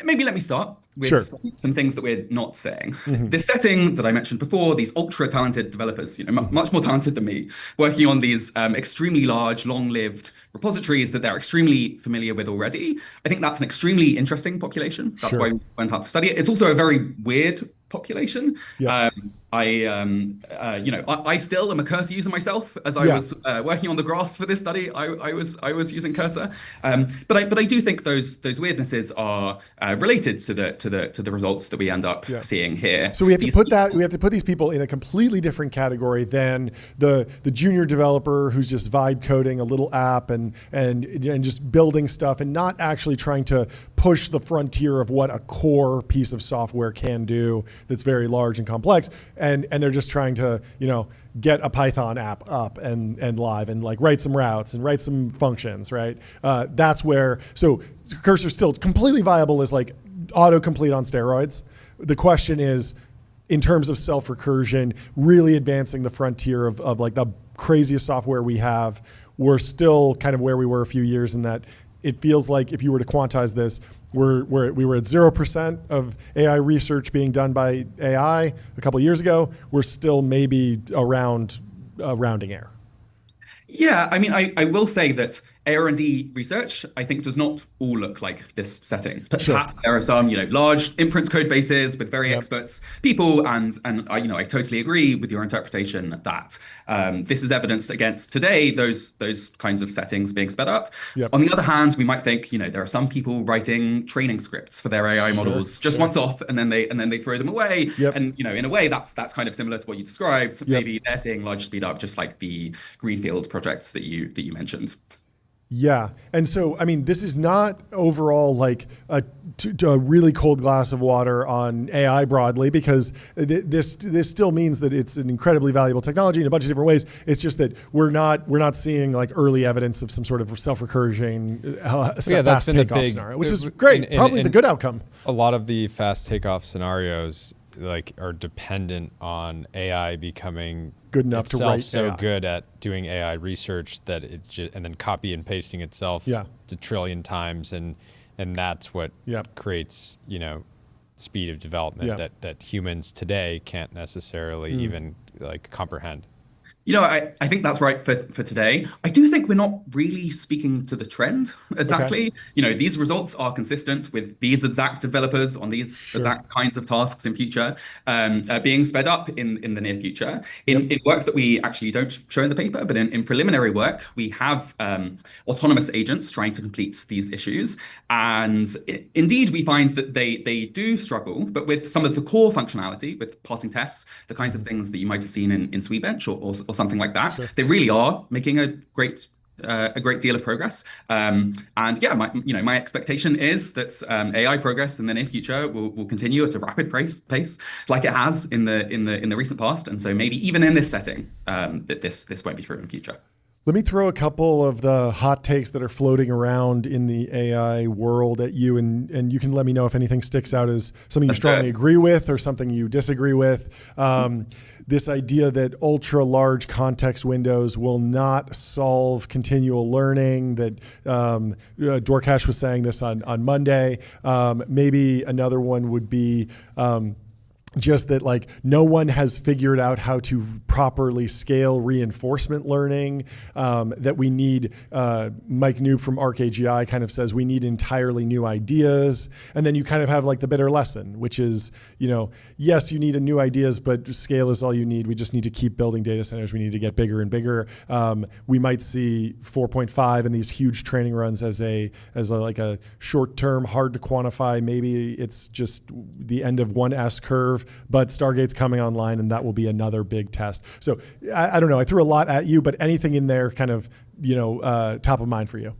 maybe let me start with some things that we're not saying. Mm-hmm. This setting that I mentioned before, these ultra talented developers, much more talented than me, working on these extremely large, long-lived repositories that they're extremely familiar with already. I think that's an extremely interesting population. That's why we went out to study it. It's also a very weird population. Yeah. I still am a Cursor user myself. As I was working on the graphs for this study, I was using Cursor. But I do think those weirdnesses are related to the results that we end up seeing here. So we have to put these people in a completely different category than the junior developer who's just vibe coding a little app and just building stuff and not actually trying to push the frontier of what a core piece of software can do that's very large and complex. And they're just trying to, get a Python app up and live and like write some routes and write some functions, right? That's where, so Cursor still completely viable as like autocomplete on steroids. The question is, in terms of self-recursion, really advancing the frontier of like the craziest software we have, we're still kind of where we were a few years in that it feels like if you were to quantize this, we were at 0% of AI research being done by AI a couple of years ago. We're still maybe around rounding error. Yeah, I mean, I will say that AR&D research, I think, does not all look like this setting. Perhaps there are some, large inference code bases with very experts people, and I totally agree with your interpretation that this is evidence against today those kinds of settings being sped up. On the other hand, we might think, there are some people writing training scripts for their AI models just once off, and then they throw them away. And in a way, that's kind of similar to what you described. Maybe they're seeing large speed up, just like the greenfield projects that you mentioned. Yeah. And so, I mean, this is not overall like a really cold glass of water on AI broadly, because this still means that it's an incredibly valuable technology in a bunch of different ways. It's just that we're not seeing like early evidence of some sort of self-recursion fast takeoff scenario, which is great. Probably the good outcome. A lot of the fast takeoff scenarios are dependent on AI becoming good enough to write so AI. good at doing AI research that and then copy and pasting itself a trillion times, and that's what creates speed of development that humans today can't necessarily even comprehend. I think that's right for today. I do think we're not really speaking to the trend exactly. These results are consistent with these exact developers on these exact kinds of tasks in future being sped up in the near future. In work that we actually don't show in the paper, but in preliminary work, we have autonomous agents trying to complete these issues. And indeed, we find that they do struggle, but with some of the core functionality, with passing tests, the kinds of things that you might have seen in Sweetbench or something like that, they really are making a great deal of progress. My expectation is that AI progress in the near future will continue at a rapid pace, like it has in the recent past. And so maybe even in this setting, that this won't be true in the future. Let me throw a couple of the hot takes that are floating around in the AI world at you, and you can let me know if anything sticks out as something you strongly agree with or something you disagree with. This idea that ultra large context windows will not solve continual learning, that Dwarkesh was saying this on Monday. Maybe another one would be just that like no one has figured out how to properly scale reinforcement learning, that we need, Mike Noob from ArcAGI kind of says we need entirely new ideas. And then you kind of have like the bitter lesson, which is, yes, you need new ideas, but scale is all you need. We just need to keep building data centers. We need to get bigger and bigger. We might see 4.5 and these huge training runs as a short term, hard to quantify. Maybe it's just the end of one S curve, but Stargate's coming online and that will be another big test. So I don't know. I threw a lot at you, but anything in there kind of, top of mind for you?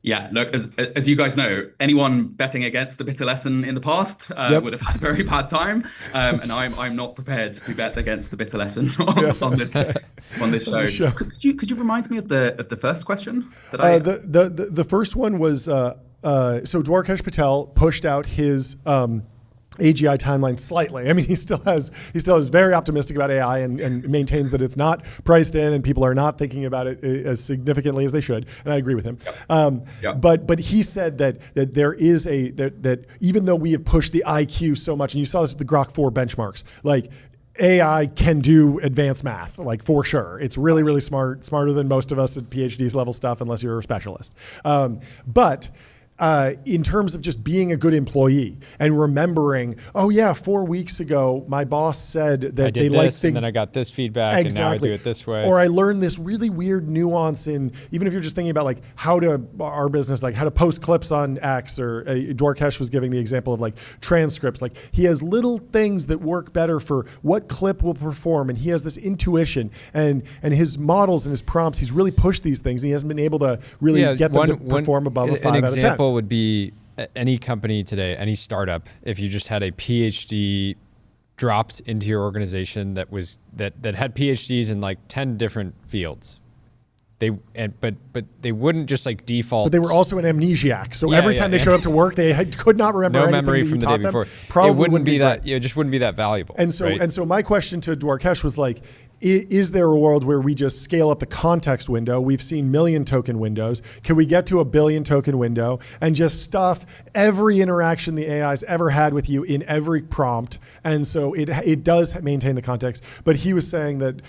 Yeah, look, as you guys know, anyone betting against the bitter lesson in the past would have had a very bad time, and I'm not prepared to bet against the bitter lesson on this show. Could you remind me of the first question that the first one was so Dwarkesh Patel pushed out his AGI timeline slightly. I mean, he still is very optimistic about AI and maintains that it's not priced in and people are not thinking about it as significantly as they should. And I agree with him. But he said that there is that even though we have pushed the IQ so much, and you saw this with the Grok 4 benchmarks, like AI can do advanced math, like for sure. It's really, really smart, smarter than most of us at PhDs level stuff, unless you're a specialist. But in terms of just being a good employee and remembering, 4 weeks ago, my boss said that I did this, and then I got this feedback, and now I do it this way. Or I learned this really weird nuance in, even if you're just thinking about like how to post clips on X, or Dwarkesh was giving the example of like transcripts. Like he has little things that work better for what clip will perform, and he has this intuition, and his models and his prompts, he's really pushed these things, and he hasn't been able to really get them to perform above a 5 out of 10. Would be any company today, any startup, if you just had a PhD dropped into your organization that had PhDs in like 10 different fields. But they wouldn't just like default. But they were also an amnesiac. So every time they showed up to work, they could not remember anything memory that from you the taught day before. them. Probably it wouldn't be that. It just wouldn't be that valuable. And so my question to Dwarkesh was like, is there a world where we just scale up the context window? We've seen million token windows. Can we get to a billion token window and just stuff every interaction the AI's ever had with you in every prompt? And so it does maintain the context. But he was saying that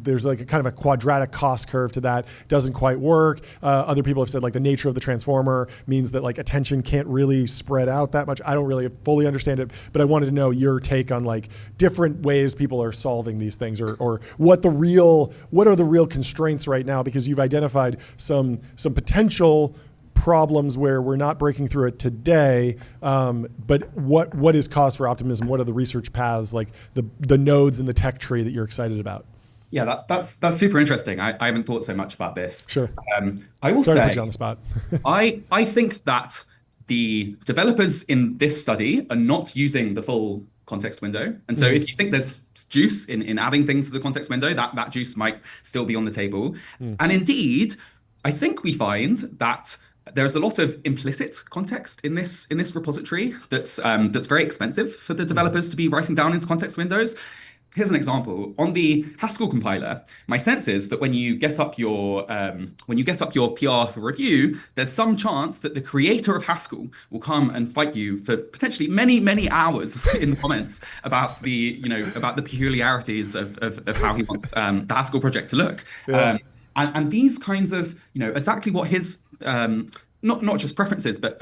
there's like a kind of a quadratic cost curve to that. Doesn't quite work. Other people have said like the nature of the transformer means that like attention can't really spread out that much. I don't really fully understand it, but I wanted to know your take on like different ways people are solving these things, or what are the real constraints right now, because you've identified some potential problems where we're not breaking through it today, but what is cause for optimism? What are the research paths, like the nodes in the tech tree that you're excited about? Yeah, that's super interesting. I haven't thought so much about this. Sure. I will Sorry say, to put you on the spot. I think that the developers in this study are not using the full context window. And so if you think there's juice in adding things to the context window, that juice might still be on the table. And indeed, I think we find that there's a lot of implicit context in this repository that's very expensive for the developers to be writing down into context windows. Here's an example. On the Haskell compiler, my sense is that when you get up your PR for review, there's some chance that the creator of Haskell will come and fight you for potentially many hours in the comments about the peculiarities of how he wants the Haskell project to look. Yeah. And these kinds of, exactly what his not just preferences, but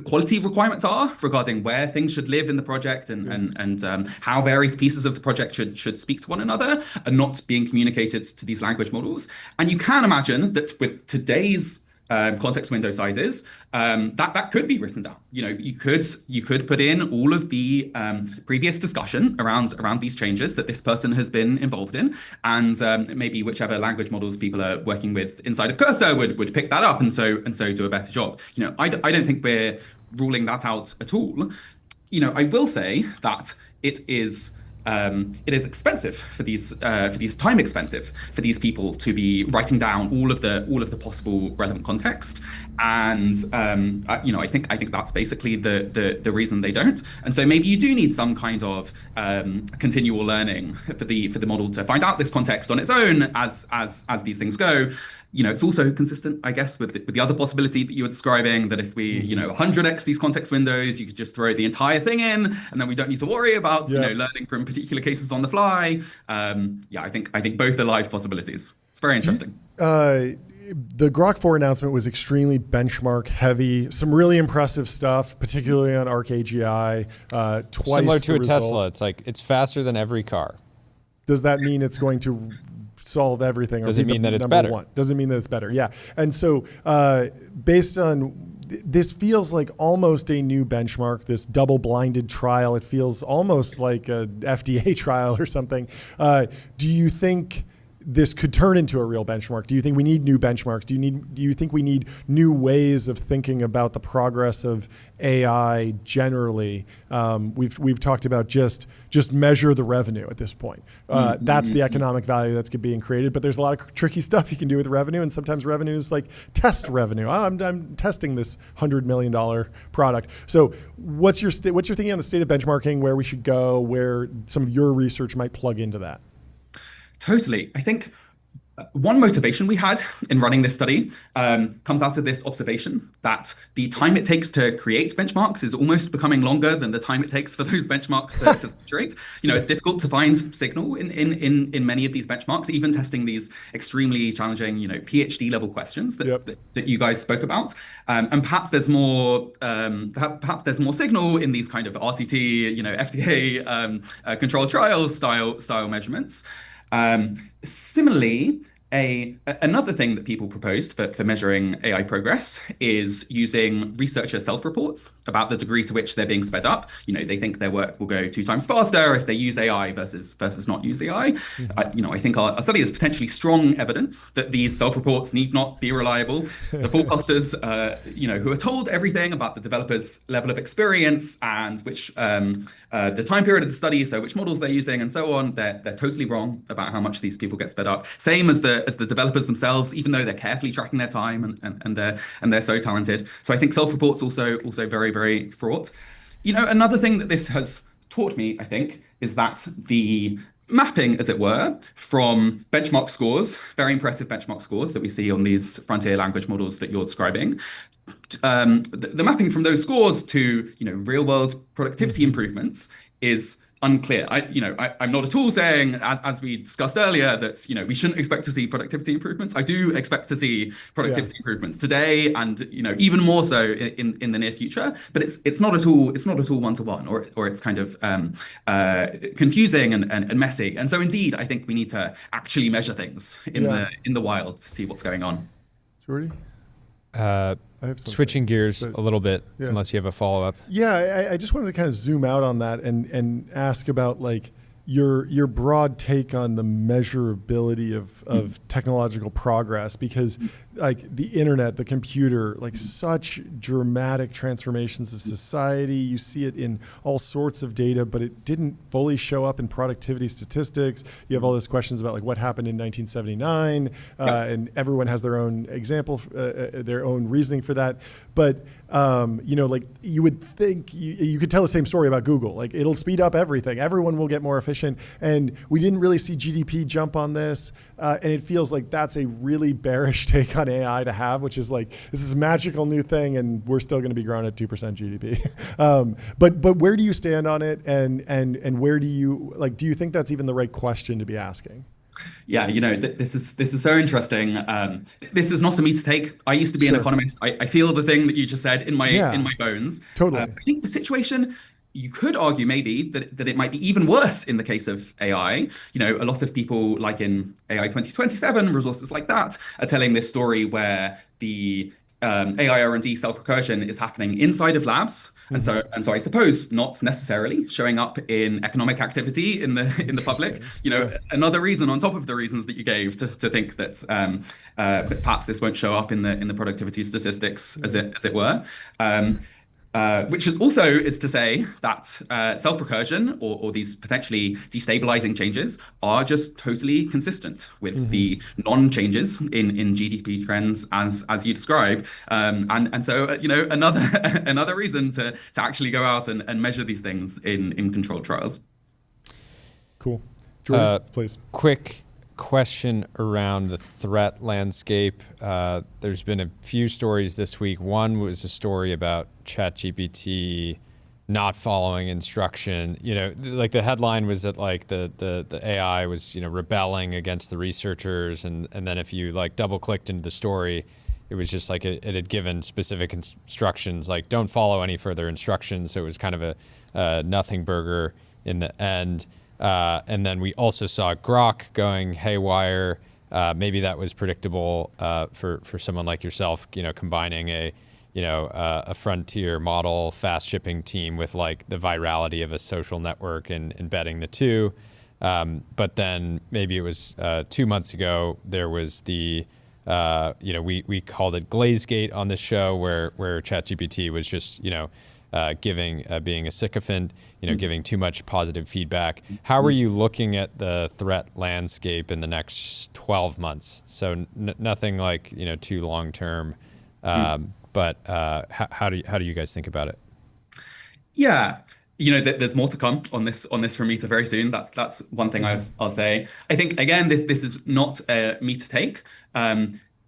quality requirements are regarding where things should live in the project and how various pieces of the project should speak to one another are not being communicated to these language models. And you can imagine that with today's context window sizes, that could be written down. You could put in all of the previous discussion around these changes that this person has been involved in, and maybe whichever language models people are working with inside of Cursor would pick that up and so do a better job. I don't think we're ruling that out at all. I will say that it is expensive for these time expensive for these people to be writing down all of the possible relevant context, and I think that's basically the reason they don't. And so maybe you do need some kind of continual learning for the model to find out this context on its own as these things go. It's also consistent, I guess, with the other possibility that you were describing, that if we, 100x these context windows, you could just throw the entire thing in, and then we don't need to worry about, learning from particular cases on the fly. I think both are live possibilities. It's very interesting. The Grok 4 announcement was extremely benchmark heavy. Some really impressive stuff, particularly on ArcAGI. Twice similar to the a result. Tesla. It's like it's faster than every car. Does that mean it's going to solve everything? Does it mean that it's better? One? Does it mean that it's better? Yeah. And so based on this feels like almost a new benchmark, this double-blinded trial. It feels almost like a FDA trial or something. Do you think this could turn into a real benchmark? Do you think we need new benchmarks? Do you think we need new ways of thinking about the progress of AI generally? We've talked about just measure the revenue at this point. That's the economic value that's being created. But there's a lot of tricky stuff you can do with revenue, and sometimes revenue is like test revenue. I'm testing this $100 million product. So what's your thinking on the state of benchmarking, where we should go, where some of your research might plug into that? Totally. I think one motivation we had in running this study comes out of this observation that the time it takes to create benchmarks is almost becoming longer than the time it takes for those benchmarks to saturate. It's difficult to find signal in many of these benchmarks, even testing these extremely challenging, PhD level questions that you guys spoke about. And perhaps there's more signal in these kind of RCT, FDA controlled trial style measurements. Similarly, another thing that people proposed for measuring AI progress is using researcher self-reports about the degree to which they're being sped up. They think their work will go 2 times faster if they use AI versus not use AI. I think our study is potentially strong evidence that these self-reports need not be reliable. The forecasters, who are told everything about the developer's level of experience and which the time period of the study, so which models they're using and so on, they're totally wrong about how much these people get sped up. Same as the developers themselves, even though they're carefully tracking their time and they're so talented. So I think self-reports also very, very fraught. Another thing that this has taught me, I think, is that the mapping, as it were, from benchmark scores, very impressive benchmark scores that we see on these frontier language models that you're describing, the mapping from those scores to real world productivity improvements is unclear. I'm not at all saying, as we discussed earlier, that we shouldn't expect to see productivity improvements. I do expect to see productivity improvements today, and even more so in the near future. But it's not at all one-to-one, or it's kind of confusing and messy. And so indeed, I think we need to actually measure things in the wild to see what's going on. Jordy? Switching gears a little bit, unless you have a follow-up. Yeah, I just wanted to kind of zoom out on that and ask about like your broad take on the measurability of technological progress, because like the internet, the computer, like such dramatic transformations of society. You see it in all sorts of data, but it didn't fully show up in productivity statistics. You have all those questions about like what happened in 1979, and everyone has their own example, their own reasoning for that. But like you would think you could tell the same story about Google. Like it'll speed up everything. Everyone will get more efficient. And we didn't really see GDP jump on this. And it feels like that's a really bearish take on AI to have, which is like, this is a magical new thing and we're still going to be growing at 2% GDP. But where do you stand on it? And where do you think that's even the right question to be asking? Yeah, this is so interesting. This is not a me to take. I used to be an economist. I feel the thing that you just said in my bones. Totally. I think the situation, you could argue maybe that it might be even worse in the case of AI. A lot of people, like in AI 2027, resources like that, are telling this story where the AI R&D self-recursion is happening inside of labs. And so I suppose not necessarily showing up in economic activity in the public. Another reason on top of the reasons that you gave to think that perhaps this won't show up in the productivity statistics as it were. Which is to say that self-recursion or these potentially destabilizing changes are just totally consistent with the non-changes in GDP trends as you describe, and so another reason to actually go out and measure these things in controlled trials. Cool. Jordan, please. Quick question around the threat landscape. There's been a few stories this week. One was a story about ChatGPT not following instruction. Like the headline was that like the AI was rebelling against the researchers, and then if you like double clicked into the story, it was just like it had given specific instructions like don't follow any further instructions. So it was kind of a nothing burger in the end. And then we also saw Grok going haywire. Maybe that was predictable for someone like yourself, combining a frontier model fast shipping team with like the virality of a social network and embedding the two. But then maybe it was 2 months ago, there was the, we called it Glazegate on the show where ChatGPT was just, being a sycophant, giving too much positive feedback. How are you looking at the threat landscape in the next 12 months? So nothing like, too long term, but how do you guys think about it? Yeah. There's more to come on this from Meta very soon. That's one thing I'll say. I think again, this is not a me to take.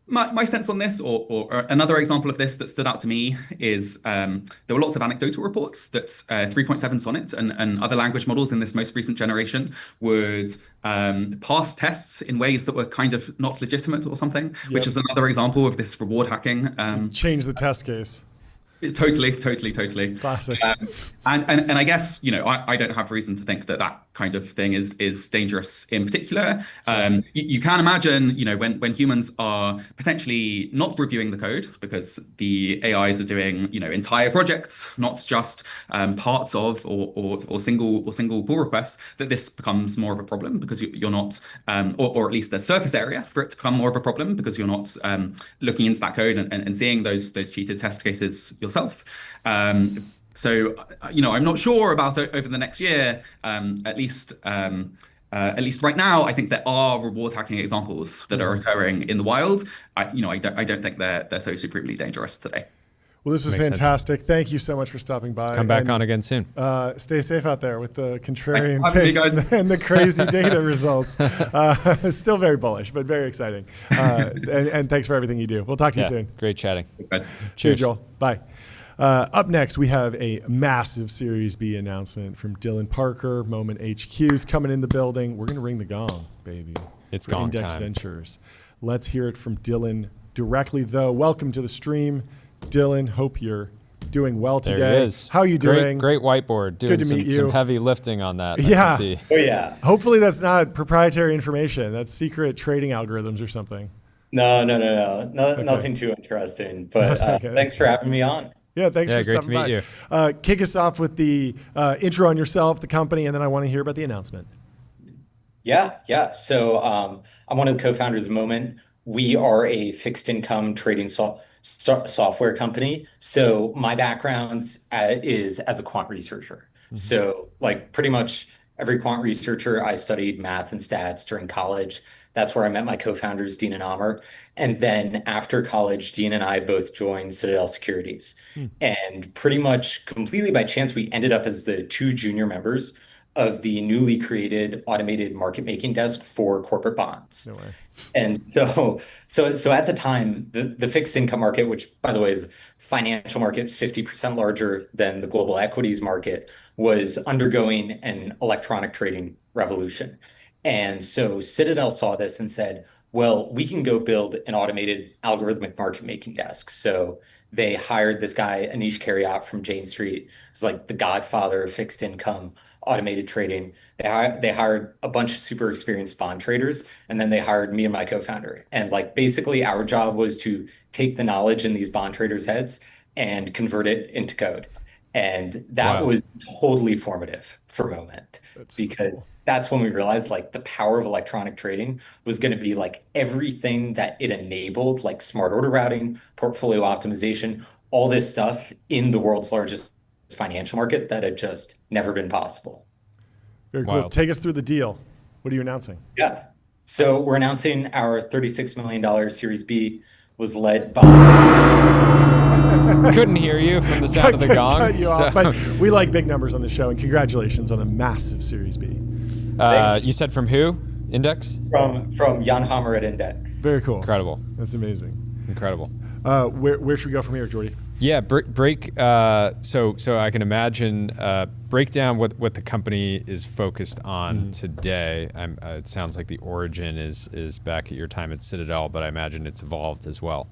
My sense on this, or another example of this that stood out to me is there were lots of anecdotal reports that 3.7 Sonnet and other language models in this most recent generation would pass tests in ways that were kind of not legitimate or something, which is another example of this reward hacking. Change the test case. Totally. Classic. And I guess, I don't have reason to think that kind of thing is dangerous in particular. You can imagine, when humans are potentially not reviewing the code because the AIs are doing, entire projects, not just parts of or single pull requests, that this becomes more of a problem because you're not, or at least the surface area for it to become more of a problem because you're not looking into that code and seeing those cheated test cases yourself. So, I'm not sure about over the next year, at least right now, I think there are reward hacking examples that are occurring in the wild. I don't think they're so supremely dangerous today. Well, this was Makes sense. fantastic. Thank you so much for stopping by. Come back on again soon. Stay safe out there with the contrarian Thanks for having me, takes guys. and the crazy data results. Still very bullish, but very exciting. And thanks for everything you do. We'll talk to you soon. Great chatting. Guys. See you, Cheers. Joel. Bye. Up next, we have a massive Series B announcement from Dylan Parker. Moment HQ's coming in the building. We're going to ring the gong, baby. It's for gong Index time. Ventures. Let's hear it from Dylan directly, though. Welcome to the stream, Dylan. Hope you're doing well There today. he is. How are you doing? Great whiteboard. Doing to meet you. some heavy lifting on that. I Yeah. can see. Oh yeah. Hopefully that's not proprietary information. That's secret trading algorithms or something. No. Nothing too interesting. But Okay, thanks for having me on. Yeah, thanks for Great to stopping meet by. you. Kick us off with the intro on yourself, the company, and then I want to hear about the announcement. Yeah. So I'm one of the co-founders of Moment. We are a fixed income trading software company. So my background is as a quant researcher. So like pretty much every quant researcher, I studied math and stats during college. That's where I met my co-founders, Dean and Amr. And then after college, Dean and I both joined Citadel Securities. And pretty much completely by chance, we ended up as the two junior members of the newly created automated market making desk for corporate bonds. No way. And so at the time, the fixed income market, which by the way is financial market 50% larger than the global equities market, was undergoing an electronic trading revolution. And so Citadel saw this and said, well, we can go build an automated algorithmic market making desk. So they hired this guy, Anish Karyat from Jane Street. It's like the godfather of fixed income automated trading. They hired a bunch of super experienced bond traders, and then they hired me and my co-founder. And like basically our job was to take the knowledge in these bond traders' heads and convert it into code. And that Wow. was totally formative for Moment That's because cool. that's when we realized like the power of electronic trading was going to be like everything that it enabled, like smart order routing, portfolio optimization, all this stuff in the world's largest financial market that had just never been possible. Very cool. Wild. Take us through the deal. What are you announcing? Yeah. So we're announcing our $36 million Series B was led by Couldn't hear you from the sound of the gong. Cut you off, so- but we like big numbers on the show, and congratulations on a massive Series B. You said from who? Index? from Jan Hammer at Index. Very cool. Incredible. That's amazing. Incredible. Where should we go from here, Jordy? Yeah, break. So I can imagine break down what the company is focused on today. It sounds like the origin is back at your time at Citadel, but I imagine it's evolved as well.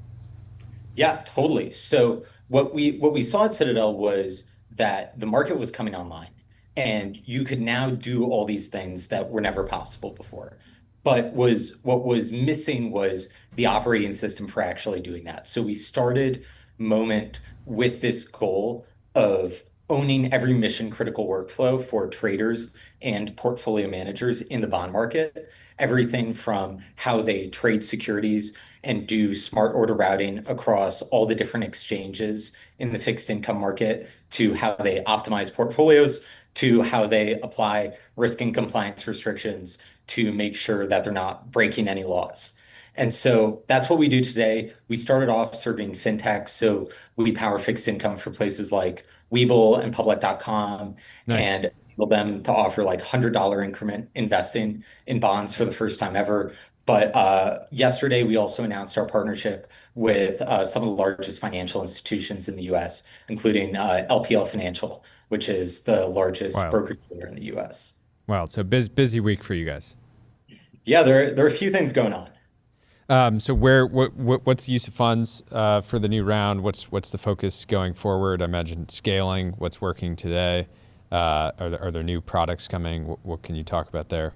Yeah, totally. So what we saw at Citadel was that the market was coming online, and you could now do all these things that were never possible before. But what was missing was the operating system for actually doing that. So we started Moment with this goal of owning every mission critical workflow for traders and portfolio managers in the bond market. Everything from how they trade securities and do smart order routing across all the different exchanges in the fixed income market, to how they optimize portfolios, to how they apply risk and compliance restrictions to make sure that they're not breaking any laws. And so that's what we do today. We started off serving fintechs. So we power fixed income for places like Webull and public.com. Nice. And enable them to offer like $100 increment investing in bonds for the first time ever. But yesterday, we also announced our partnership with some of the largest financial institutions in the US, including LPL Financial, which is the largest Wow. broker dealer in the US. Wow, so busy week for you guys. Yeah, there are a few things going on. So what's the use of funds for the new round? What's the focus going forward? I imagine scaling. What's working today? Are there new products coming? What can you talk about there?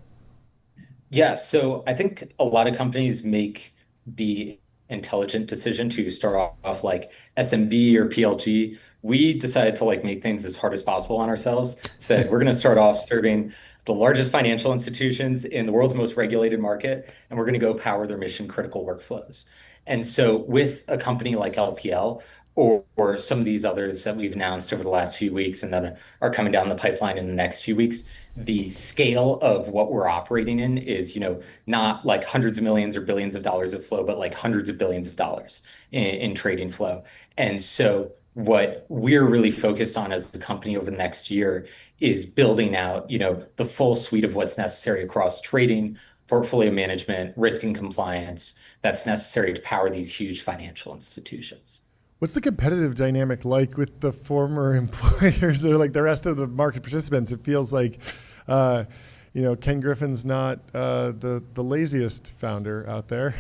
Yeah, so I think a lot of companies make the intelligent decision to start off like SMB or PLG. We decided to like make things as hard as possible on ourselves. Said we're going to start off serving the largest financial institutions in the world's most regulated market, and we're going to go power their mission critical workflows. And so with a company like LPL or some of these others that we've announced over the last few weeks and that are coming down the pipeline in the next few weeks, the scale of what we're operating in is, not like hundreds of millions or billions of dollars of flow, but like hundreds of billions of dollars in trading flow. And so what we're really focused on as a company over the next year is building out, the full suite of what's necessary across trading, portfolio management, risk and compliance that's necessary to power these huge financial institutions. What's the competitive dynamic like with the former employers or like the rest of the market participants? It feels like, Ken Griffin's not the laziest founder out there.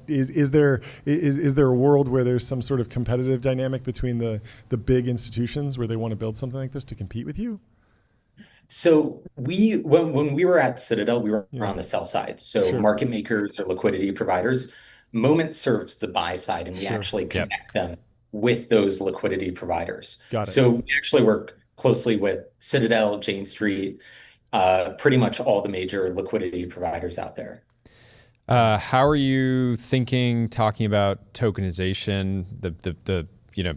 Is there a world where there's some sort of competitive dynamic between the big institutions where they want to build something like this to compete with you? So when we were at Citadel, we were on the sell side. So Sure. market makers or liquidity providers, Moment serves the buy side, and we Sure. actually connect them with those liquidity providers. Got it. So we actually work closely with Citadel, Jane Street, pretty much all the major liquidity providers out there. How are you talking about tokenization? The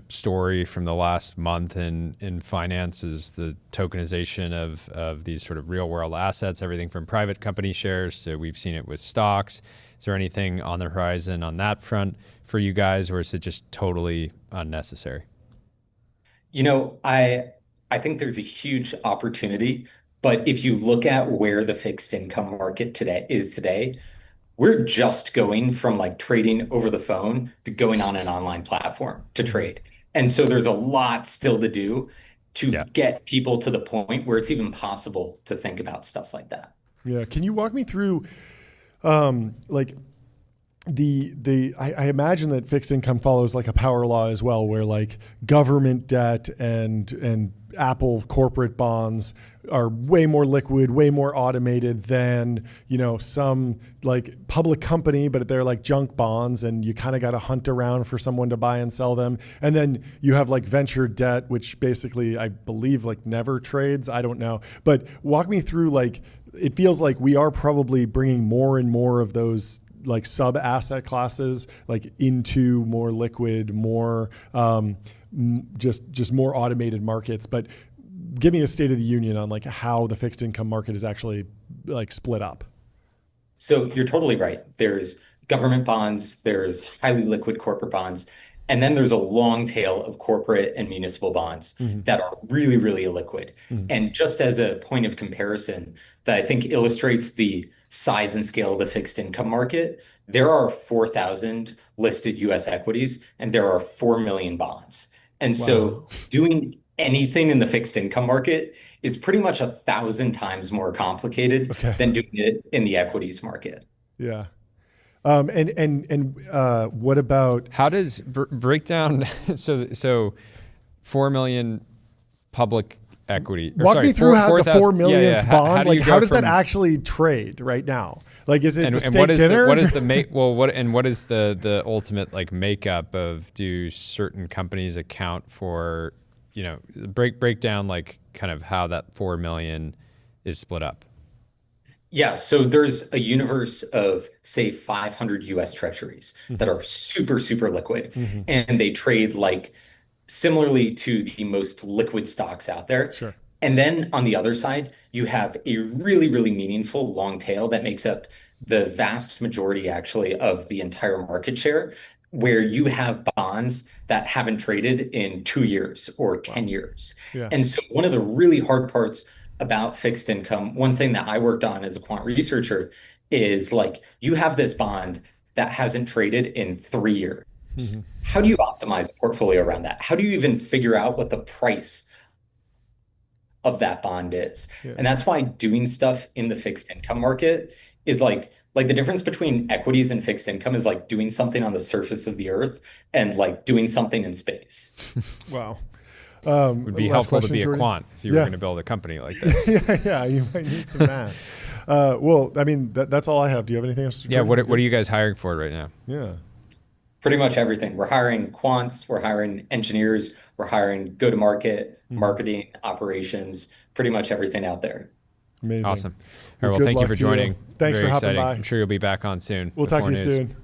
story from the last month in finance is the tokenization of these sort of real world assets, everything from private company shares to we've seen it with stocks. Is there anything on the horizon on that front for you guys, or is it just totally unnecessary? I think there's a huge opportunity, but if you look at where the fixed income market today, we're just going from like trading over the phone to going on an online platform to trade. And so there's a lot still to do to get people to the point where it's even possible to think about stuff like that. Yeah. Can you walk me through like I imagine that fixed income follows like a power law as well, where like government debt and Apple corporate bonds are way more liquid, way more automated than, some like public company, but they're like junk bonds and you kind of got to hunt around for someone to buy and sell them. And then you have like venture debt, which basically I believe like never trades. I don't know, but walk me through, like, it feels like we are probably bringing more and more of those like sub asset classes like into more liquid, more just more automated markets. But give me a state of the union on like how the fixed income market is actually like split up. So you're totally right. There's government bonds, there's highly liquid corporate bonds, and then there's a long tail of corporate and municipal bonds that are really, really illiquid. And just as a point of comparison that I think illustrates the size and scale of the fixed income market, there are 4,000 listed US equities and there are 4 million bonds. And so doing anything in the fixed income market is pretty much 1,000 times more complicated than doing it in the equities market. Yeah. What about how does break down? So 4 million public equity. Walk me through how the 4 millionth bond. How does that actually trade right now? Like, is it just steak dinner? What is the ultimate like makeup of? Do certain companies account for? Break down like kind of how that 4 million is split up. Yeah, so there's a universe of, say, 500 US treasuries that are super, super liquid, and they trade like similarly to the most liquid stocks out there. Sure. And then on the other side, you have a really, really meaningful long tail that makes up the vast majority, actually, of the entire market share, where you have bonds that haven't traded in 2 years or 10 years. Yeah. And so one of the really hard parts about fixed income, one thing that I worked on as a quant researcher is like, you have this bond that hasn't traded in 3 years. How do you optimize a portfolio around that? How do you even figure out what the price of that bond is? Yeah. And that's why doing stuff in the fixed income market is like the difference between equities and fixed income is like doing something on the surface of the earth and like doing something in space. Wow. Would be helpful to be a quant if you were going to build a company like this. yeah, you might need some math. Well, I mean, that's all I have. Do you have anything else? What are you guys hiring for right now? Yeah. Pretty much everything. We're hiring quants, we're hiring engineers, we're hiring go-to-market, marketing, operations, pretty much everything out there. Amazing. Awesome. All right, well, thank you for joining. Thanks Very for hopping exciting. by. I'm sure you'll be back on soon. We'll talk to you soon.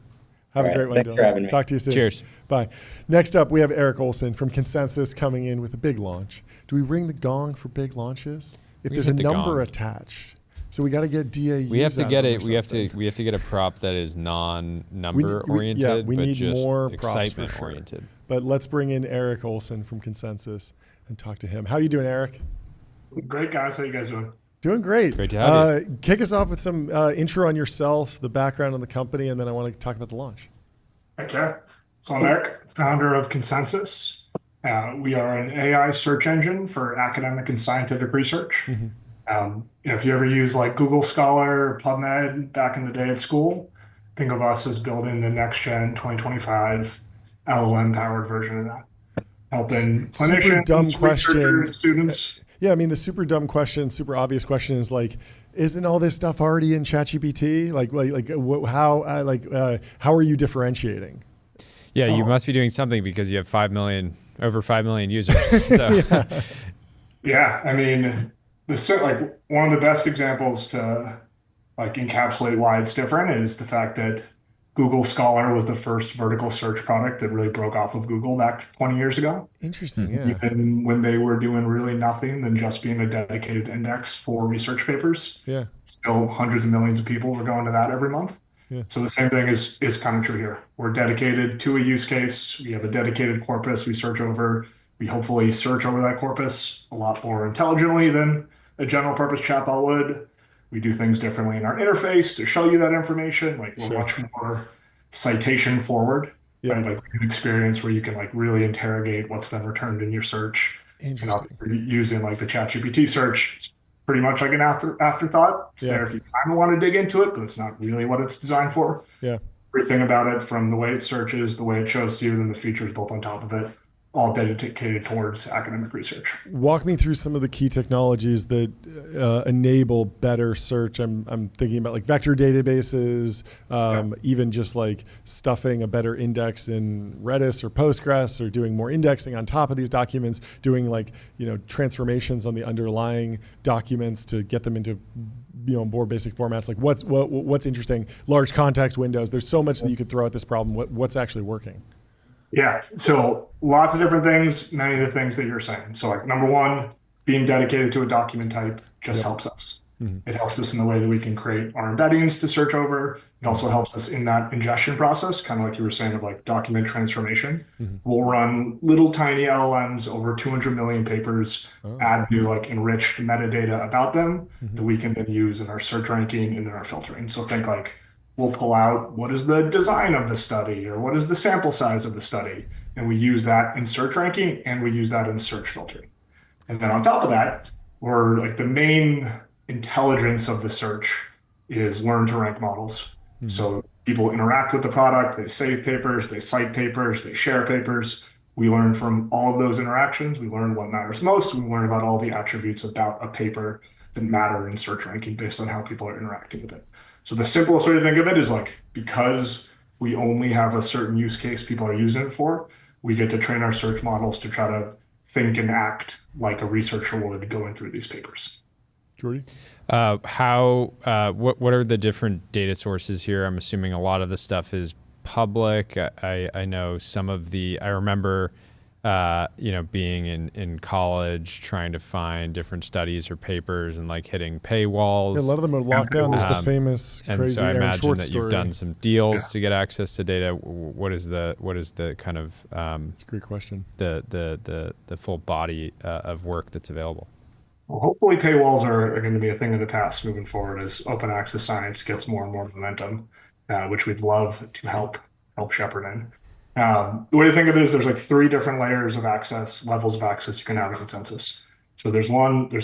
Have a great one, Thanks Dylan. for having me. Talk to you soon. Cheers. Bye. Next up, we have Eric Olson from Consensus coming in with a big launch. Do we ring the gong for big launches? If We there's a hit the number gong. attached, so we got to get DAUs. We have to out get of it. them or We have something. to get a prop that is non-number oriented, we but need just more props for excitement sure. oriented. But let's bring in Eric Olson from Consensus and talk to him. How you doing, Eric? Great, guys. How you guys doing? Doing great. Great to have you. Kick us off with some intro on yourself, the background on the company, and then I want to talk about the launch. Okay. So I'm Eric, founder of Consensus. We are an AI search engine for academic and scientific research. If you ever use like Google Scholar or PubMed back in the day at school, think of us as building the next gen 2025 LLM powered version of that. Helping clinicians, dumb question. researchers, students. Yeah, I mean, the super dumb question, super obvious question is like, isn't all this stuff already in ChatGPT? How are you differentiating? Yeah, you must be doing something because you have over 5 million users. So. Yeah, I mean, one of the best examples to like encapsulate why it's different is the fact that Google Scholar was the first vertical search product that really broke off of Google back 20 years ago. Interesting, yeah. Even when they were doing really nothing than just being a dedicated index for research papers. Yeah. Still hundreds of millions of people were going to that every month. Yeah. So the same thing is kind of true here. We're dedicated to a use case. We have a dedicated corpus we search over. We hopefully search over that corpus a lot more intelligently than a general purpose chatbot would. We do things differently in our interface to show you that information. Like we're much more citation forward, right? Like an experience where you can like really interrogate what's been returned in your search. Interesting. Using like the ChatGPT search, it's pretty much like an afterthought. It's there if you kind of want to dig into it, but it's not really what it's designed for. Yeah. Everything about it, from the way it searches, the way it shows to you, and the features built on top of it, all dedicated towards academic research. Walk me through some of the key technologies that enable better search. I'm thinking about like vector databases, even just like stuffing a better index in Redis or Postgres, or doing more indexing on top of these documents, doing like, transformations on the underlying documents to get them into more basic formats. Like what's interesting, large context windows. There's so much that you could throw at this problem. What's actually working? Yeah, so lots of different things, many of the things that you're saying. So like number one, being dedicated to a document type just helps us. It helps us in the way that we can create our embeddings to search over. It also helps us in that ingestion process, kind of like you were saying, of like document transformation. We'll run little tiny LLMs over 200 million papers, add new like enriched metadata about them that we can then use in our search ranking and in our filtering. So think like, we'll pull out what is the design of the study or what is the sample size of the study. And we use that in search ranking and we use that in search filtering. And then on top of that, we're like the main intelligence of the search is learn to rank models. So people interact with the product, they save papers, they cite papers, they share papers. We learn from all of those interactions. We learn what matters most. We learn about all the attributes about a paper that matter in search ranking based on how people are interacting with it. So the simplest way to think of it is like, because we only have a certain use case people are using it for, we get to train our search models to try to think and act like a researcher would going through these papers. Jordy? What are the different data sources here? I'm assuming a lot of the stuff is public. I know some of I remember being in college, trying to find different studies or papers and like hitting paywalls. Yeah, a lot of them are locked down. There's the famous and crazy so I Aaron imagine Schwartz that story. you've done some deals to get access to data. What is the kind of that's a great question. The full body of work that's available? Well, hopefully paywalls are going to be a thing of the past moving forward as open access science gets more and more momentum, which we'd love to help shepherd in. The way to think of it is there's like 3 different layers of access, levels of access you can have in Consensus. So there's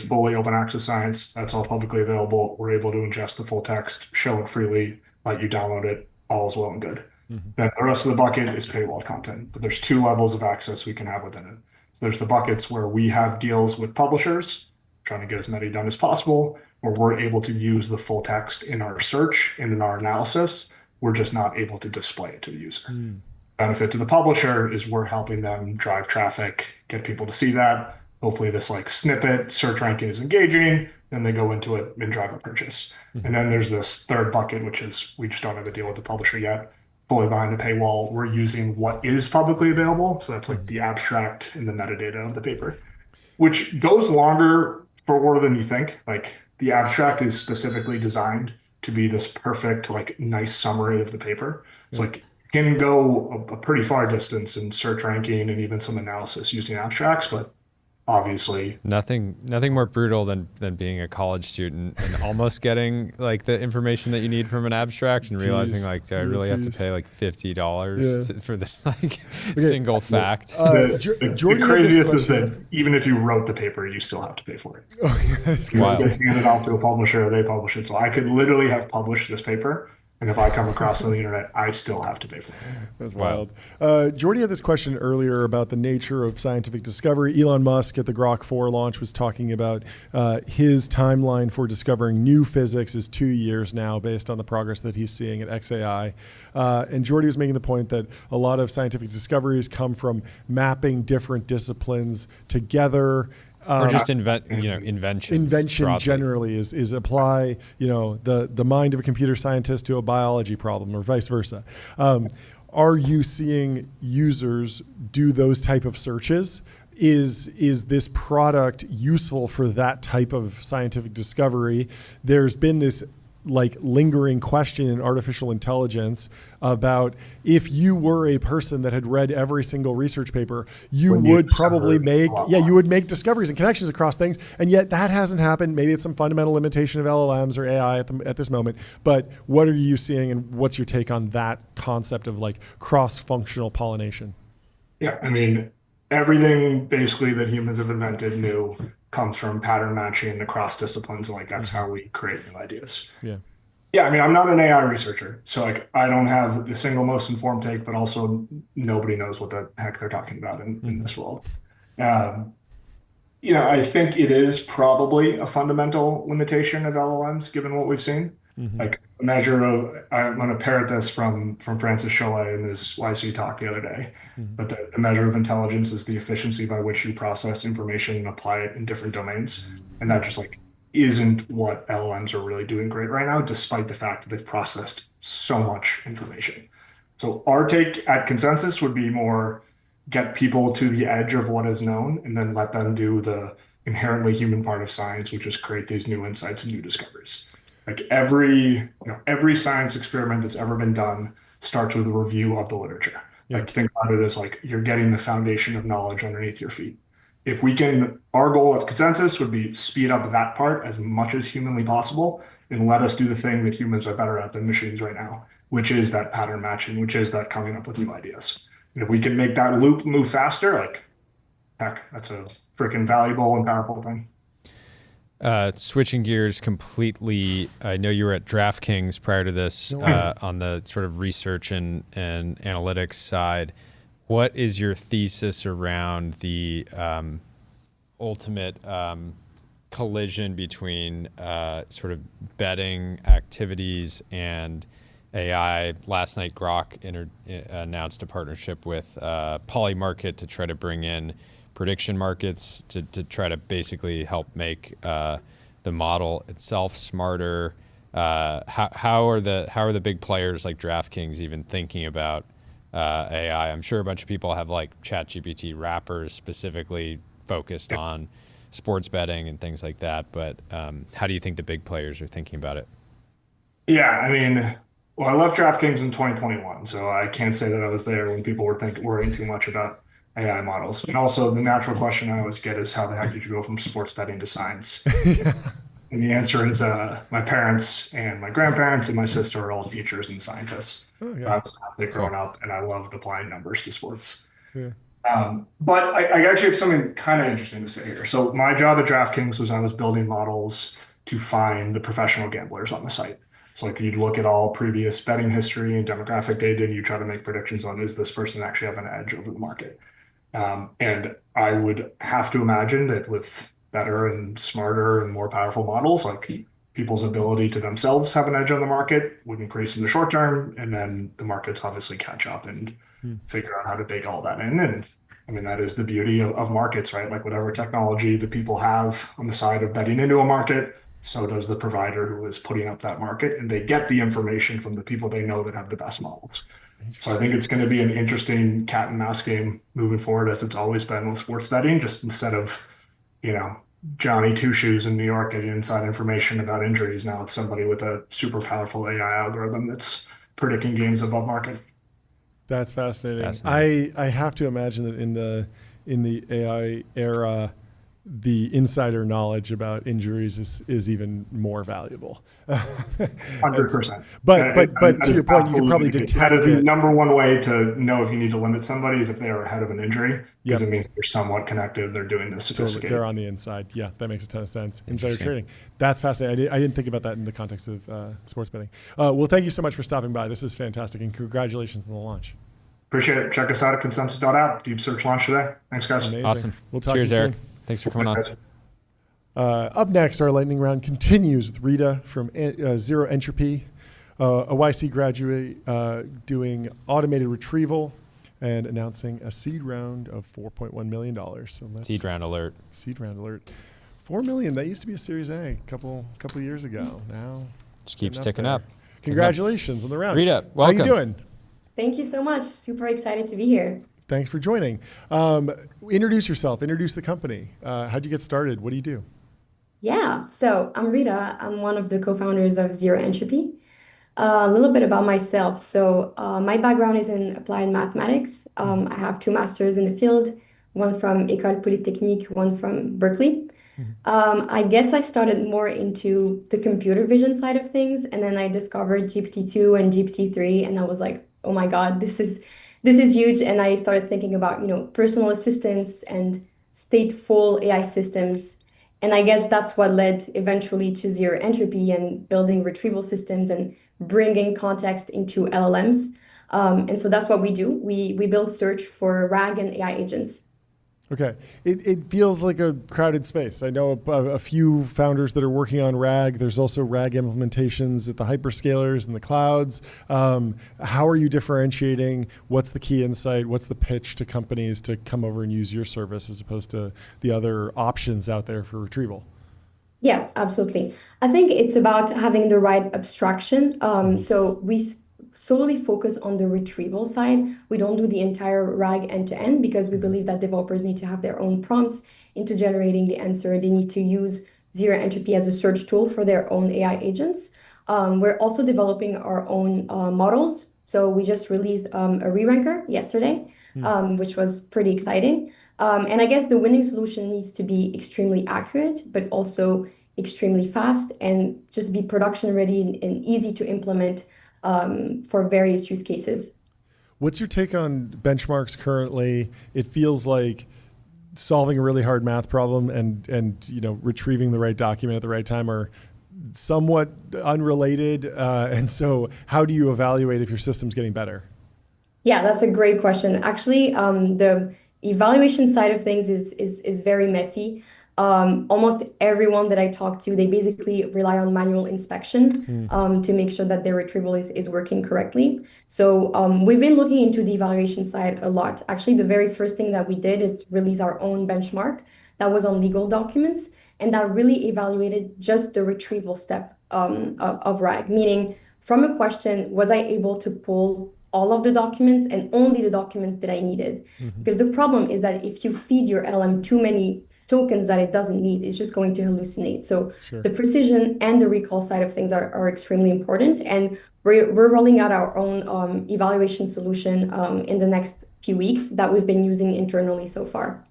fully open access science. That's all publicly available. We're able to ingest the full text, show it freely, let you download it. All is well and good. Then the rest of the bucket is paywall content. But there's 2 levels of access we can have within it. So there's the buckets where we have deals with publishers, trying to get as many done as possible, where we're able to use the full text in our search and in our analysis. We're just not able to display it to the user. Benefit to the publisher is we're helping them drive traffic, get people to see that. Hopefully this like snippet search ranking is engaging, then they go into it and drive a purchase. And then there's this third bucket, which is we just don't have a deal with the publisher yet. Fully behind the paywall, we're using what is publicly available. So that's like the abstract and the metadata of the paper, which goes longer for more than you think. Like the abstract is specifically designed to be this perfect, like nice summary of the paper. It's like can go a pretty far distance in search ranking and even some analysis using abstracts, but obviously Nothing more brutal than being a college student and almost getting like the information that you need from an abstract and realizing like, do I really have to pay like $50 for this like single fact? The craziest is that even if you wrote the paper, you still have to pay for it. Wow. They hand it off to a publisher, they publish it. So I could literally have published this paper, and if I come across it on the internet, I still have to pay for it. That's wild. Jordy had this question earlier about the nature of scientific discovery. Elon Musk at the Grok 4 launch was talking about his timeline for discovering new physics is 2 years now based on the progress that he's seeing at XAI. And Jordy was making the point that a lot of scientific discoveries come from mapping different disciplines together. Or just invention broadly. Generally is apply the mind of a computer scientist to a biology problem or vice versa. Are you seeing users do those type of searches? Is this product useful for that type of scientific discovery? There's been this like lingering question in artificial intelligence about if you were a person that had read every single research paper, you would probably make discoveries and connections across things. And yet that hasn't happened. Maybe it's some fundamental limitation of LLMs or AI at this moment. But what are you seeing and what's your take on that concept of like cross-functional pollination? Yeah, I mean, everything basically that humans have invented new comes from pattern matching across disciplines. And like, that's how we create new ideas. Yeah, I mean, I'm not an AI researcher, so like I don't have the single most informed take, but also nobody knows what the heck they're talking about in this world. I think it is probably a fundamental limitation of LLMs, given what we've seen. Like a measure of, I'm going to parrot this from Francis Cholet in his YC talk the other day, but the measure of intelligence is the efficiency by which you process information and apply it in different domains. And that just like isn't what LLMs are really doing great right now, despite the fact that they've processed so much information. So our take at Consensus would be more get people to the edge of what is known and then let them do the inherently human part of science, which is create these new insights and new discoveries. Like every science experiment that's ever been done starts with a review of the literature. Like think about it as like you're getting the foundation of knowledge underneath your feet. If we can, our goal at Consensus would be speed up that part as much as humanly possible and let us do the thing that humans are better at than machines right now, which is that pattern matching, which is that coming up with new ideas. And if we can make that loop move faster, like heck, that's a freaking valuable and powerful thing. Switching gears completely, I know you were at DraftKings prior to this on the sort of research and analytics side. What is your thesis around the ultimate collision between sort of betting activities and AI? Last night, Grok announced a partnership with Polymarket to try to bring in prediction markets to try to basically help make the model itself smarter. How are the big players like DraftKings even thinking about AI? I'm sure a bunch of people have like ChatGPT wrappers specifically focused on sports betting and things like that. But how do you think the big players are thinking about it? Yeah, I mean, well, I left DraftKings in 2021, so I can't say that I was there when people were worrying too much about AI models. And also the natural question I always get is how the heck did you go from sports betting to science? And the answer is my parents and my grandparents and my sister are all teachers and scientists. They've grown up and I loved applying numbers to sports. But I actually have something kind of interesting to say here. So my job at DraftKings was I was building models to find the professional gamblers on the site. So like you'd look at all previous betting history and demographic data and you try to make predictions on, is this person actually have an edge over the market? And I would have to imagine that with better and smarter and more powerful models, like people's ability to themselves have an edge on the market would increase in the short term. And then the markets obviously catch up and figure out how to bake all that in. And I mean, that is the beauty of markets, right? Like whatever technology the people have on the side of betting into a market, so does the provider who is putting up that market. And they get the information from the people they know that have the best models. So I think it's going to be an interesting cat and mouse game moving forward, as it's always been with sports betting, just instead of, Johnny Two Shoes in New York getting inside information about injuries. Now it's somebody with a super powerful AI algorithm that's predicting games above market. That's fascinating. I have to imagine that in the AI era, the insider knowledge about injuries is even more valuable. 100%. But to your point, you can probably detect that is the it. number one way to know if you need to limit somebody is if they are ahead of an injury, because it means they're somewhat connected. They're doing this sophisticated. They're on the inside. Yeah, that makes a ton of sense. Insider trading. That's fascinating. I didn't think about that in the context of sports betting. Well, thank you so much for stopping by. This is fantastic, and congratulations on the launch. Appreciate it. Check us out at consensus.app. Deep search launch today. Thanks, guys. Amazing. Awesome. We'll talk Cheers, to you Eric. soon. Thanks for coming on. Up next, our lightning round continues with Rita from Zero Entropy, a YC graduate doing automated retrieval and announcing a seed round of $4.1 million. So Seed round alert. Seed round alert. $4 million. That used to be a Series A a couple years ago. Now just keeps ticking up. Congratulations on the round. Rita, welcome. How you doing? Thank you so much. Super excited to be here. Thanks for joining. Introduce yourself. Introduce the company. How'd you get started? What do you do? Yeah, so I'm Rita. I'm one of the co-founders of Zero Entropy. A little bit about myself. So my background is in applied mathematics. I have 2 masters in the field, one from École Polytechnique, one from Berkeley. I guess I started more into the computer vision side of things, and then I discovered GPT-2 and GPT-3, and I was like, oh my God, this is huge. And I started thinking about, personal assistants and stateful AI systems. And I guess that's what led eventually to Zero Entropy and building retrieval systems and bringing context into LLMs. And so that's what we do. We build search for RAG and AI agents. Okay. It feels like a crowded space. I know a few founders that are working on RAG. There's also RAG implementations at the hyperscalers and the clouds. How are you differentiating? What's the key insight? What's the pitch to companies to come over and use your service as opposed to the other options out there for retrieval? Yeah, absolutely. I think it's about having the right abstraction. So we solely focus on the retrieval side. We don't do the entire RAG end-to-end because we believe that developers need to have their own prompts into generating the answer. They need to use Zero Entropy as a search tool for their own AI agents. We're also developing our own models. So we just released a re-ranker yesterday, which was pretty exciting. And I guess the winning solution needs to be extremely accurate, but also extremely fast and just be production ready and easy to implement for various use cases. What's your take on benchmarks currently? It feels like solving a really hard math problem and retrieving the right document at the right time are somewhat unrelated. And so how do you evaluate if your system's getting better? Yeah, that's a great question. Actually, the evaluation side of things is very messy. Almost everyone that I talk to, they basically rely on manual inspection to make sure that their retrieval is working correctly. So we've been looking into the evaluation side a lot. Actually, the very first thing that we did is release our own benchmark that was on legal documents, and that really evaluated just the retrieval step of RAG, meaning from a question, was I able to pull all of the documents and only the documents that I needed? Because the problem is that if you feed your LM too many tokens that it doesn't need, it's just going to hallucinate. So the precision and the recall side of things are extremely important. And we're rolling out our own evaluation solution in the next few weeks that we've been using internally so far.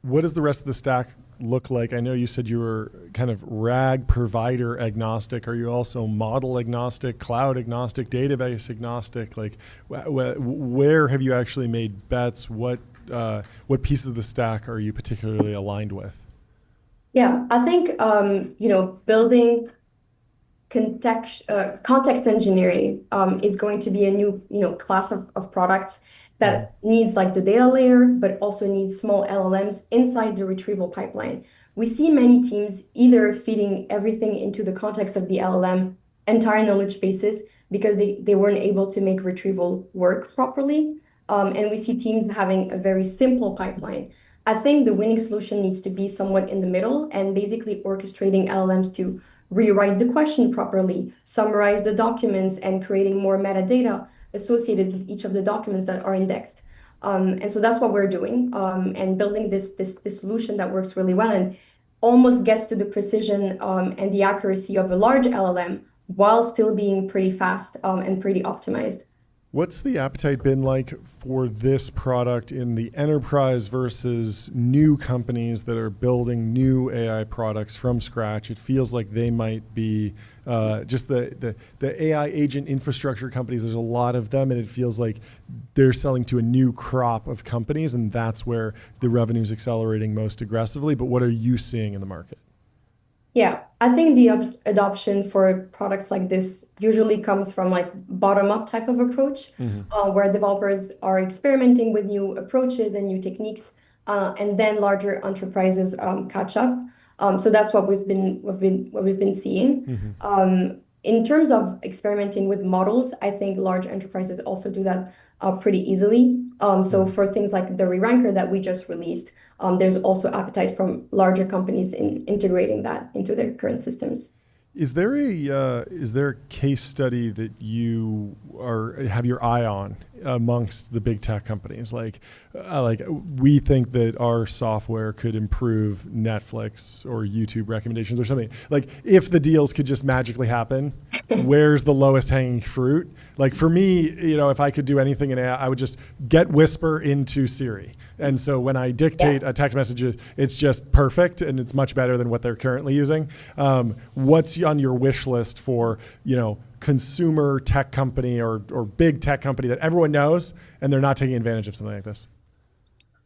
What does the rest of the stack look like? I know you said you were kind of RAG provider agnostic. Are you also model agnostic, cloud agnostic, database agnostic? Like where have you actually made bets? What pieces of the stack are you particularly aligned with? Yeah, I think building context engineering is going to be a new class of products that needs like the data layer, but also needs small LLMs inside the retrieval pipeline. We see many teams either feeding everything into the context of the LLM, entire knowledge bases, because they weren't able to make retrieval work properly. And we see teams having a very simple pipeline. I think the winning solution needs to be somewhat in the middle and basically orchestrating LLMs to rewrite the question properly, summarize the documents, and creating more metadata associated with each of the documents that are indexed. And so that's what we're doing and building this solution that works really well and almost gets to the precision and the accuracy of a large LLM while still being pretty fast and pretty optimized. What's the appetite been like for this product in the enterprise versus new companies that are building new AI products from scratch? It feels like they might be just the AI agent infrastructure companies. There's a lot of them, and it feels like they're selling to a new crop of companies, and that's where the revenue is accelerating most aggressively. But what are you seeing in the market? Yeah, I think the adoption for products like this usually comes from like bottom-up type of approach, where developers are experimenting with new approaches and new techniques, and then larger enterprises catch up. So that's what we've been seeing. In terms of experimenting with models, I think large enterprises also do that pretty easily. So for things like the re-ranker that we just released, there's also appetite from larger companies in integrating that into their current systems. Is there a case study that you have your eye on amongst the big tech companies? Like we think that our software could improve Netflix or YouTube recommendations or something. Like if the deals could just magically happen, where's the lowest hanging fruit? Like for me, if I could do anything in AI, I would just get Whisper into Siri. And so when I dictate a text message, it's just perfect and it's much better than what they're currently using. What's on your wish list for, consumer tech company or big tech company that everyone knows and they're not taking advantage of something like this?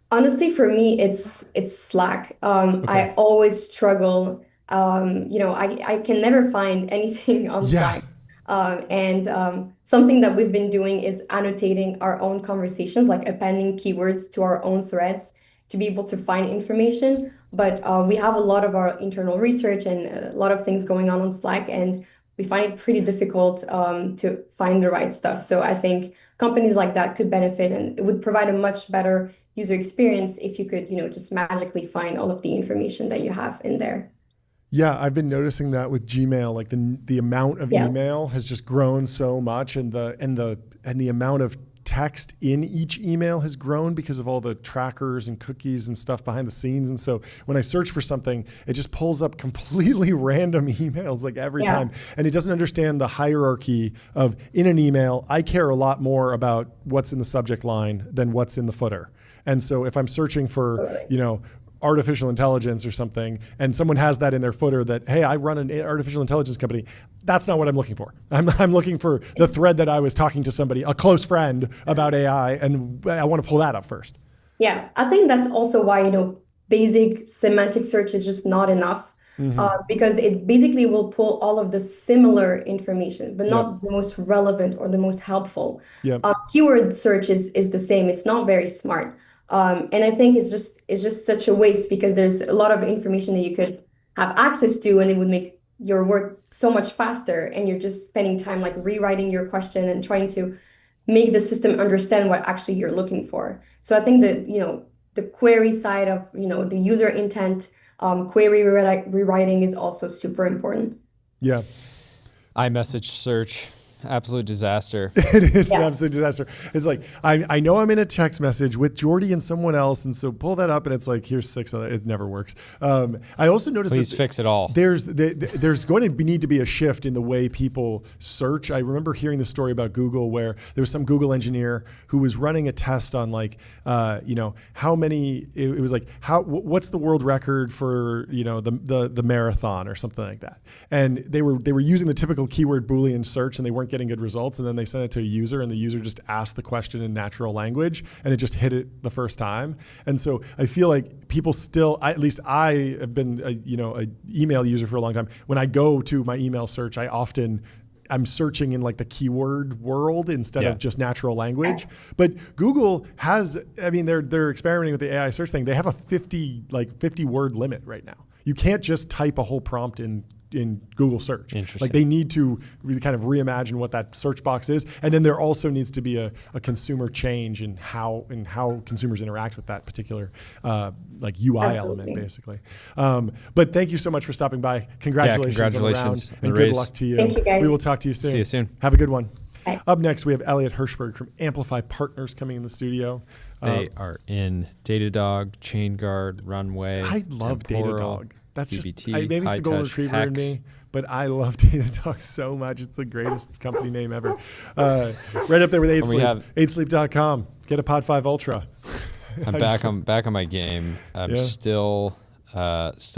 Honestly, for me, it's Slack. I always struggle. I can never find anything on Slack. And something that we've been doing is annotating our own conversations, like appending keywords to our own threads to be able to find information. But we have a lot of our internal research and a lot of things going on Slack, and we find it pretty difficult to find the right stuff. So I think companies like that could benefit, and it would provide a much better user experience if you could, just magically find all of the information that you have in there. Yeah, I've been noticing that with Gmail, like the amount of email has just grown so much, and the amount of text in each email has grown because of all the trackers and cookies and stuff behind the scenes. And so when I search for something, it just pulls up completely random emails like every time. And it doesn't understand the hierarchy of in an email, I care a lot more about what's in the subject line than what's in the footer. And so if I'm searching for, artificial intelligence or something, and someone has that in their footer that, hey, I run an artificial intelligence company, that's not what I'm looking for. I'm looking for the thread that I was talking to somebody, a close friend, about AI, and I want to pull that up first. Yeah, I think that's also why, basic semantic search is just not enough, because it basically will pull all of the similar information, but not the most relevant or the most helpful. Keyword search is the same. It's not very smart. And I think it's just such a waste, because there's a lot of information that you could have access to, and it would make your work so much faster, and you're just spending time like rewriting your question and trying to make the system understand what actually you're looking for. So I think that, the query side of, the user intent, query rewriting is also super important. Yeah. iMessage search. Absolute disaster. It is an absolute disaster. It's like, I know I'm in a text message with Jordy and someone else, and so pull that up, and it's like, here's 6 other. It never works. I also noticed Please fix it all. There's going to need to be a shift in the way people search. I remember hearing the story about Google where there was some Google engineer who was running a test on like, how many. It was like what's the world record for the marathon or something like that, and they were using the typical keyword Boolean search, and they weren't getting good results, and then they sent it to a user, and the user just asked the question in natural language, and it just hit it the first time. And so I feel like people still, at least I have been a email user for a long time. When I go to my email search, I'm searching in like the keyword world instead of just natural language. But Google has, they're experimenting with the AI search thing. They have a 50 word limit right now. You can't just type a whole prompt in Google search. Like they need to really kind of reimagine what that search box is. And then there also needs to be a consumer change in how consumers interact with that particular UI element, basically. But thank you so much for stopping by. Congratulations on the round, and good luck to you. Thank you, guys. We will talk to you soon. See you soon. Have a good one. Bye. Up next, we have Elliot Hirschberg from Amplify Partners coming in the studio. They are in Datadog, ChainGuard, Runway. I love Temporal, Datadog. That's DBT, maybe it's the golden retriever in me, but I love Datadog so much. It's the greatest company name ever. Right up there with 8sleep. 8sleep.com. Get a Pod 5 Ultra. I'm back on my game. I'm still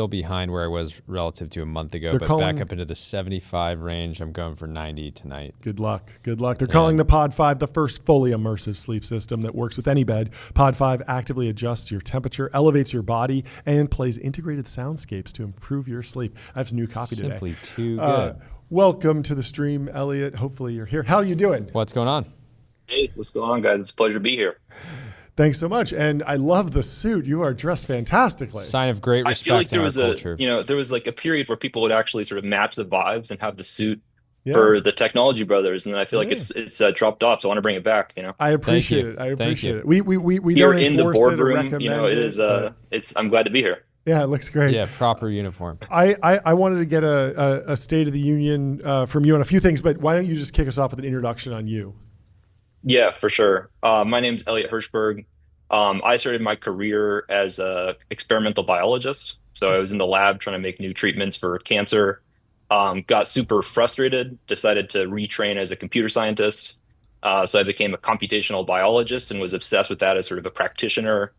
behind where I was relative to a month ago, but back up into the 75 range. I'm going for 90 tonight. Good luck. Good luck. They're calling the Pod 5 the first fully immersive sleep system that works with any bed. Pod 5 actively adjusts your temperature, elevates your body, and plays integrated soundscapes to improve your sleep. I have some new copy today. Simply too good. Welcome to the stream, Elliot. Hopefully you're here. How are you doing? What's going on? Hey, what's going on, guys? It's a pleasure to be here. Thanks so much, and I love the suit. You are dressed fantastically. Sign of great respect in our culture. There was like a period where people would actually sort of match the vibes and have the suit for the Technology Brothers, and I feel like it's dropped off. So I want to bring it back. I appreciate it. I appreciate it. We You're don't in the enforce boardroom. it It is. I'm glad to be here. Yeah, it looks great. Yeah, proper uniform. I wanted to get a State of the Union from you on a few things, but why don't you just kick us off with an introduction on you? Yeah, for sure. My name's Elliot Hirschberg. I started my career as a experimental biologist. So I was in the lab trying to make new treatments for cancer. Got super frustrated, decided to retrain as a computer scientist. So I became a computational biologist and was obsessed with that as sort of a practitioner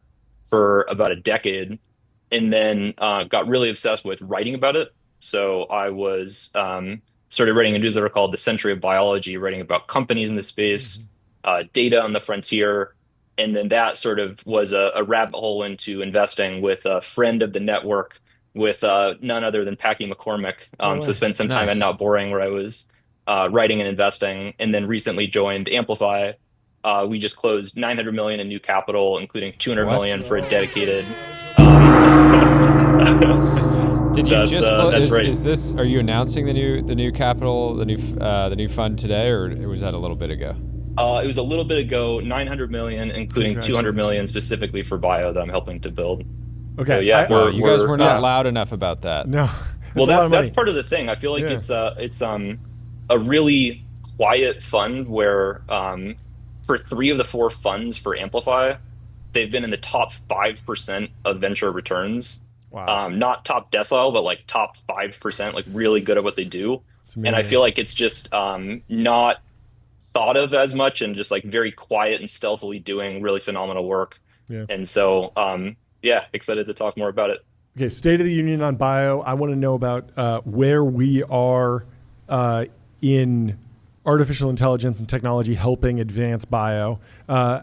for about a decade. And then got really obsessed with writing about it. So I was started writing a newsletter called The Century of Biology, writing about companies in the space, data on the frontier. And then that sort of was a rabbit hole into investing with a friend of the network, with none other than Packy McCormick. So spent some time at Not Boring, where I was writing and investing, and then recently joined Amplify. We just closed 900 million in new capital, including 200 million for a dedicated. Did you just close? That's right. Is this? Are you announcing the new capital, the new fund today, or was that a little bit ago? It was a little bit ago, 900 million, including 200 million specifically for bio that I'm helping to build. Okay. So, yeah, you guys were not loud enough about that. No. Well, that's part of the thing. I feel like it's a really quiet fund where for 3 of the 4 funds for Amplify, they've been in the top 5% of venture returns. Wow. Not top decile, but like top 5%, like really good at what they do. And I feel like it's just not thought of as much, and just like very quiet and stealthily doing really phenomenal work. Yeah. And so, excited to talk more about it. Okay, State of the Union on bio. I want to know about where we are in artificial intelligence and technology helping advance bio.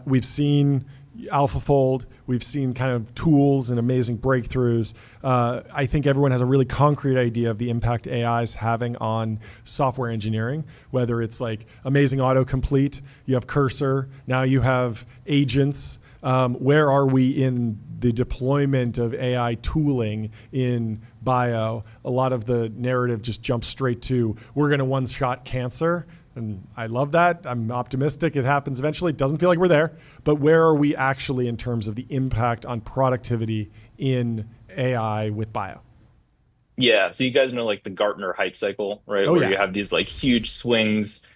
We've seen AlphaFold. We've seen kind of tools and amazing breakthroughs. I think everyone has a really concrete idea of the impact AI is having on software engineering, whether it's like amazing autocomplete, you have Cursor, now you have agents. Where are we in the deployment of AI tooling in bio? A lot of the narrative just jumps straight to, we're going to one-shot cancer. And I love that. I'm optimistic it happens eventually. It doesn't feel like we're there. But where are we actually in terms of the impact on productivity in AI with bio? Yeah. So you guys know like the Gartner hype cycle, right? You have these like huge swings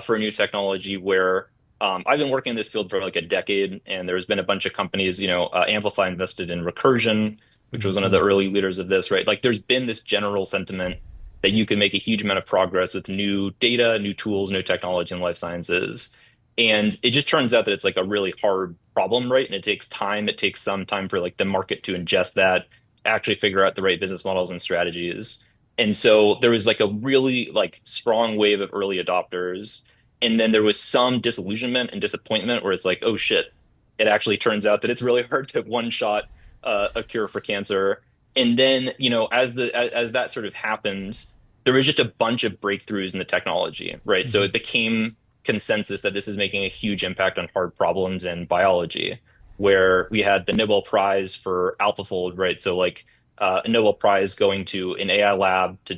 for a new technology where I've been working in this field for like a decade, and there's been a bunch of companies, Amplify invested in Recursion, which was one of the early leaders of this, right? Like there's been this general sentiment that you can make a huge amount of progress with new data, new tools, new technology in life sciences. And it just turns out that it's like a really hard problem, right? And it takes time. It takes some time for like the market to ingest that, actually figure out the right business models and strategies. And so there was like a really like strong wave of early adopters. And then there was some disillusionment and disappointment where it's like, oh shit, it actually turns out that it's really hard to one-shot a cure for cancer. And then, as that sort of happened, there was just a bunch of breakthroughs in the technology, right? Mm-hmm. So it became consensus that this is making a huge impact on hard problems in biology, where we had the Nobel Prize for AlphaFold, right? So like a Nobel Prize going to an AI lab to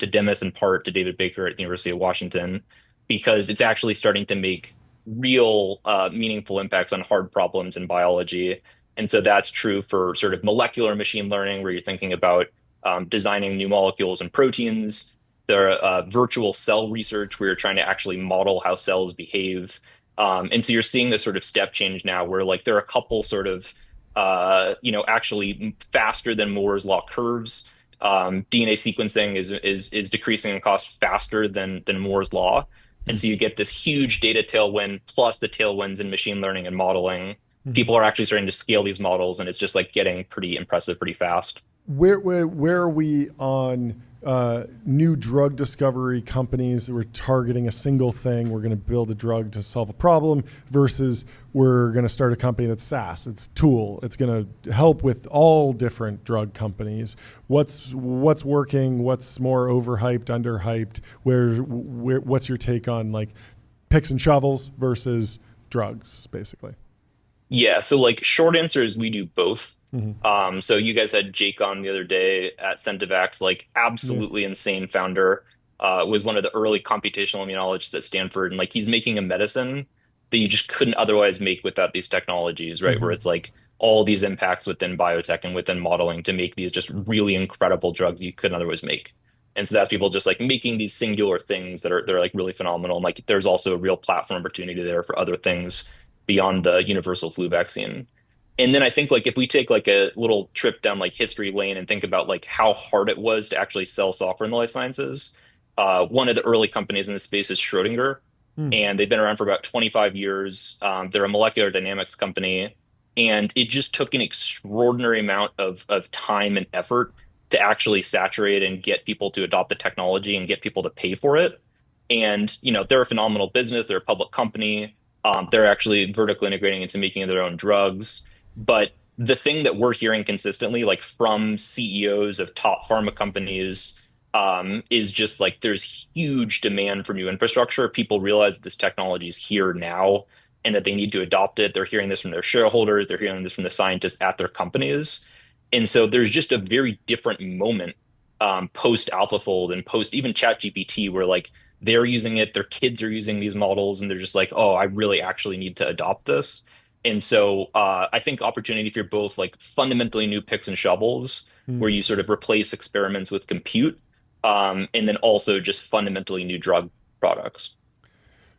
Demis in part to David Baker at the University of Washington, because it's actually starting to make real meaningful impacts on hard problems in biology. And so that's true for sort of molecular machine learning, where you're thinking about designing new molecules and proteins. There are virtual cell research, where you're trying to actually model how cells behave. And so you're seeing this sort of step change now, where like there are a couple sort of, actually faster than Moore's law curves DNA sequencing is decreasing in cost faster than Moore's law. And so you get this huge data tailwind plus the tailwinds in machine learning and modeling. People are actually starting to scale these models, and it's just like getting pretty impressive pretty fast. Where are we on new drug discovery companies that were targeting a single thing? We're going to build a drug to solve a problem versus we're going to start a company that's SaaS. It's tool. It's going to help with all different drug companies. What's working? What's more overhyped, underhyped? What's your take on like picks and shovels versus drugs, basically? Yeah. So like short answer is we do both. So you guys had Jake on the other day at Centivax, like absolutely insane founder, was one of the early computational immunologists at Stanford. And like, he's making a medicine that you just couldn't otherwise make without these technologies, right? Where it's like all these impacts within biotech and within modeling to make these just really incredible drugs you couldn't otherwise make. And so that's people just like making these singular things they're like really phenomenal. And like, there's also a real platform opportunity there for other things beyond the universal flu vaccine. And then I think like if we take like a little trip down like history lane and think about like how hard it was to actually sell software in the life sciences, one of the early companies in this space is Schrödinger, and they've been around for about 25 years. They're a molecular dynamics company, and it just took an extraordinary amount of time and effort to actually saturate and get people to adopt the technology and get people to pay for it. And you know, they're a phenomenal business. They're a public company. They're actually vertically integrating into making their own drugs. But the thing that we're hearing consistently, like from CEOs of top pharma companies, is just like there's huge demand for new infrastructure. People realize that this technology is here now and that they need to adopt it. They're hearing this from their shareholders. They're hearing this from the scientists at their companies. And so there's just a very different moment post AlphaFold and post even ChatGPT where like they're using it, their kids are using these models, and they're just like, oh, I really actually need to adopt this. And so I think opportunity for both like fundamentally new picks and shovels, where you sort of replace experiments with compute, and then also just fundamentally new drug products.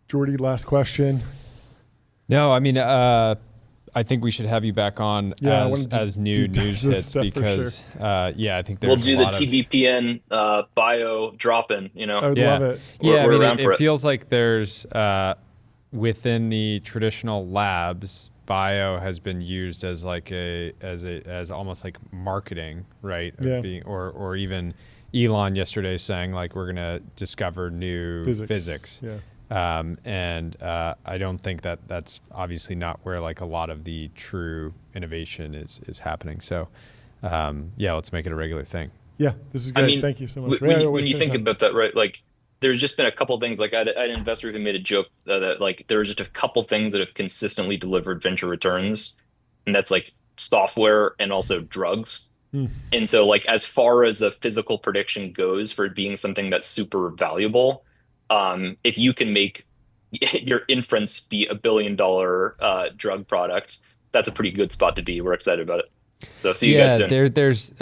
Jordy, last question. No, I mean, I think we should have you back on as new news hits because, I think we'll do the TBPN bio drop-in. You know, I would love it. Yeah, I mean, it feels like there's. Within the traditional labs, bio has been used as like as almost like marketing, right? Yeah. Or even Elon yesterday saying like we're gonna discover new physics. Yeah. And I don't think that's obviously not where like a lot of the true innovation is happening. So let's make it a regular thing. Yeah, this is great. I mean, thank you so much. When you think about that, right? Like, there's just been a couple things. Like I had an investor who made a joke that like there's just a couple things that have consistently delivered venture returns, and that's like software and also drugs. And so like as far as the physical prediction goes for it being something that's super valuable, if you can make your inference be $1 billion drug product, that's a pretty good spot to be. We're excited about it. So see you guys soon. There's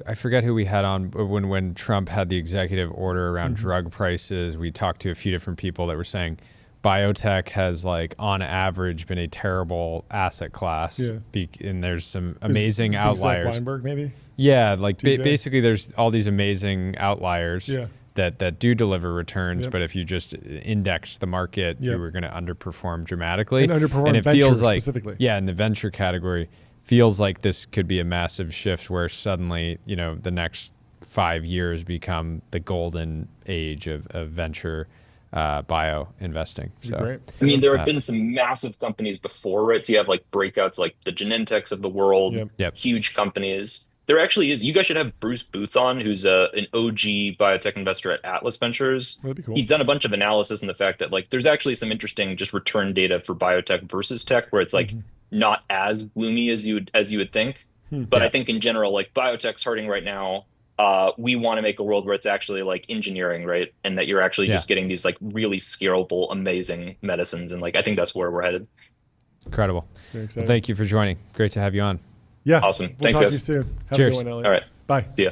I forget who we had on when Trump had the executive order around drug prices. We talked to a few different people that were saying biotech has like on average been a terrible asset class. Yeah. And there's some amazing outliers. Weinberg, maybe? Yeah, like basically there's all these amazing outliers that do deliver returns, but if you just index the market, you were going to underperform dramatically. And underperform it venture feels like, specifically. Yeah, in the venture category, feels like this could be a massive shift where suddenly, you know, the next 5 years become the golden age of venture bio investing. So, great. I mean, there have been some massive companies before, right? So you have like breakouts like the Genentechs of the world, huge companies. There actually is. You guys should have Bruce Booth on, who's an OG biotech investor at Atlas Ventures. That'd be cool. He's done a bunch of analysis on the fact that like there's actually some interesting just return data for biotech versus tech, where it's like not as gloomy as you would think. But I think in general, like biotech's hurting right now. We want to make a world where it's actually like engineering, right? And that you're actually just getting these like really scalable, amazing medicines. And like, I think that's where we're headed. Incredible. Well, thank you for joining. Great to have you on. Yeah. Awesome. We'll Thanks, talk guys. to you soon. Have Cheers. a good one, Elliot. All right. Bye. See ya.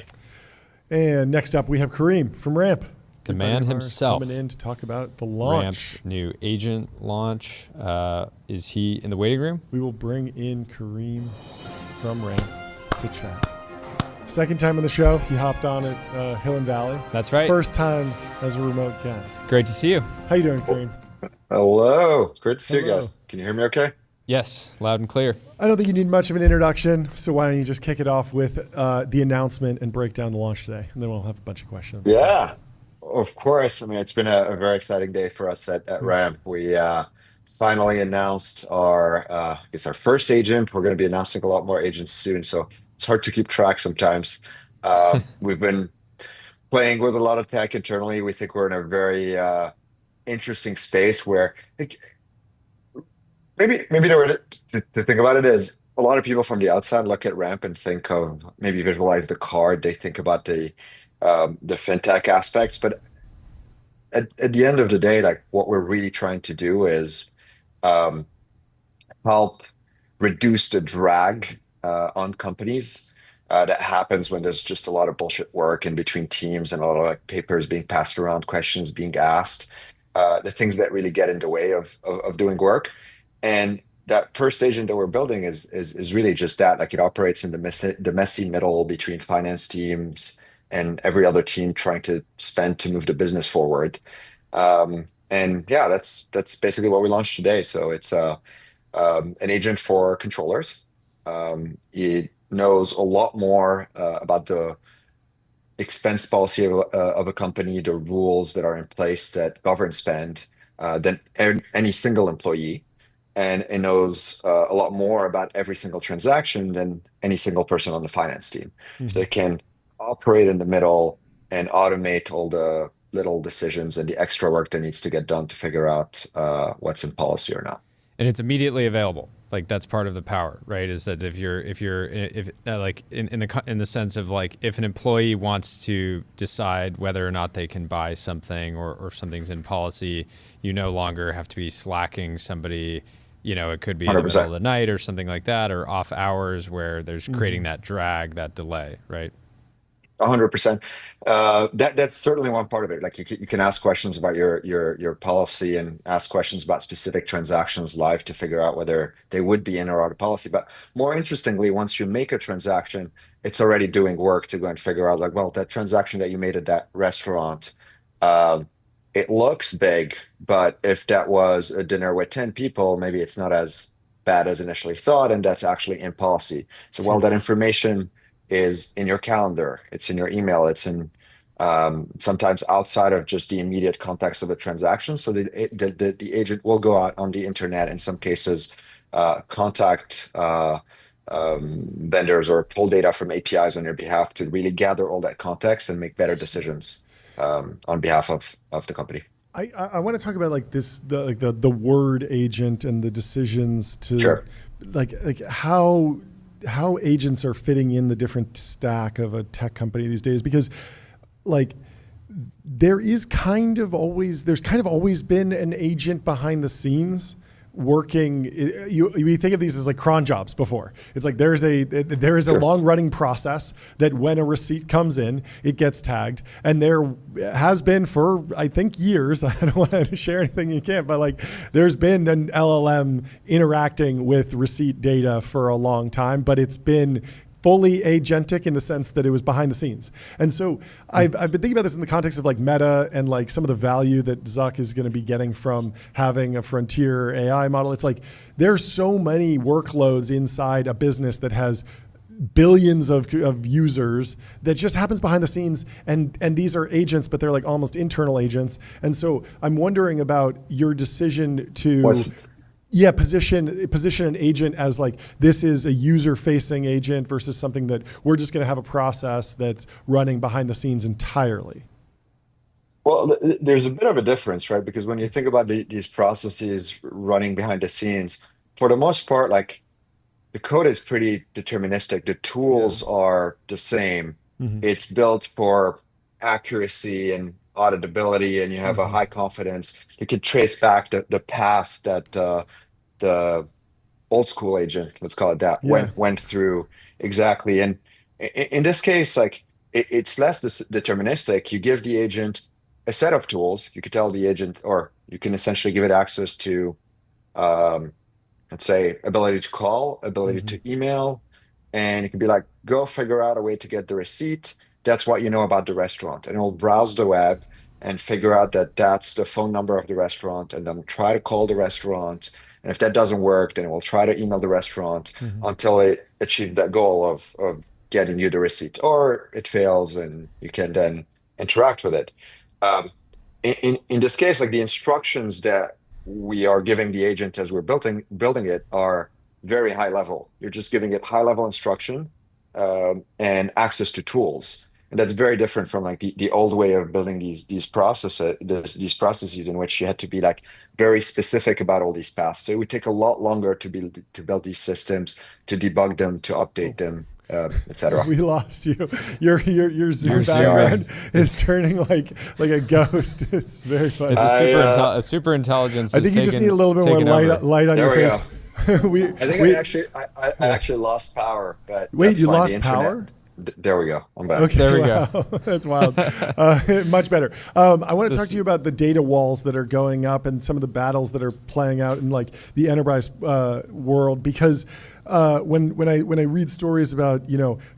And next up, we have Kareem from Ramp. The man himself. Coming in to talk about the launch. Ramp's new agent launch. Is he in the waiting room? We will bring in Kareem from Ramp to chat. Second time on the show. He hopped on at Hill and Valley. That's right. First time as a remote guest. Great to see you. How you doing, Kareem? Hello. Great to see you guys. Can you hear me okay? Yes, loud and clear. I don't think you need much of an introduction, so why don't you just kick it off with the announcement and break down the launch today, and then we'll have a bunch of questions. Yeah, of course. I mean, it's been a very exciting day for us at Ramp. We finally announced our first agent. We're going to be announcing a lot more agents soon, so it's hard to keep track sometimes. We've been playing with a lot of tech internally. We think we're in a very interesting space where maybe the way to think about it is a lot of people from the outside look at Ramp and think of maybe visualize the card. They think about the fintech aspects, but at the end of the day, like what we're really trying to do is help reduce the drag on companies that happens when there's just a lot of bullshit work in between teams and a lot of like papers being passed around, questions being asked, the things that really get in the way of doing work. And that first agent that we're building is really just that. Like it operates in the messy middle between finance teams and every other team trying to spend to move the business forward. And yeah, that's basically what we launched today. So it's an agent for controllers. It knows a lot more about the expense policy of a company, the rules that are in place that govern spend than any single employee. And it knows a lot more about every single transaction than any single person on the finance team. Mm-hmm. So it can operate in the middle and automate all the little decisions and the extra work that needs to get done to figure out what's in policy or not. And it's immediately available. Like that's part of the power, right? Is that if like in the sense of like if an employee wants to decide whether or not they can buy something or something's in policy, you no longer have to be slacking somebody. You know, it could be in the middle of the night or something like that, or off hours where there's creating that drag, that delay, right? 100%. That's certainly one part of it. Like you can ask questions about your policy and ask questions about specific transactions live to figure out whether they would be in or out of policy. But more interestingly, once you make a transaction, it's already doing work to go and figure out like, well, that transaction that you made at that restaurant, it looks big, but if that was a dinner with 10 people, maybe it's not as bad as initially thought, and that's actually in policy. So while that information is in your calendar, it's in your email, it's in sometimes outside of just the immediate context of a transaction. So the agent will go out on the internet, in some cases, contact vendors or pull data from APIs on your behalf to really gather all that context and make better decisions on behalf of the company. I want to talk about like this, the word agent and the decisions to Sure. like how agents are fitting in the different stack of a tech company these days, because like there's kind of always been an agent behind the scenes working. You think of these as like cron jobs before. It's like there is a long running process that when a receipt comes in, it gets tagged, and there has been for I think years. I don't want to share anything you can't, but like there's been an LLM interacting with receipt data for a long time, but it's been fully agentic in the sense that it was behind the scenes. And so I've been thinking about this in the context of like Meta and like some of the value that Zuck is going to be getting from having a frontier AI model. It's like there's so many workloads inside a business that has billions of users that just happens behind the scenes, and these are agents, but they're like almost internal agents. And so I'm wondering about your decision to position an agent as like this is a user-facing agent versus something that we're just going to have a process that's running behind the scenes entirely. Well, there's a bit of a difference, right? Because when you think about these processes running behind the scenes, for the most part, like the code is pretty deterministic. The tools are the same. Mm-hmm. It's built for accuracy and auditability, and you have a high confidence. You can trace back the path that the old school agent, let's call it that, went through exactly. And in this case, like it's less deterministic. You give the agent a set of tools. You could tell the agent, or you can essentially give it access to, let's say, ability to call, ability to email, and it could be like, go figure out a way to get the receipt. That's what you know about the restaurant. And it will browse the web and figure out that that's the phone number of the restaurant, and then try to call the restaurant. And if that doesn't work, then it will try to email the restaurant until it achieves that goal of getting you the receipt, or it fails and you can then interact with it. In this case, like the instructions that we are giving the agent as we're building it are very high level. You're just giving it high level instruction and access to tools. And that's very different from like the old way of building these processes in which you had to be like very specific about all these paths. So it would take a lot longer to build these systems, to debug them, to update them, etc. We lost you. Your Zoom background is turning like a ghost. It's very funny. It's a super intelligence. I think you just need a little bit more light on your face. I actually lost power, but wait, you lost power? There we go. I'm back. Okay, there we go. That's wild. Much better. I want to talk to you about the data walls that are going up and some of the battles that are playing out in like the enterprise world, because when I read stories about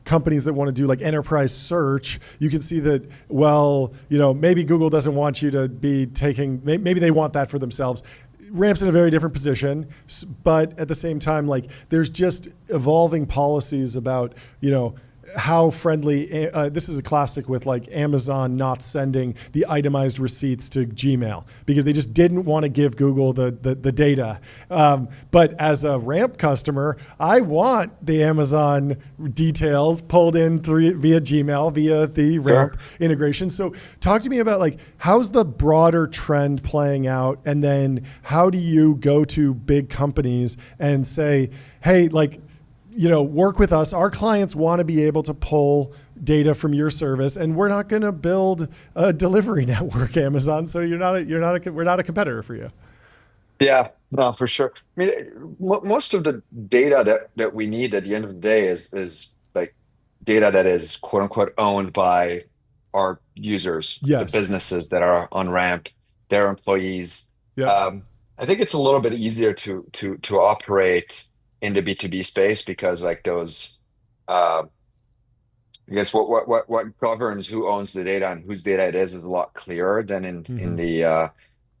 companies that want to do like enterprise search, you can see that maybe Google doesn't want you to be taking, maybe they want that for themselves. Ramp's in a very different position, but at the same time, like there's just evolving policies about how friendly. This is a classic with like Amazon not sending the itemized receipts to Gmail because they just didn't want to give Google the data. But as a Ramp customer, I want the Amazon details pulled in via Gmail, via the Ramp integration. So talk to me about like, how's the broader trend playing out? And then how do you go to big companies and say, hey, like, work with us. Our clients want to be able to pull data from your service, and we're not going to build a delivery network, Amazon. So we're not a competitor for you. Yeah, no, for sure. I mean, most of the data that we need at the end of the day is like data that is quote unquote owned by our users, the businesses that are on Ramp, their employees. I think it's a little bit easier to operate in the B2B space because like those, I guess what governs who owns the data and whose data it is a lot clearer than in the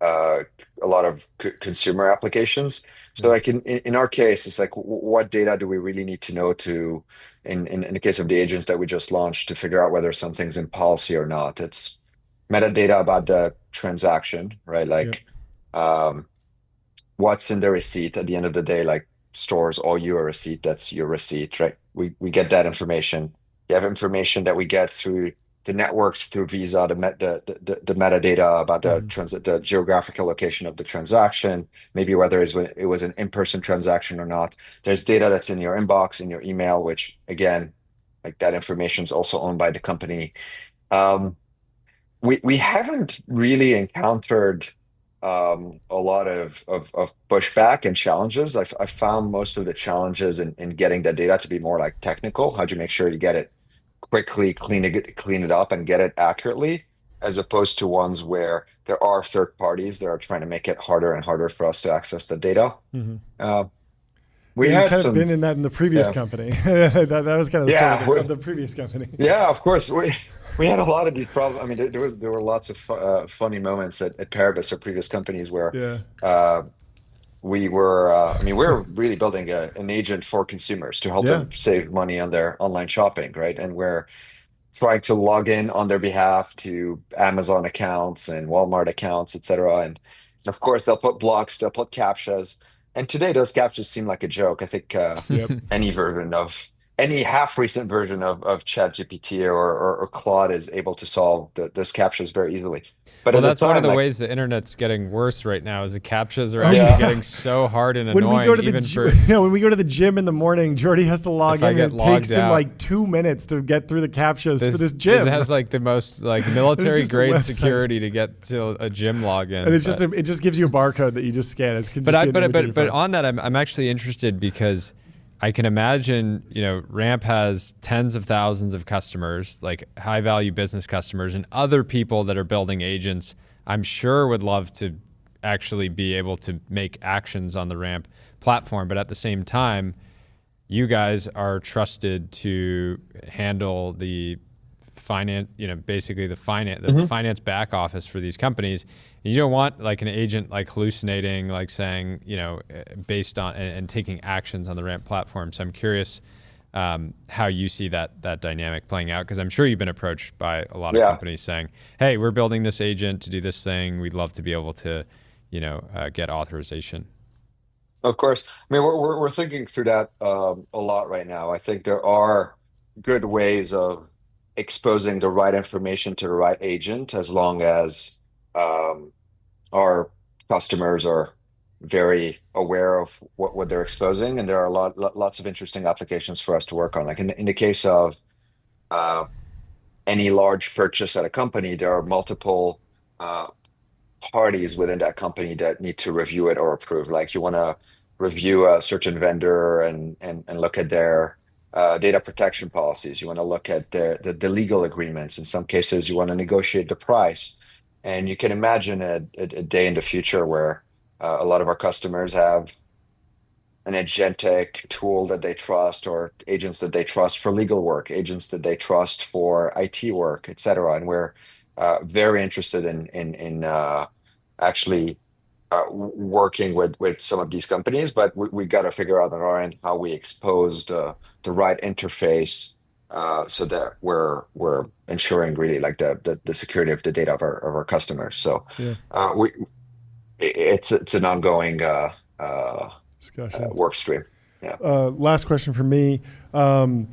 a lot of consumer applications. So like in our case, it's like what data do we really need to know to, in the case of the agents that we just launched, to figure out whether something's in policy or not. It's metadata about the transaction, right? Like what's in the receipt at the end of the day, like stores all your receipt, that's your receipt, right? We get that information. You have information that we get through the networks, through Visa, the metadata about the geographical location of the transaction, maybe whether it was an in-person transaction or not. There's data that's in your inbox, in your email, which again, like that information is also owned by the company. We haven't really encountered a lot of pushback and challenges. I found most of the challenges in getting the data to be more like technical. How do you make sure you get it quickly, clean it up and get it accurately, as opposed to ones where there are third parties that are trying to make it harder and harder for us to access the data. We had kind of been in that in the previous company. that was kind of the story of the previous company. Yeah, of course. We had a lot of these problems. I mean, there were lots of funny moments at Paribus or previous companies where we were really building an agent for consumers to help them save money on their online shopping, right? And we're trying to log in on their behalf to Amazon accounts and Walmart accounts, etc. And of course, they'll put blocks, they'll put CAPTCHAs. And today, those CAPTCHAs seem like a joke. I think any half-recent version of ChatGPT or Claude is able to solve those CAPTCHAs very easily. But that's one of the ways the internet's getting worse right now. Is the CAPTCHAs are actually getting so hard and annoying. When we go to the gym in the morning, Jordy has to log in, and it takes him like 2 minutes to get through the CAPTCHAs for this gym. It has like the most like military-grade security to get to a gym login. And it just gives you a barcode that you just scan. But on that, I'm actually interested because I can imagine, Ramp has tens of thousands of customers, like high-value business customers, and other people that are building agents, I'm sure would love to actually be able to make actions on the Ramp platform. But at the same time, you guys are trusted to handle the finance, basically the finance back office for these companies. And you don't want like an agent like hallucinating, like saying, based on and taking actions on the Ramp platform. So I'm curious how you see that dynamic playing out, because I'm sure you've been approached by a lot of companies saying, "Hey, we're building this agent to do this thing. We'd love to be able to, get authorization." Of course. I mean, we're thinking through that a lot right now. I think there are good ways of exposing the right information to the right agent, as long as our customers are very aware of what they're exposing. And there are lots of interesting applications for us to work on. Like in the case of any large purchase at a company, there are multiple parties within that company that need to review it or approve. Like you want to review a certain vendor and look at their data protection policies. You want to look at the legal agreements. In some cases, you want to negotiate the price. And you can imagine a day in the future where a lot of our customers have an agentic tool that they trust, or agents that they trust for legal work, agents that they trust for IT work, et cetera. And we're very interested in actually working with some of these companies, but we got to figure out on our end how we expose the right interface so that we're ensuring really like the security of the data of our customers. So it's an ongoing discussion, work stream. Yeah. Last question for me. The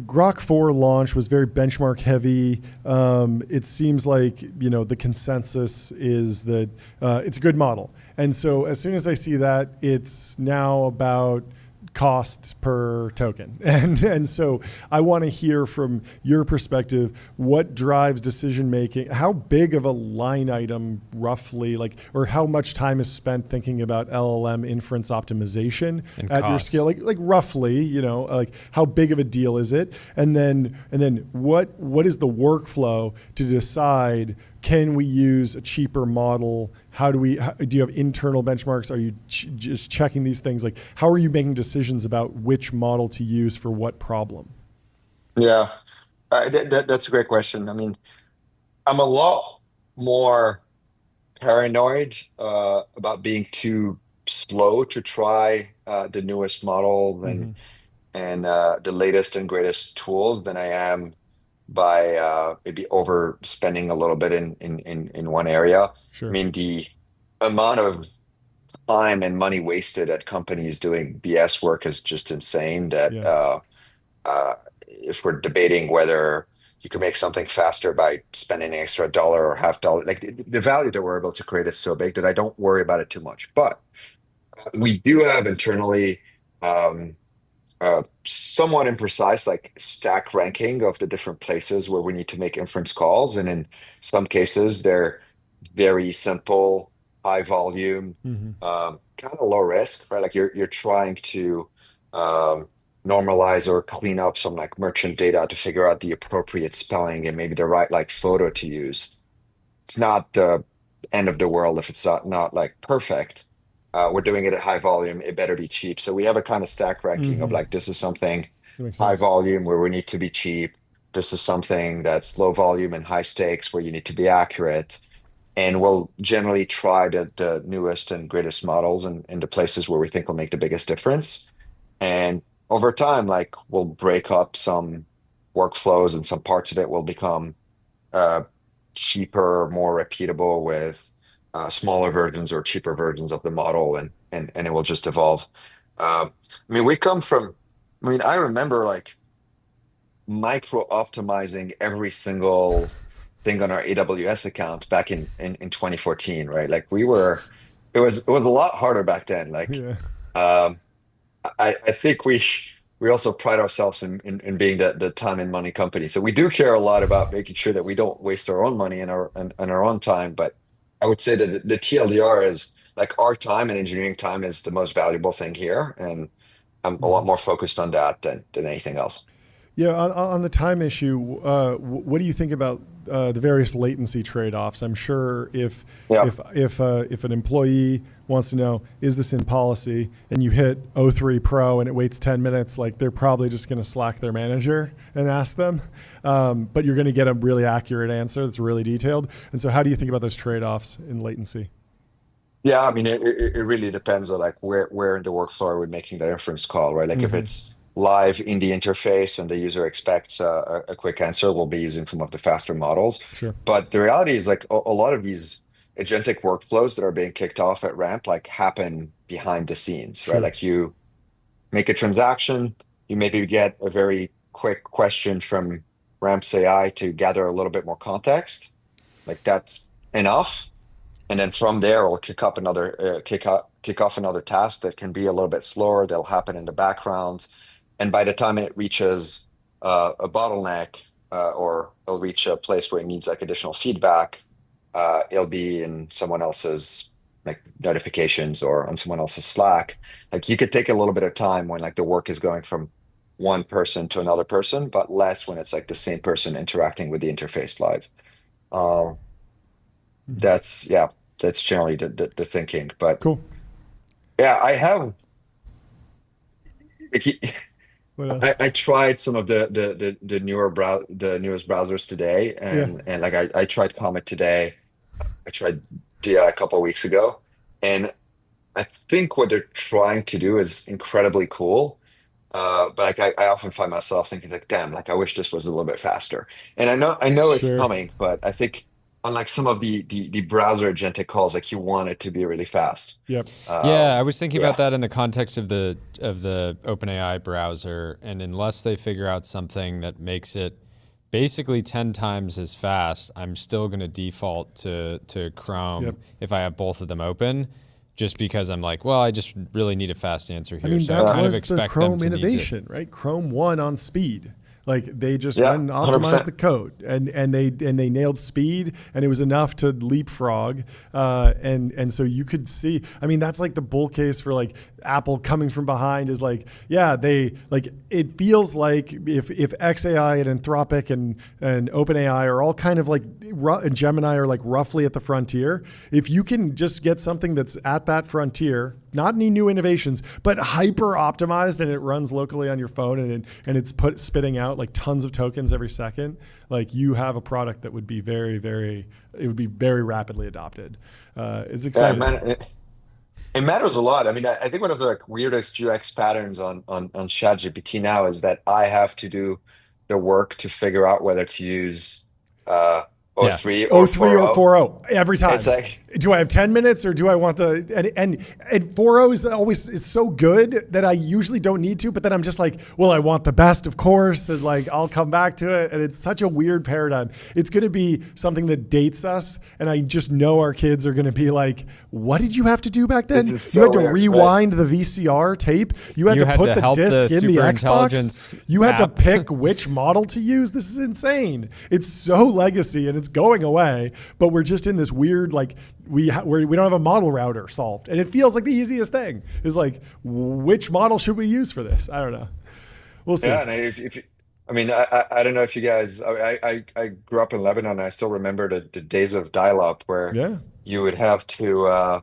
Grok 4 launch was very benchmark heavy. It seems like the consensus is that it's a good model, and so as soon as I see that, it's now about cost per token. And so I want to hear from your perspective, what drives decision making? How big of a line item roughly, or how much time is spent thinking about LLM inference optimization and at cost. your scale? Like roughly, like how big of a deal is it? And then what is the workflow to decide, can we use a cheaper model? Do you have internal benchmarks? Are you just checking these things? Like, how are you making decisions about which model to use for what problem? Yeah, that's a great question. I mean, I'm a lot more paranoid about being too slow to try the newest model and the latest and greatest tools than I am by maybe overspending a little bit in one area. Sure. I mean, the amount of time and money wasted at companies doing BS work is just insane. If we're debating whether you can make something faster by spending an extra dollar or half dollar, like the value that we're able to create is so big that I don't worry about it too much. But we do have internally somewhat imprecise, like stack ranking of the different places where we need to make inference calls. And in some cases, they're very simple, high volume, kind of low risk, right? Like you're trying to normalize or clean up some like merchant data to figure out the appropriate spelling and maybe the right like photo to use. It's not the end of the world if it's not like perfect. We're doing it at high volume. It better be cheap. So we have a kind of stack ranking of like, this is something high volume where we need to be cheap. This is something that's low volume and high stakes where you need to be accurate. And we'll generally try the newest and greatest models in the places where we think will make the biggest difference. And over time, like we'll break up some workflows and some parts of it will become cheaper, more repeatable with smaller versions or cheaper versions of the model, and it will just evolve. I mean, I remember like micro optimizing every single thing on our AWS account back in 2014, right? Like it was a lot harder back then. Like, I think we also pride ourselves in being the time and money company. So we do care a lot about making sure that we don't waste our own money and our own time. But I would say that the TLDR is like our time and engineering time is the most valuable thing here. And I'm a lot more focused on that than anything else. Yeah, on the time issue, what do you think about the various latency trade-offs? I'm sure if an employee wants to know, is this in policy? And you hit O3 Pro and it waits 10 minutes, like they're probably just going to Slack their manager and ask them. But you're going to get a really accurate answer that's really detailed. And so how do you think about those trade-offs in latency? Yeah, I mean, it really depends on like where in the workflow are we making the inference call, right? Like if it's live in the interface and the user expects a quick answer, we'll be using some of the faster models. Sure. But the reality is like a lot of these agentic workflows that are being kicked off at Ramp like happen behind the scenes, Sure. right? Like you make a transaction, you maybe get a very quick question from Ramp's AI to gather a little bit more context. Like that's enough. And then from there, we'll kick off another task that can be a little bit slower. They'll happen in the background, and by the time it reaches a bottleneck or it'll reach a place where it needs like additional feedback, it'll be in someone else's like notifications or on someone else's Slack. Like you could take a little bit of time when like the work is going from one person to another person, but less when it's like the same person interacting with the interface live. That's generally the thinking. But cool. Yeah, I have. What else? I tried some of the newest browsers today, and like I tried Comet today. I tried DI a couple of weeks ago, and I think what they're trying to do is incredibly cool. But like I often find myself thinking like, damn, like I wish this was a little bit faster. And I know it's Sure. coming, but I think unlike some of the browser agentic calls, like you want it to be really fast. Yep. Yeah, I was thinking about that in the context of the OpenAI browser, and unless they figure out something that makes it basically 10 times as fast, I'm still going to default to Chrome if I have both of them open, just because I'm like, well, I just really need a fast answer here. I mean, so that I kind of was the expect Chrome them to innovation, right? Chrome won on speed. Like they just Yeah, went and optimized 100%. the code, and they nailed speed, and it was enough to leapfrog. And so you could see. I mean, that's like the bull case for like Apple coming from behind is like, yeah, they like it feels like if XAI and Anthropic and OpenAI are all kind of like and Gemini are like roughly at the frontier. If you can just get something that's at that frontier, not any new innovations, but hyper optimized, and it runs locally on your phone, and it's spitting out like tons of tokens every second. Like you have a product that would be very rapidly adopted. It's exciting. Yeah, man, it matters a lot. I mean, I think one of the like weirdest UX patterns on ChatGPT now is that I have to do the work to figure out whether to use O3 or 03 or 4.0. 4.0 every time. It's like, do I have 10 minutes or do I want the and 4.0 is always it's so good that I usually don't need to, but then I'm just like, well, I want the best, of course, and like I'll come back to it. And it's such a weird paradigm. It's going to be something that dates us, and I just know our kids are going to be like, what did you have to do back then? This is You so had to weird, rewind the VCR tape. You had to put the help disc in the superintelligence Xbox. You had to app. pick which model to use. This is insane. It's so legacy, and it's going away. But we're just in this weird like we don't have a model router solved, and it feels like the easiest thing is like, which model should we use for this? I don't know. We'll see. yeah, and I mean, I don't know if you guys, I grew up in Lebanon, and I still remember the days of dial-up where you would have to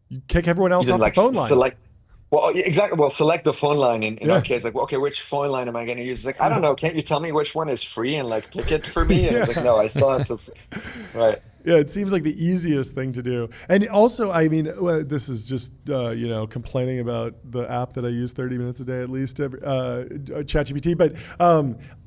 You kick everyone else either off like the phone line. select. Well, exactly. Well, select the phone line in our case. Like, well, okay, which phone line am I going to use? Like, I don't know. Can't you tell me which one is free and like pick it for me? And it's like, no, I still have to. Right. Yeah, it seems like the easiest thing to do. And also, I mean, this is just, complaining about the app that I use 30 minutes a day at least, ChatGPT. But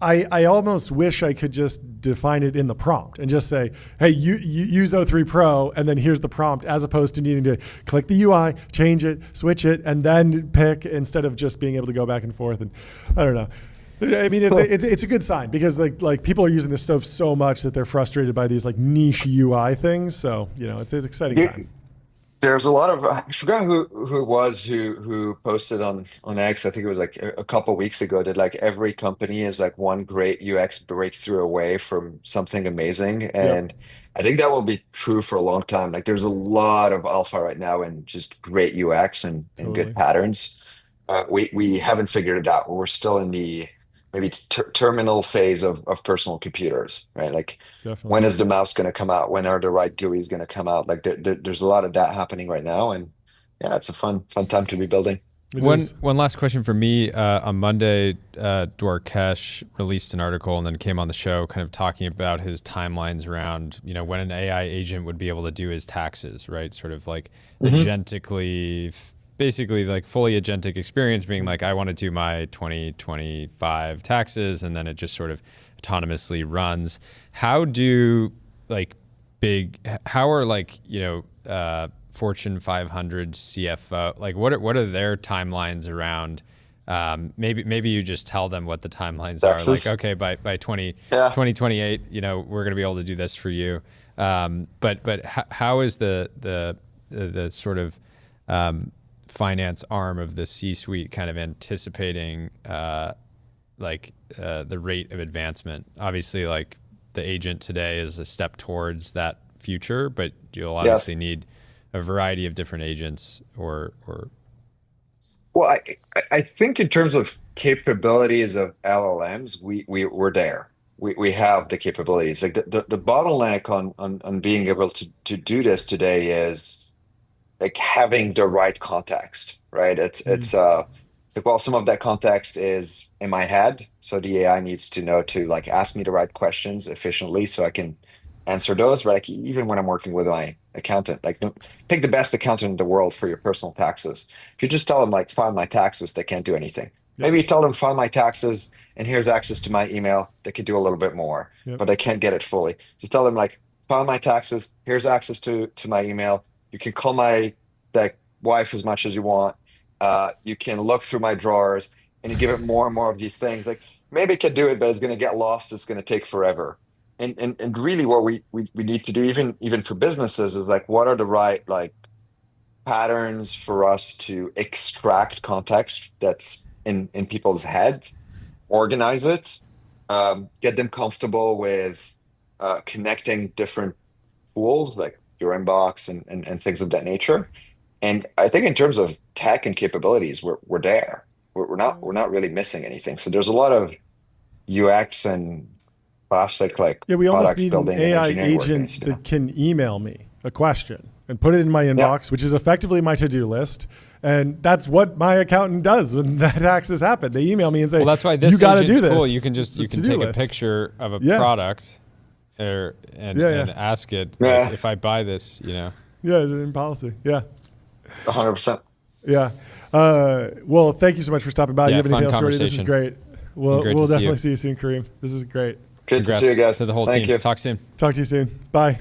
I almost wish I could just define it in the prompt and just say, hey, you use O3 Pro, and then here's the prompt, as opposed to needing to click the UI, change it, switch it, and then pick, instead of just being able to go back and forth. And I don't know. I mean, it's a good sign, because like people are using this stuff so much that they're frustrated by these like niche UI things. So it's an exciting time. There's a lot of I forgot who it was who posted on X. I think it was like a couple weeks ago that like every company is like one great UX breakthrough away from something amazing, and I think that will be true for a long time. Like there's a lot of alpha right now in just great UX and good patterns. We haven't figured it out. We're still in the maybe terminal phase of personal computers, right? Like Definitely. when is the mouse going to come out? When are the right GUIs going to come out? Like there's a lot of that happening right now, and yeah, it's a fun time to be building. One last question for me. On Monday, Dwarkesh released an article and then came on the show kind of talking about his timelines around, when an AI agent would be able to do his taxes, right? Sort of like agentically, basically like fully agentic experience, being like, I want to do my 2025 taxes, and then it just sort of autonomously runs. How do how are Fortune 500 CFO, like what are their timelines around? Maybe you just tell them what the timelines are. Like, okay, by 2028, we're going to be able to do this for you. But how is the sort of finance arm of the C-suite kind of anticipating the rate of advancement? Obviously, like the agent today is a step towards that future, but you'll obviously need a variety of different agents or Well, I think in terms of capabilities of LLMs, we're there. We have the capabilities. Like the bottleneck on being able to do this today is like having the right context, right? It's like, well, some of that context is in my head, so the AI needs to know to like ask me the right questions efficiently so I can answer those. Right? Like even when I'm working with my accountant, like pick the best accountant in the world for your personal taxes. If you just tell them like file my taxes, they can't do anything. Maybe you tell them file my taxes and here's access to my email. They could do a little bit more, but they can't get it fully. So tell them like file my taxes. Here's access to my email. You can call my wife as much as you want. You can look through my drawers, and you give it more and more of these things. Like maybe it can do it, but it's going to get lost. It's going to take forever. And really what we need to do even for businesses is like what are the right like patterns for us to extract context that's in people's heads, organize it, get them comfortable with connecting different tools like your inbox and things of that nature. And I think in terms of tech and capabilities, we're there. We're not really missing anything. So there's a lot of UX and classic like we almost product need an building and AI engineering work agent that can email me a question and put it in my inbox, which is effectively my to-do list. And that's what my accountant does when that taxes happen. They email me and say, well, that's why this you got to do agent's this. cool. You can take a picture of a product and ask it like, if I buy this, Yeah, it's in policy. Yeah. 100%. Yeah. Well, thank you so much for stopping by. Yeah, you have anything fun else, Jordy? This is conversation. great. We'll definitely see you soon, Kareem. This is great. Good Congrats to see you guys. to the whole Thank team. you. Talk soon. Talk to you soon. Bye.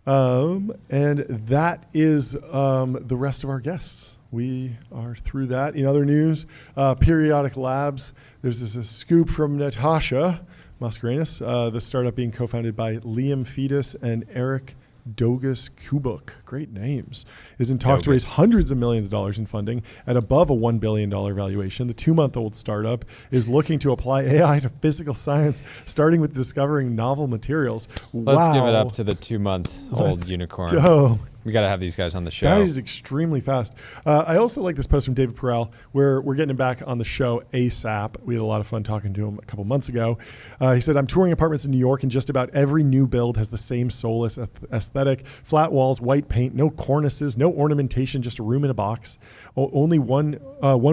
And that is the rest of our guests. We are through that. In other news, Periodic Labs, there's a scoop from Natasha Mascarenas, the startup being co-founded by Liam Fetus and Eric Dogus Kubuk, great names, is in talks to raise hundreds of millions of dollars in funding at above a $1 billion valuation. The 2-month-old startup is looking to apply AI to physical science, starting with discovering novel materials. Let's give it up to the 2-month-old unicorn. Go. We got to have these guys on the show. That is extremely fast. I also like this post from David Perel, where we're getting him back on the show ASAP. We had a lot of fun talking to him a couple months ago. He said, I'm touring apartments in New York, and just about every new build has the same soulless aesthetic. Flat walls, white paint, no cornices, no ornamentation, just a room in a box. Only one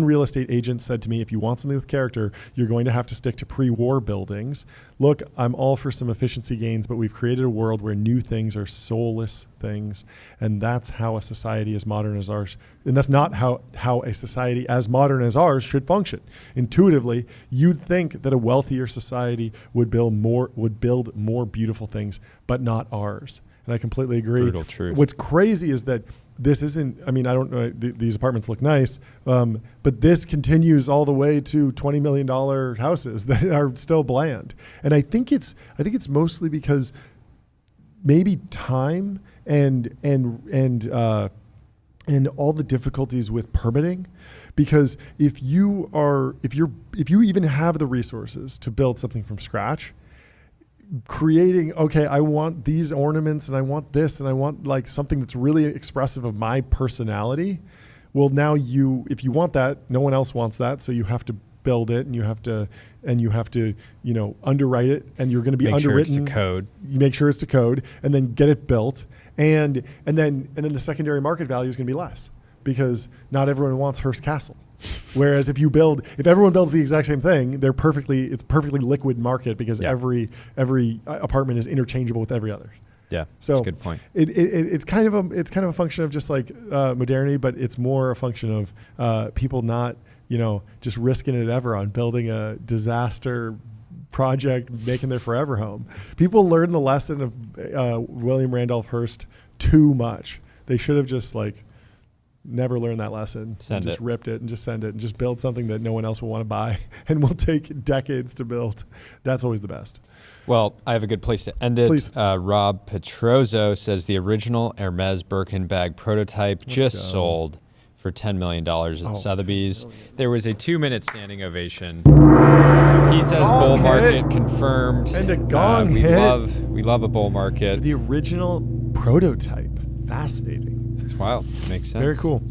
real estate agent said to me, if you want something with character, you're going to have to stick to pre-war buildings. Look, I'm all for some efficiency gains, but we've created a world where new things are soulless things. And that's how a society as modern as ours, and that's not how a society as modern as ours should function. Intuitively, you'd think that a wealthier society would build more beautiful things, but not ours. And I completely agree. Brutal truth. What's crazy is that this isn't, I mean, I don't know, these apartments look nice, but this continues all the way to $20 million houses that are still bland. And I think it's mostly because maybe time and all the difficulties with permitting, because if you even have the resources to build something from scratch, creating, okay, I want these ornaments and I want this and I want like something that's really expressive of my personality. Well, now if you want that, no one else wants that. So you have to build it, and you have to underwrite it, and you're going to be Make sure it's underwritten. to code. You make sure it's to code, and then get it built, and then the secondary market value is going to be less because not everyone wants Hearst Castle. Whereas if everyone builds the exact same thing, it's perfectly liquid market because every apartment is interchangeable with every other. Yeah, so that's a good point. It's kind of a function of just like modernity, but it's more a function of people not just risking it ever on building a disaster project, making their forever home. People learn the lesson of William Randolph Hearst too much. They should have just never learned that lesson. Just ripped it and just send it and just build something that no one else will want to buy and will take decades to build. That's always the best. Well, I have a good place to end it. Please. Rob Petrozzo says the original Hermes Birkin bag prototype just sold for $10 million at Sotheby's. There was a 2-minute standing ovation. He says bull market confirmed. And a gong hit. We love a bull market. The original prototype. Fascinating. That's wild. Makes sense. Very cool.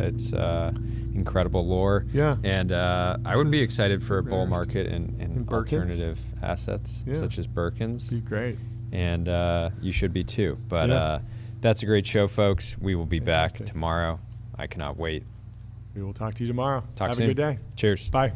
It's incredible lore. Yeah. And I would be excited for a bull market in alternative assets such as Birkins. Be great. And you should be too. But that's a great show, folks. We will be back tomorrow. I cannot wait. We will talk to you tomorrow. Talk Have soon. a good day. Cheers. Bye.